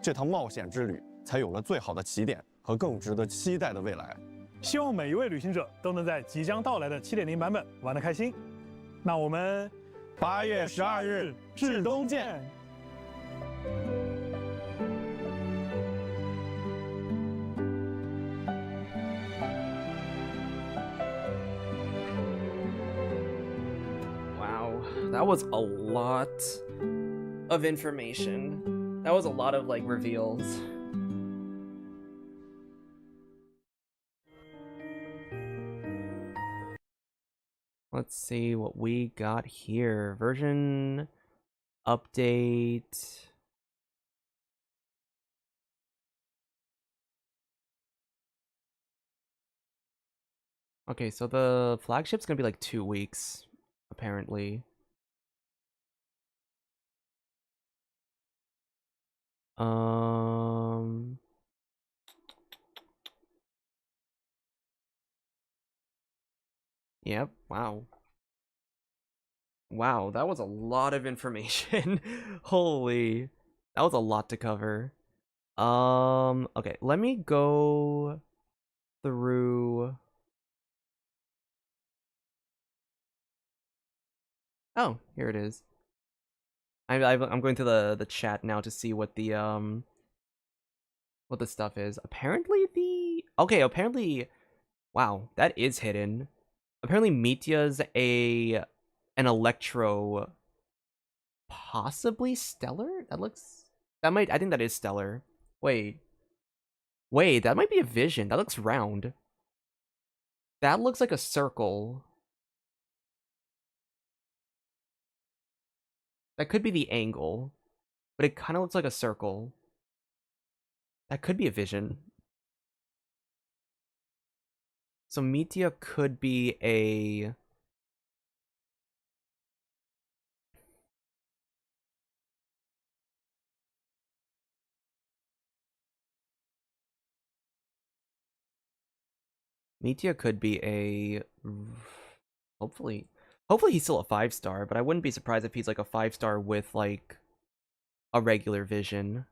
这趟冒险之旅才有了最好的起点和更值得期待的未来。希望每一位旅行者都能在即将到来的7.0版本玩得开心。那我们8月12日至东见。That was a lot of information. That was a lot of like reveals. Let's see what we got here. Version update. Okay, so the flagship's gonna be like 2 weeks, apparently. Yep, wow. Wow, that was a lot of information. Holy. That was a lot to cover. Okay, let me go through. Oh, here it is. I'm going to the chat now to see what the what the stuff is. Apparently apparently, wow, that is hidden. Apparently Mitya's an electro, possibly stellar? I think that is stellar. Wait, that might be a vision. That looks round. That looks like a circle. That could be the angle, but it kind of looks like a circle. That could be a vision. So Mitya could be a... Mitya could be a... Hopefully he's still a 5-star, but I wouldn't be surprised if he's like a 5-star with like a regular vision.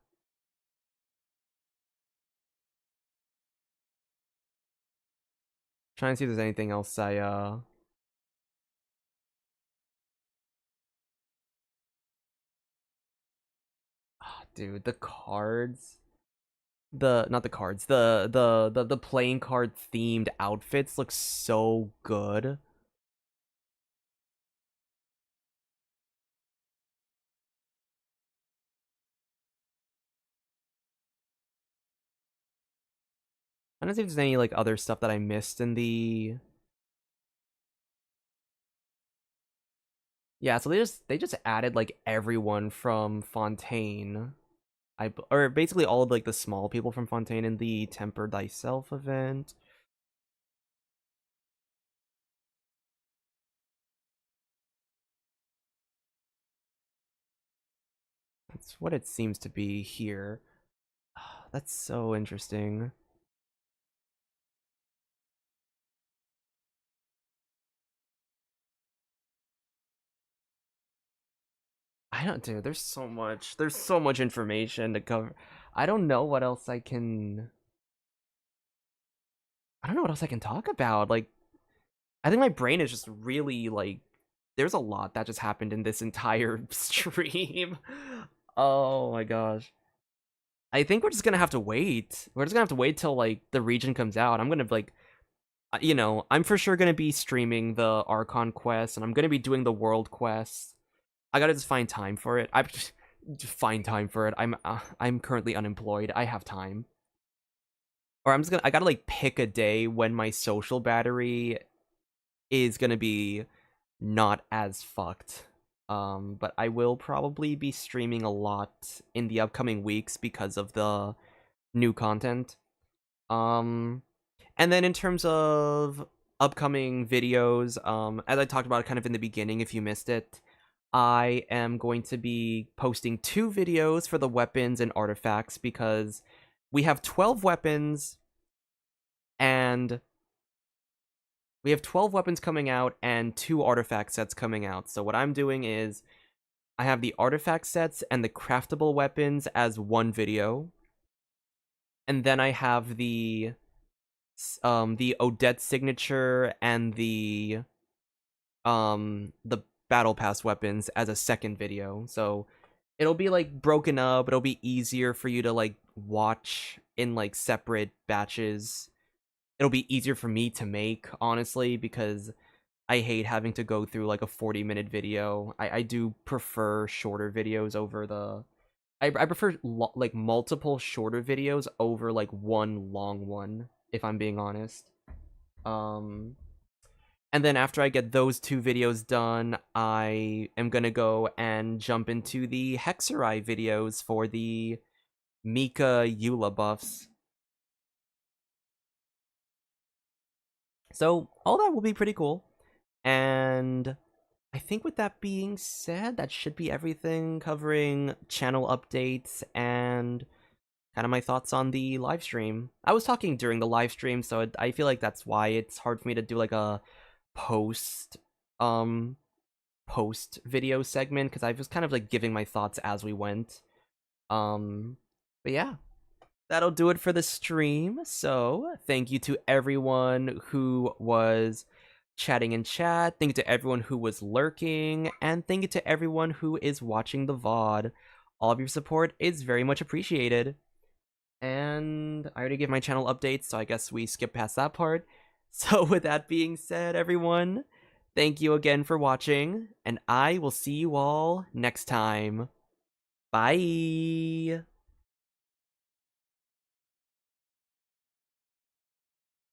Trying to see if there's anything else dude, the cards. Not the cards. The playing card themed outfits look so good. I don't see if there's any like other stuff that I missed in the... Yeah, so they just added like everyone from Fontaine. Or basically all of like the small people from Fontaine in the Temper Thyself event. That's what it seems to be here. That's so interesting. I don't, dude, there's so much information to cover. I don't know what else I can talk about. Like, I think my brain is just really like, there's a lot that just happened in this entire stream. Oh my gosh. I think we're just gonna have to wait. We're just gonna have to wait till like the region comes out. I'm gonna like, you know, I'm for sure gonna be streaming the Archon quest, and I'm gonna be doing the world quests. I gotta just find time for it. I just find time for it. I'm currently unemployed. I have time. Or I gotta like pick a day when my social battery is gonna be not as fucked. But I will probably be streaming a lot in the upcoming weeks because of the new content. And then in terms of upcoming videos, as I talked about kind of in the beginning, if you missed it, I am going to be posting 2 videos for the weapons and artifacts because we have 12 weapons and we have 12 weapons coming out and 2 artifact sets coming out. So what I'm doing is I have the artifact sets and the craftable weapons as one video. And then I have the Odette signature and the battle pass weapons as a second video. So it'll be like broken up. It'll be easier for you to like watch in like separate batches. It'll be easier for me to make, honestly, because I hate having to go through like a 40-minute video. I do prefer shorter videos over the... I prefer like multiple shorter videos over like one long one, if I'm being honest. And then after I get those 2 videos done, I am gonna go and jump into the Hexerai videos for the Mika Eula buffs. So all that will be pretty cool. And I think with that being said, that should be everything covering channel updates and kind of my thoughts on the live stream. I was talking during the live stream, so I feel like that's why it's hard for me to do like a post video segment, because I was kind of like giving my thoughts as we went. But yeah, that'll do it for the stream. So thank you to everyone who was chatting in chat, thank you to everyone who was lurking, and thank you to everyone who is watching the VOD. All of your support is very much appreciated. And I already gave my channel updates, so I guess we skip past that part. So with that being said, everyone, thank you again for watching, and I will see you all next time. Bye!